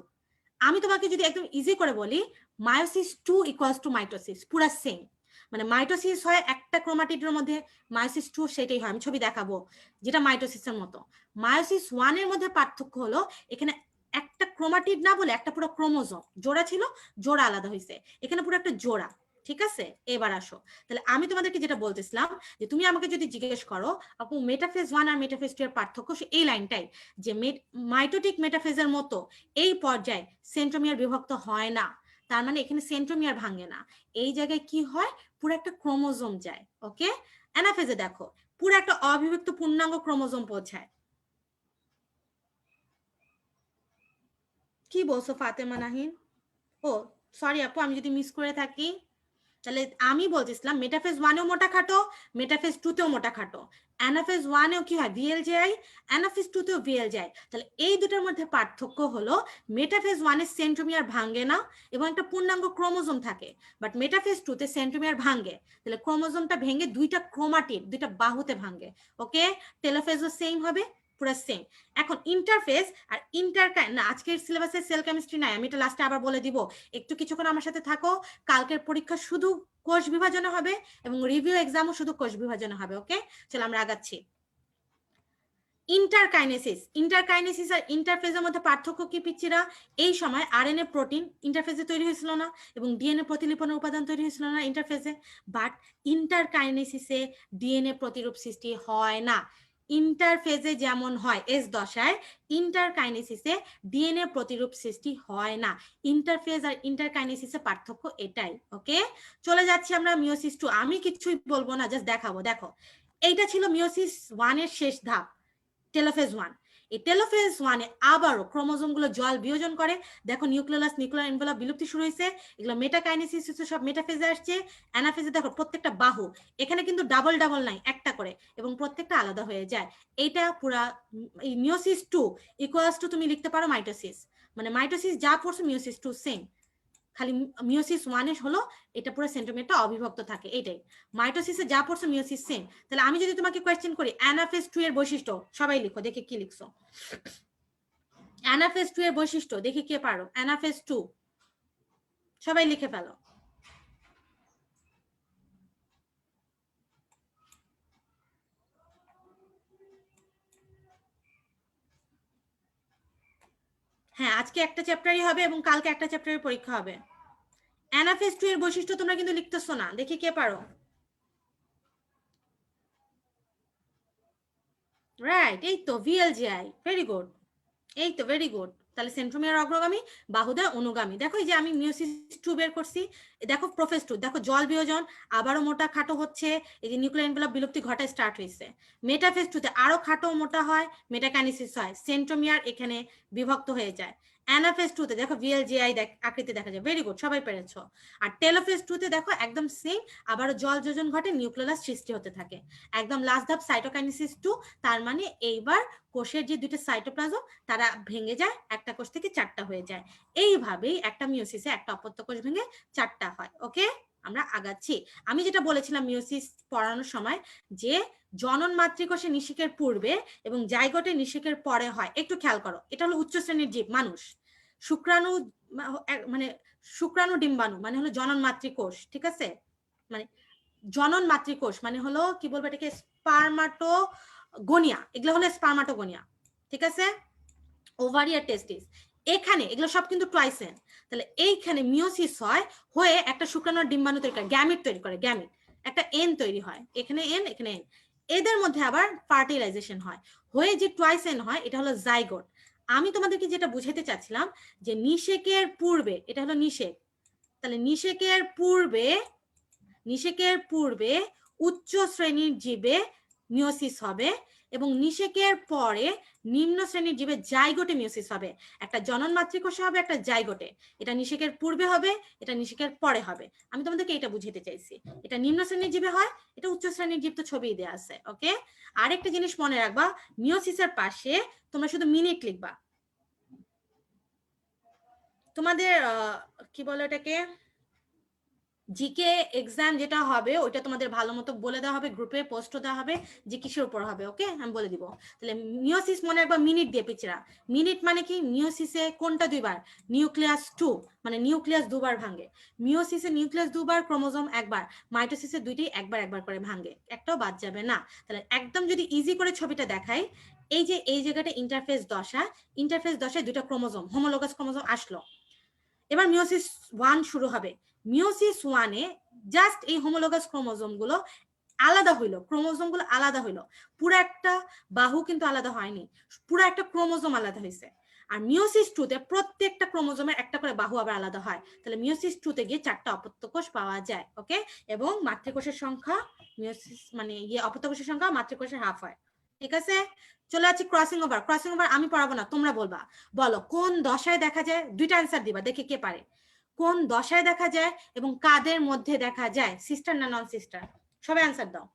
আমি তোমাকে যদি একদম ইজি করে বলি, মায়োসিস 2 ইকুয়ালস টু মাইটোসিস, পুরো সেম। মানে মাইটোসিস হয় একটা ক্রোমাটিডের মধ্যে, মায়োসিস 2 সেটাই হয়, আমি ছবি দেখাবো যেটা মাইটোসিসের মতো। মায়োসিস 1 এর মধ্যে পার্থক্য হলো এখানে একটা ক্রোমাটিড না বলে একটা পুরো ক্রোমোজোম, জোড়া ছিল জোড়া আলাদা হয়েছে, এখানে পুরো একটা জোড়া। ঠিক আছে, এবার আসো। তাহলে আমি তোমাদেরকে যেটা বলতেছিলাম যে তুমি আমাকে যদি জিজ্ঞেস করো আপু মেটাফেজ 1 আর মেটাফেজ 2 এর পার্থক্য, এই লাইনটাই যে মাইটোটিক মেটাফেজের মতো এই পর্যায়ে সেন্ট্রোমিয়ার বিভক্ত হয় না, তার মানে এখানে সেন্ট্রোমিয়ার ভাঙে না, এই জায়গায় কি হয় পুরো একটা ক্রোমোজোম যায়। ওকে, অ্যানাফেজে দেখো পুরো একটা অবিভক্ত পূর্ণাঙ্গ ক্রোমোজোম পৌঁছায়। কি বলছো ফাতেমা নাহিন? ও সরি আপু, আমি যদি মিস করে থাকি। তাহলে আমি বলতেছিলাম মেটাফেজ 1-এও মোটা খাটো, মেটাফেজ 2-তেও মোটা খাটো। অ্যানাফেজ 1-এও কি হয় ভিএলজেআই, অ্যানাফেজ 2-তেও ভিএলজেআই। তাহলে এই দুটোর মধ্যে পার্থক্য হলো মেটাফেজ 1-এ সেন্ট্রোমিয়ার ভাঙে না এবং একটা পূর্ণাঙ্গ ক্রোমোজোম থাকে, বাট মেটাফেজ 2-তে সেন্ট্রোমিয়ার ভাঙে। তাহলে ক্রোমোজোমটা ভেঙে দুইটা ক্রোমাটিড, দুইটা বাহুতে ভাঙে। ওকে, টেলোফেজও সেম হবে, পুরো সেম। এখন ইন্টারফেস আর না, আজকের সিলেবাসে সেল কেমিস্ট্রি নাই, আমি এটা লাস্টে আবার বলে দিব, একটু কিছুক্ষণ আমার সাথে থাকো। কালকের পরীক্ষা শুধু কোষ বিভাজনে হবে এবং রিভিউ এক্সামও শুধু কোষ বিভাজনে হবে। ওকে, চলো আমরা আগাচ্ছি। ইন্টারকাইনেসিস, ইন্টারকাইনেসিস আর ইন্টারফেজের মধ্যে পার্থক্য কি পিচ্ছিরা? এই সময় আরএনএ প্রোটিন ইন্টারফেজে তৈরি হয়েছিল না এবং ডিএনএ প্রতিলিপনের উপাদান তৈরি হয়েছিল না ইন্টারফেজে, বাট ইন্টারকাইনেসিসে ডিএনএ প্রতিরূপ সৃষ্টি হয় না। ইন্টারফেজে যেমন হয় এস দশায়, ইন্টারকাইনেসিসে ডিএনএ প্রতিরূপ সৃষ্টি হয় না। ইন্টারফেজ আর ইন্টারকাইনেসিসে পার্থক্য এটাই। ওকে, চলে যাচ্ছি আমরা মিওসিস 2। আমি কিছুই বলবো না, জাস্ট দেখাবো। দেখো এইটা ছিল মিওসিস 1 এর শেষ ধাপ, টেলোফেজ 1। এই টেলোফেজ 1-এ আবারও ক্রোমোজোম গুলো জল বিয়োজন করে। দেখো নিউক্লিয়াস নিউক্লিয়ার এনভেলপ বিলুপ্তি শুরু হয়েছে, এগুলো মেটাকাইনেসিস হচ্ছে, সব মেটাফেজে আসছে। অ্যানাফেজে দেখো প্রত্যেকটা বাহু, এখানে কিন্তু ডাবল ডাবল নাই, একটা করে, এবং প্রত্যেকটা আলাদা হয়ে যায়। এইটা পুরা এই মিওসিস 2 ইকুয়ালস টু তুমি লিখতে পারো মাইটোসিস, মানে মাইটোসিস যা পড়ছে মিওসিস 2 সেম, খালি মিওসিস 1-এ হলো এটা পুরো সেন্ট্রোমিয়ারটা অবিভক্ত থাকে, এটাই। মাইটোসিসে যা পড়ছে মিওসিস সেম। তাহলে আমি যদি তোমাকে কোয়েশ্চেন করি অ্যানাফেজ 2 এর বৈশিষ্ট্য, সবাই লিখো দেখে কি লিখছো। অ্যানাফেজ 2 এর বৈশিষ্ট্য দেখে কে পারো, অ্যানাফেজ 2 সবাই লিখে ফেলো। হ্যাঁ, আজকে একটা চ্যাপ্টারই হবে এবং কালকে একটা চ্যাপ্টারের পরীক্ষা হবে। অ্যানাফেজ 2 এর বৈশিষ্ট্য তোমরা কিন্তু লিখতেছো না, দেখি কে পারো। রাইট, এই তো ভিএলজিআই, ভেরি গুড, এই তো ভেরি গুড। তাহলে সেন্ট্রোমিয়ার অগ্রগামী, বাহুদা অনুগামী। দেখো এই যে আমি মিওসিস 2 বের করছি, দেখো প্রোফেজ 2, দেখো জল বিয়োজন আবারও মোটা খাটো হচ্ছে, এই যে নিউক্লিয়ার এনভেলপ বিলুপ্তি ঘটা স্টার্ট হয়েছে। মেটাফেজ 2-তে আরো খাটো মোটা হয়, মেটাকাইনেসিস হয়, সেন্ট্রোমিয়ার এখানে বিভক্ত হয়ে যায়। অ্যানাফেজ 2-তে দেখো ভিএলজিআই আকৃতি দেখা যায়, ভেরি গুড, সবাই পেরেছো। আর টেলোফেজ 2-তে দেখো একদম সেম, আবারও জল যোজন ঘটে, নিউক্লিয়াস সৃষ্টি হতে থাকে। একদম লাস্ট ধাপ সাইটোকাইনেসিস 2, তার মানে এইবার কোষের যে দুটো সাইটোপ্লাজম তারা ভেঙে যায়, একটা কোষ থেকে চারটা হয়ে যায়। এইভাবেই একটা মিওসিসে একটা অপত্য কোষ ভেঙে চারটা হয়। ওকে, আমরা আগাচ্ছি। আমি যেটা বলেছিলাম মিওসিস পড়ানোর সময়, যে জনন মাতৃকোষে নিষেকের পূর্বে এবং জাইগোটে নিষেকের পরে হয়, একটু খেয়াল করো, এটা হলো উচ্চ শ্রেণীর জীব মানুষ। শুক্রাণু মানে শুক্রাণু ডিম্বাণু মানে হলো জনন মাতৃকোষ, ঠিক আছে, মানে জনন মাতৃকোষ মানে হলো কি বলবো এটাকে, স্পার্মাটোগোনিয়া, এগুলো হলো স্পার্মাটোগোনিয়া, ঠিক আছে, ওভারি আর টেস্টিস, এখানে এগুলো সব কিন্তু ট্রাইসেন। তাহলে এইখানে মিওসিস হয়, হয়ে একটা শুক্রাণুর ডিম্বাণু তৈরি করে, গ্যামিট তৈরি করে, গ্যামিট একটা এন তৈরি হয়, এখানে এন এখানে এন, এদের মধ্যে আবার ফার্টিলাইজেশন হয়, হয়ে যে ট্রাইসেন হয় এটা হলো জাইগোট। আমি তোমাদেরকে যেটা বুঝাতে চাচ্ছিলাম যে নিষেকের পূর্বে, এটা হলো নিষেক, তাহলে নিষেকের পূর্বে উচ্চ শ্রেণীর জীবে মিওসিস হবে এবং নিষেকের পরে নিম্ন শ্রেণীর জীবে জাইগোটে মিওসিস হবে। একটা জনন মাতৃকোষে হবে, একটা জাইগোটে। এটা নিষেকের পূর্বে হবে, এটা নিষেকের পরে হবে। আমি তোমাদেরকে এটা বুঝাতে চাইছি, এটা নিম্ন শ্রেণীর জীবে হয়, এটা উচ্চ শ্রেণীর জীব, তো ছবি দেয়া আছে। ওকে, আরেকটা জিনিস মনে রাখবা, মিওসিসের পাশে তোমরা শুধু মিনিট লিখবা। তোমাদের কি বলে এটাকে, জিকে এক্সাম যেটা হবে ওইটা তোমাদের ভালো মতো বলে দেওয়া হবে, গ্রুপে পোস্ট দেওয়া হবে যে কিসের উপর হবে। ওকে, আমি বলে দিব। তাহলে মিওসিস মনে একবার মিনিট দিয়ে পিছরা, মিনিট মানে কি, মিওসিসে কোনটা দুইবার, নিউক্লিয়াস 2 মানে নিউক্লিয়াস দুবার ভাঙে, মিওসিসে নিউক্লিয়াস দুবার, ক্রোমোজোম একবার, মাইটোসিসে দুইটাই একবার একবার করে ভাঙে, একটাও বাদ যাবে না। তাহলে একদম যদি ইজি করে ছবিটা দেখাই, এই যে এই জায়গাটা ইন্টারফেস দশা, ইন্টারফেস দশায় দুইটা ক্রোমোজোম, হোমোলোগাস ক্রোমোজোম আসলো, এবার মিওসিস 1 শুরু হবে। মিওসিস 1-এ জাস্ট এই হোমোলোগাস ক্রোমোজোম গুলো আলাদা হইলো, ক্রোমোজোম গুলো আলাদা হইলো, পুরো একটা বাহু কিন্তু আলাদা হয়নি, পুরো একটা ক্রোমোজোম আলাদা হয়েছে। আর মিওসিস 2-তে প্রত্যেকটা ক্রোমোজোমের একটা করে বাহু আবার আলাদা হয়। তাহলে মিওসিস 2-তে গিয়ে 4টা অপত্য কোষ পাওয়া যায়। ওকে, এবং মাতৃকোষের সংখ্যা, মিওসিস মানে অপত্য কোষের সংখ্যা মাতৃকোষের হাফ হয়। ঠিক আছে, চলে আসছি ক্রসিং ওভার। ক্রসিং ওভার আমি পড়াবো না, তোমরা বলবা, বলো কোন দশায় দেখা যায়, দুইটা অ্যান্সার দিবা, দেখে কে পারে। কোন দশায় দেখা যায় এবং কাদের মধ্যে দেখা যায়, সিস্টার না নন সিস্টার, সবাই অ্যান্সার দাও।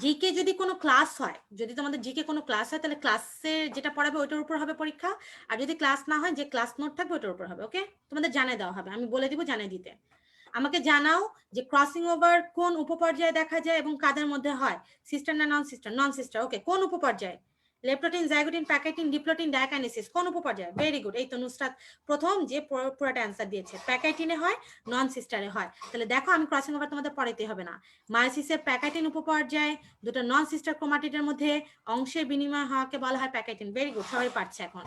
জিকে যদি কোনো ক্লাস হয়, যদি তোমাদের জিকে কোনো ক্লাস হয়, তাহলে ক্লাসে যেটা পড়াবে ওইটার উপর হবে পরীক্ষা, আর যদি ক্লাস না হয়, যে ক্লাস নোট থাকবে ওইটার উপর হবে। ওকে, তোমাদের জানিয়ে দেওয়া হবে, আমি বলে দিব জানিয়ে দিতে। আমাকে জানাও যে ক্রসিং ওভার কোন উপপর্যায়ে দেখা যায় এবং কাদের মধ্যে হয়, সিস্টার না নন সিস্টার, নন সিস্টার। ওকে, কোন উপপর্যায়ে, leptotene, zygotene, pachytene, diplotene, diakinesis, কোন উপপর্যায়ে? ভেরি গুড, এই তো নুসরাত প্রথম যে পুরোটা অ্যান্সার দিয়েছে, প্যাকাইটিনে হয়, নন সিস্টারে হয়। তাহলে দেখো আমি ক্রসিং ওভার তোমাদের পড়াইতে হবে না, মায়োসিসের প্যাকাইটিন উপপর্যায়ে দুটো নন সিস্টার ক্রোমাটিডের মধ্যে অংশের বিনিময় হওয়াকে বলা হয় প্যাকাইটিন। ভেরি গুড, সবাই পারছে এখন।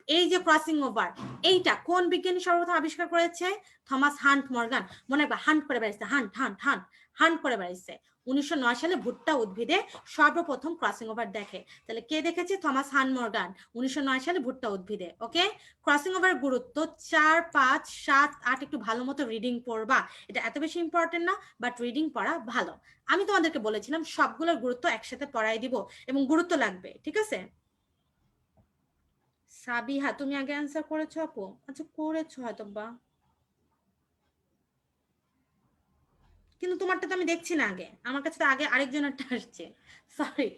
এই যে ক্রসিং ওভার, এইটা কোন বিজ্ঞানী সর্বপ্রথম আবিষ্কার করেছে? Thomas hunt Morgan. মনে রাখবা, হান্ট করে বেড়াইছে, হান্ট করে বেড়াইছে। 1909 সালে ভুট্টা উদ্ভিদে সর্বপ্রথম ক্রসিং ওভার দেখে। তাহলে কে দেখেছে? থমাস হান্ট মর্গান, 1909 সালে ভুট্টা উদ্ভিদে। ওকে, ক্রসিং ওভার গুরুত্ব 4, 5, 7, 8 একটু ভালো মতো রিডিং পড়বা, এটা এত বেশি ইম্পর্টেন্ট না, বাট রিডিং পড়া ভালো। আমি তোমাদেরকে বলেছিলাম সবগুলোর গুরুত্ব একসাথে পড়াই দিব এবং গুরুত্ব লাগবে। ঠিক আছে, সাবিহা তুমি আগে অ্যান্সার করেছো আপু? আচ্ছা করেছো হয়তো বা, কিন্তু তোমারটা তো আমি দেখছি না আগে, আমার কাছে তো আগে আরেকজনেরটা আসছে, সরি।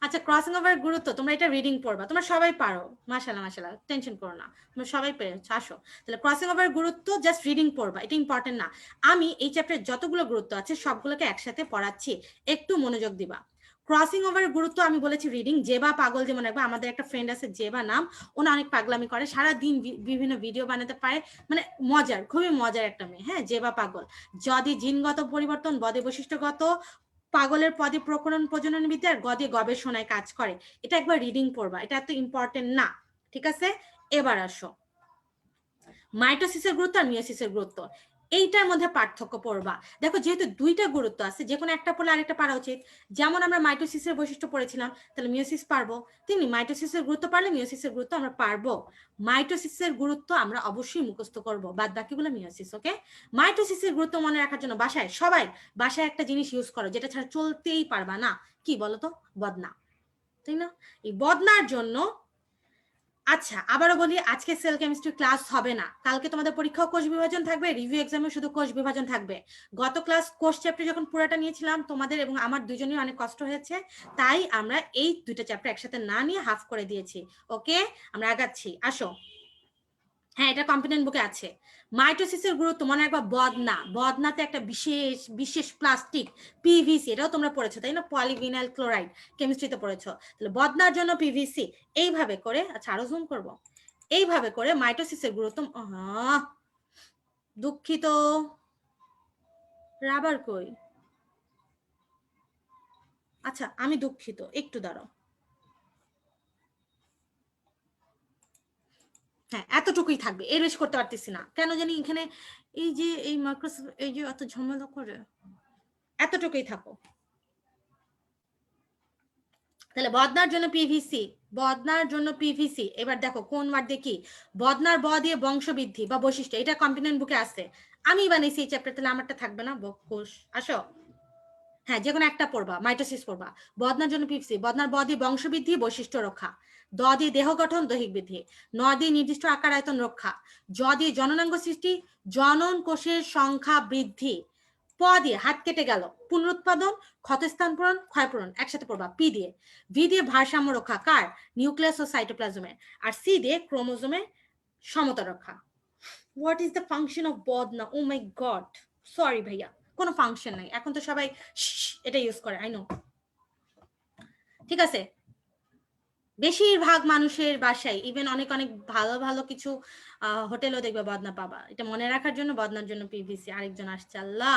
আচ্ছা, ক্রসিং ওভার গুরুত্ব তোমরা এটা রিডিং পড়বা, তোমরা সবাই পারো, মাশাআল্লাহ মাশাআল্লাহ, টেনশন করো না, তোমরা সবাই পেরেছো। আসো, তাহলে ক্রসিং ওভার গুরুত্ব জাস্ট রিডিং পড়বা, এটা ইম্পর্টেন্ট না। আমি এই চ্যাপ্টারে যতগুলো গুরুত্ব আছে সবগুলোকে একসাথে পড়াচ্ছি, একটু মনোযোগ দিবা। ক্রসিং ওভার গুরুত্ব আমি বলেছি রিডিং। জেবা পাগল, যেমন একবার আমাদের একটা ফ্রেন্ড আছে জেবা নাম, ওনা অনেক পাগলামি করে, সারা দিন বিভিন্ন ভিডিও বানাতে পারে, মানে মজার, খুবই মজার একটা মেয়ে। হ্যাঁ, জেবা পাগল। যদি জিনগত পরিবর্তন, বদে বৈশিষ্ট্যগত, পাগলের পদে প্রকরণ প্রজনন বিদ্যার, গদে গবেষণায় কাজ করে। এটা একবার রিডিং পড়বা, এটা এত ইম্পর্টেন্ট না। ঠিক আছে, এবার আসো মাইটোসিসের গুরুত্ব আর মিয়োসিসের গুরুত্ব, এইটার মধ্যে পার্থক্য পড়বা। দেখো, যেহেতু দুইটা গুরুত্ব আছে, যে কোনো একটা পড়লে আরেকটা পারা উচিত। যেমন আমরা মাইটোসিসের বৈশিষ্ট্য পড়েছিলাম, তাহলে মিয়োসিস পারবো, তেমনি মাইটোসিসের গুরুত্ব পারলে মিয়োসিসের গুরুত্ব আমরা পারবো। মাইটোসিসের গুরুত্ব আমরা অবশ্যই মুখস্থ করবো, বাদ বাকিগুলো মিয়োসিস। ওকে, মাইটোসিসের গুরুত্ব মনে রাখার জন্য বাসায় সবাই একটা জিনিস ইউজ করো, যেটা ছাড়া চলতেই পারবা না, কি বলো তো? বদনা, তাই না? এই বদনার জন্য, আচ্ছা আবারও বলি, আজকে সেল কেমিস্ট্রি ক্লাস হবে না, কালকে তোমাদের পরীক্ষাও কোষ বিভাজন থাকবে, রিভিউ এক্সামে শুধু কোষ বিভাজন থাকবে। গত ক্লাস কোষ চ্যাপ্টার যখন পুরোটা নিয়েছিলাম, তোমাদের এবং আমার দুজনেই অনেক কষ্ট হয়েছে, তাই আমরা এই দুইটা চ্যাপ্টার একসাথে না নিয়ে হাফ করে দিয়েছি। ওকে, আমরা আগাচ্ছি, আসো। হ্যাঁ, এটা কম্পিটেন্ট বুকে আছে। মাইটোসিসের গুরুত্ব মনে রাখবা, বদনা, বদনাতে একটা বিশেষ বিশেষ প্লাস্টিক পিভিসি, এটাও তোমরা পড়েছো তাই না, পলিভিনাইল ক্লোরাইড কেমিস্ট্রিতে পড়েছো। তাহলে বদনার জন্য পিভিসি, এইভাবে করে, আচ্ছা আরো জুম করব, এইভাবে করে মাইটোসিসের গুরুত্ব, দুঃখিত, রাবার কই, আচ্ছা আমি দুঃখিত, একটু দাঁড়াও। হ্যাঁ, এতটুকুই থাকবে, এর বেশি করতে পারতেছি না কেন জানি এখানে, এই যে এই মাইক্রোসফট এই যে এত ঝামেলা করে, এতটুকুই থাকো। তাহলে বদনার জন্য পিভিসি, বদনার জন্য পিভিসি। এবার দেখো কোন ওয়ার্ড দেখি, বদনার ব দিয়ে বংশবৃদ্ধি বা বৈশিষ্ট্য, এটা কম্পিটেন্ট বুকে আছে, আমি বানাইছি এই চ্যাপ্টার, তাহলে আমারটা থাকবে না বকুশ, আসো। হ্যাঁ, যে কোনো একটা পড়বা, মাইটোসিস পড়বা। বদনার জন্য পিভিসি, বদনার ব দিয়ে বংশবৃদ্ধি বৈশিষ্ট্য রক্ষা, দ দিয়ে দেহ গঠন দৈহিক বৃদ্ধি, ন দিয়ে নির্দিষ্ট আকার আয়তন রক্ষা, জ দিয়ে জননাঙ্গ সৃষ্টি জনন কোষের সংখ্যা বৃদ্ধি, প দিয়ে হাত কেটে গেল পুনরুৎপাদন ক্ষতস্থান পূরণ ক্ষয়পূরণ, একসাথে পড়বা। পি দিয়ে, ভি দিয়ে ভারসাম্য রক্ষা, কার, নিউক্লিয়াস ও সাইটোপ্লাজমের, আর সি দিয়ে ক্রোমোজোমের সমতা রক্ষা। What is the function of বদনা? ও মাই গড, সরি ভাইয়া, কোনো ফাংশন নাই, এখন তো সবাই এটা ইউজ করে, আই নো। ঠিক আছে, বেশিরভাগ মানুষের বাসায়, ইভেন অনেক অনেক ভালো ভালো কিছু হোটেলও দেখবে বদনা পাবা। এটা মনে রাখার জন্য, বদনার জন্য পিভিসি। আরেকজন আসছে, আল্লাহ,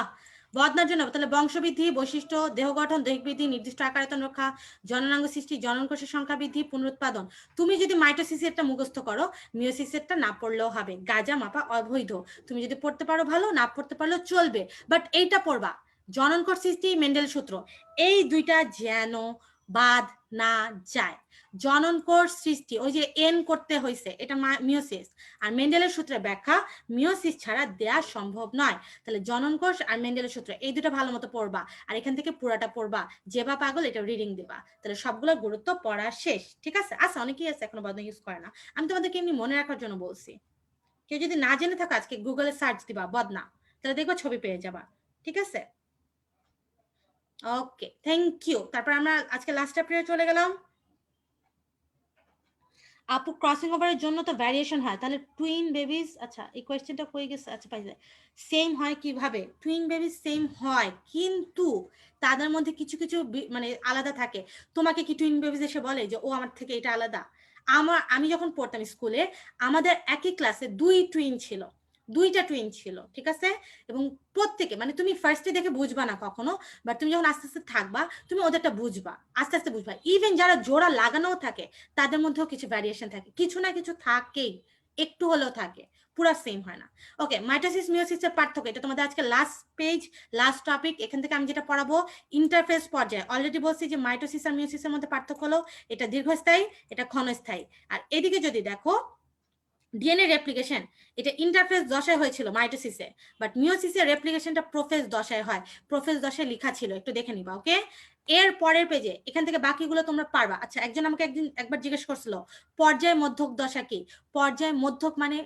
বদনার জন্য তাহলে বংশবৃদ্ধি বৈশিষ্ট্য দেহ গঠন দৈহিক বৃদ্ধি নির্দিষ্ট আকারায়তন রক্ষা জননাঙ্গ সৃষ্টি জনন কোষের সংখ্যা বৃদ্ধি পুনরুৎপাদন। তুমি যদি মাইটোসিসেরটা মুখস্থ করো, মিওসিসেরটা না পড়লেও হবে, গাজা মাপা অবৈধ। তুমি যদি পড়তে পারো ভালো, না পড়তে পারলেও চলবে, বাট এইটা পড়বা। জনন কোষ সৃষ্টি মেন্ডেল সূত্র, এই দুইটা যেন বাদ না যায়। জনন কোষ সৃষ্টি, ওই যে এন করতে হয়েছে, এটা মিওসিস, আর মেন্ডেলের সূত্রে ব্যাখ্যা মিওসিস ছাড়া দেয়া সম্ভব নয়। তাহলে জনন কোষ আর মেন্ডেলের সূত্র, এই দুটো ভালো মতো পড়বা, আর এখান থেকে পুরাটা পড়বা, যেবা পাগল এটা রিডিং দেবা, তাহলে সবগুলো গুরুত্ব পড়া শেষ। ঠিক আছে, আচ্ছা অনেকেই আছে এখনো বদনা ইউজ করে না, আমি তোমাদেরকে এমনি মনে রাখার জন্য বলছি। কেউ যদি না জেনে থাকো, আজকে গুগলে সার্চ দিবা বদনা, তাহলে দেখবা ছবি পেয়ে যাবা। ঠিক আছে, ওকে, থ্যাংক ইউ। তারপর আমরা আজকে লাস্ট চ্যাপ্টারে চলে গেলাম। আপু ক্রসিং ওভারের জন্য তো ভ্যারিয়েশন হয়, তাহলে টুইন বেবিজ, আচ্ছা এই কোয়েশ্চেনটা কই গেছে, আচ্ছা পাইছে, সেম হয় কিভাবে? টুইন বেবিজ সেম হয়, কিন্তু তাদের মধ্যে কিছু কিছু মানে আলাদা থাকে। তোমাকে কি টুইন বেবিজ এসে বলে যে ও আমার থেকে এটা আলাদা? আমি যখন পড়তাম স্কুলে, আমাদের একই ক্লাসে দুই টুইন ছিল, দুইটা টুইন ছিল, ঠিক আছে, এবং প্রত্যেকে, মানে তুমি ফার্স্টে দেখে বুঝবা না কখনো, বাট তুমি যখন আস্তে আস্তে থাকবা, তুমি ওদেরটা বুঝবা, আস্তে আস্তে বুঝবা। ইভেন যারা জোড়া লাগানোও থাকে, তাদের মধ্যেও কিছু ভ্যারিয়েশন থাকে, কিছু না কিছু থাকেই, একটু হলেও থাকে, পুরো সেম হয় না। ওকে, মাইটোসিস মিওসিসের পার্থক্য, এটা তোমাদের আজকে লাস্ট পেজ, লাস্ট টপিক। এখান থেকে আমি যেটা পড়াবো ইন্টারফেস পর্যায়ে, অলরেডি বলছি যে মাইটোসিস আর মিওসিসের মধ্যে পার্থক্য হলো এটা দীর্ঘস্থায়ী, এটা ক্ষণস্থায়ী। আর এদিকে যদি দেখো ডিএনএ রেপ্লিকেশন, এটা ইন্টারফেস দশায় হয়েছিল মাইটোসিসে, বাট মিওসিসের রেপ্লিকেশনটা প্রোফেজ দশায় হয়, প্রোফেজ দশায় লেখা ছিল, একটু দেখে নিবা। ওকে, এর পরের পেজে এখান থেকে বাকিগুলো তোমরা পারবা। আচ্ছা, একজন আমাকে একবার জিজ্ঞেস করছিল পর্যায় মধ্যক দশা কি? পর্যায় মধ্যক মানে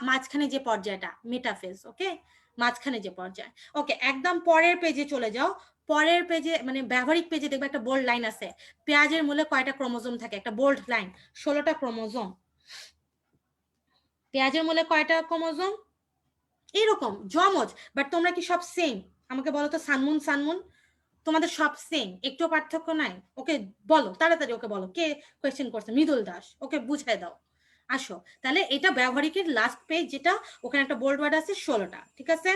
মাঝখানে যে পর্যায়টা, মেটাফেজ। ওকে, মাঝখানে যে পর্যায়। ওকে, একদম পরের পেজে চলে যাও। পরের পেজে মানে ব্যবহারিক পেজে দেখবে একটা বোল্ড লাইন আছে, পেঁয়াজের মূলে কয়টা ক্রোমোজোম থাকে, একটা বোল্ড লাইন, 16টা ক্রোমোজোম। পেঁয়াজের মূলে কয়টা ক্রোমোজোম? এরকম জমজ, বাট তোমরা কি সব সেম? আমাকে বলো তো, সানমুন সানমুন, তোমাদের সব সেম, একটু পার্থক্য নাই? ওকে বলো তাড়াতাড়ি, ওকে বলো কে কোয়েশ্চেন করছে, মৃদুল দাস, ওকে বুঝাই দাও। আসো, তাহলে এটা ব্যবহারিকের লাস্ট পেজ, যেটা ওখানে একটা বোল্ড ওয়ার্ড আছে 16টা, ঠিক আছে।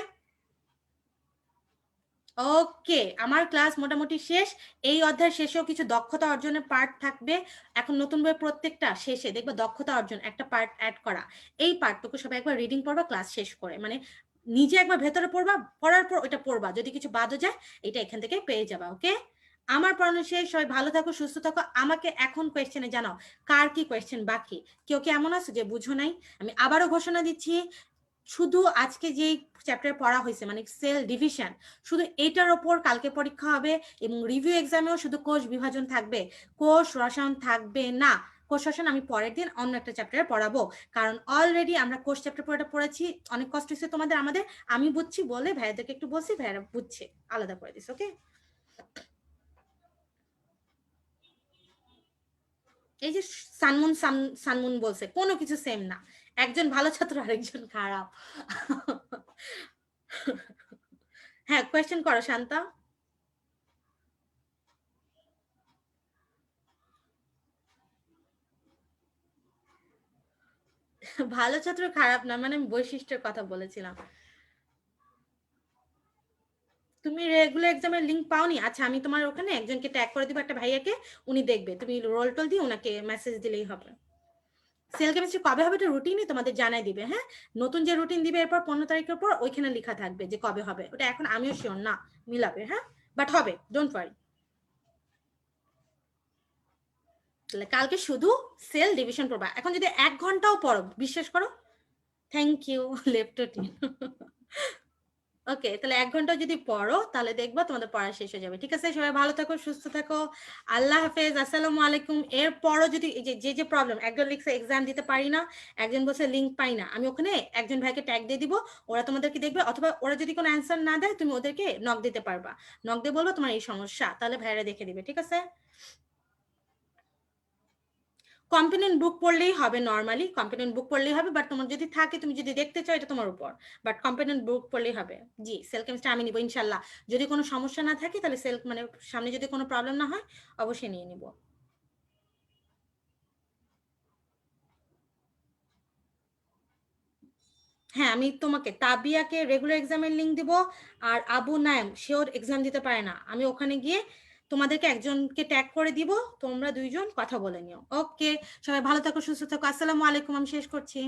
ওকে, আমার ক্লাস মোটামুটি শেষ। এই অধ্যায় শেষেও কিছু দক্ষতা অর্জনের পার্ট থাকবে। এখন নতুন বই প্রত্যেকটা শেষে দেখবে দক্ষতা অর্জন একটা পার্ট অ্যাড করা। এই পার্টটুকু সবাই একবার রিডিং পড়বা ক্লাস শেষ করে, মানে নিজে একবার ভেতরে পড়বা, পড়ার পর ওইটা পড়বা, যদি কিছু বাদও যায় এটা এখান থেকে পেয়ে যাবা। ওকে, আমার পড়ানো শেষ, সবাই ভালো থাকো সুস্থ থাকো। আমাকে এখন কোয়েশ্চেনে জানাও কার কি কোয়েশ্চেন বাকি, কেউ কি এমন আছে যে বুঝো নাই? আমি আবারও ঘোষণা দিচ্ছি, শুধু আজকে যেই চ্যাপ্টার পড়া হয়েছে মানে সেল ডিভিশন, শুধু এটার ওপর কালকে পরীক্ষা হবে, এবং রিভিউ এক্সামেও শুধু কোষ বিভাজন থাকবে, কোষ রসায়ন থাকবে না। কোষ রসায়ন আমি পরের দিন অন্য একটা চ্যাপ্টারে পড়াবো, কারণ অলরেডি আমরা কোষ চ্যাপ্টার পুরোটা পড়েছি, অনেক কষ্ট হয়েছে তোমাদের আমাদের, আমি বুঝছি বলে ভাইয়াদেরকে একটু বলছি, ভাইয়ারা বুঝছে, আলাদা করে দিস। ওকে, এই যে সানমুন সানমুন বলছে, কোনো কিছু সেম না, একজন ভালো ছাত্র আরেকজন খারাপ। হ্যাঁ, কোয়েশ্চেন করো শান্তা। ভালো ছাত্র খারাপ না, মানে আমি বৈশিষ্ট্যের কথা বলেছিলাম। তুমি রেগুলার এক্সামের লিংক পাওনি? আচ্ছা, আমি তোমার ওখানে একজনকে ট্যাগ করে দিব, একটা ভাইয়াকে, উনি দেখবে, তুমি রোল টোল দিয়ে ওনাকে মেসেজ দিলেই হবে। সেল কেমিস্ট্রি কবে হবে এটা রুটিনই তোমাদের জানাই দিবে। হ্যাঁ, নতুন যে রুটিন দিবে এরপর 15 তারিখের পর ওইখানে লেখা থাকবে যে কবে হবে, ওটা এখন আমিও শিওর না মিলাবে। হ্যাঁ, বাট হবে, ডোন্ট ওয়ারি। তাহলে কালকে শুধু সেল ডিভিশন পড়বা, এখন যদি 1 ঘন্টাও পড়ো বিশ্বাস করো। Thank you leptotene. ওকে, তাহলে 1 ঘন্টা যদি পড়ো তাহলে দেখবা তোমাদের পড়া শেষ হয়ে যাবে। ঠিক আছে, সবাই ভালো থাকো, সুস্থ থাকো, আল্লাহ হাফেজ, আসসালামু আলাইকুম। এরপরও যদি যে প্রবলেম, একজন লিখছে এক্সাম দিতে পারি না, একজন বলছে লিঙ্ক পাই না, আমি ওখানে একজন ভাইকে ট্যাগ দিয়ে দিব, ওরা তোমাদেরকে দেখবে, অথবা ওরা যদি কোনো অ্যান্সার না দেয় তুমি ওদেরকে নক দিতে পারবা, নক দিয়ে বলবো তোমার এই সমস্যা, তাহলে ভাইরা দেখে দিবে। ঠিক আছে, কম্পোনেন্ট বুক পড়লেই হবে, নর্মালি কম্পোনেন্ট বুক পড়লেই হবে, বাট তোমার যদি থাকে, তুমি যদি দেখতে চাও এটা তোমার উপর, বাট কম্পোনেন্ট বুক পড়লেই হবে। জি, সেল কেমিস্ট্রি আমি নিব ইনশাল্লাহ, যদি কোনো সমস্যা না থাকে তাহলে সেল মানে সামনে যদি কোনো প্রবলেম না হয় অবশ্যই নিয়ে নিব। হ্যাঁ, আমি তোমাকে তাবিয়াকে রেগুলার এক্সামের লিংক দিব, আর আবু নাইম শিওর এক্সাম দিতে পারে না, আমি ওখানে গিয়ে তোমাদেরকে একজনকে ট্যাগ করে দিব, তোমরা দুইজন কথা বলে নিও। ওকে, সবাই ভালো থাকো, সুস্থ থাকো, আসসালামু আলাইকুম, আমি শেষ করছি।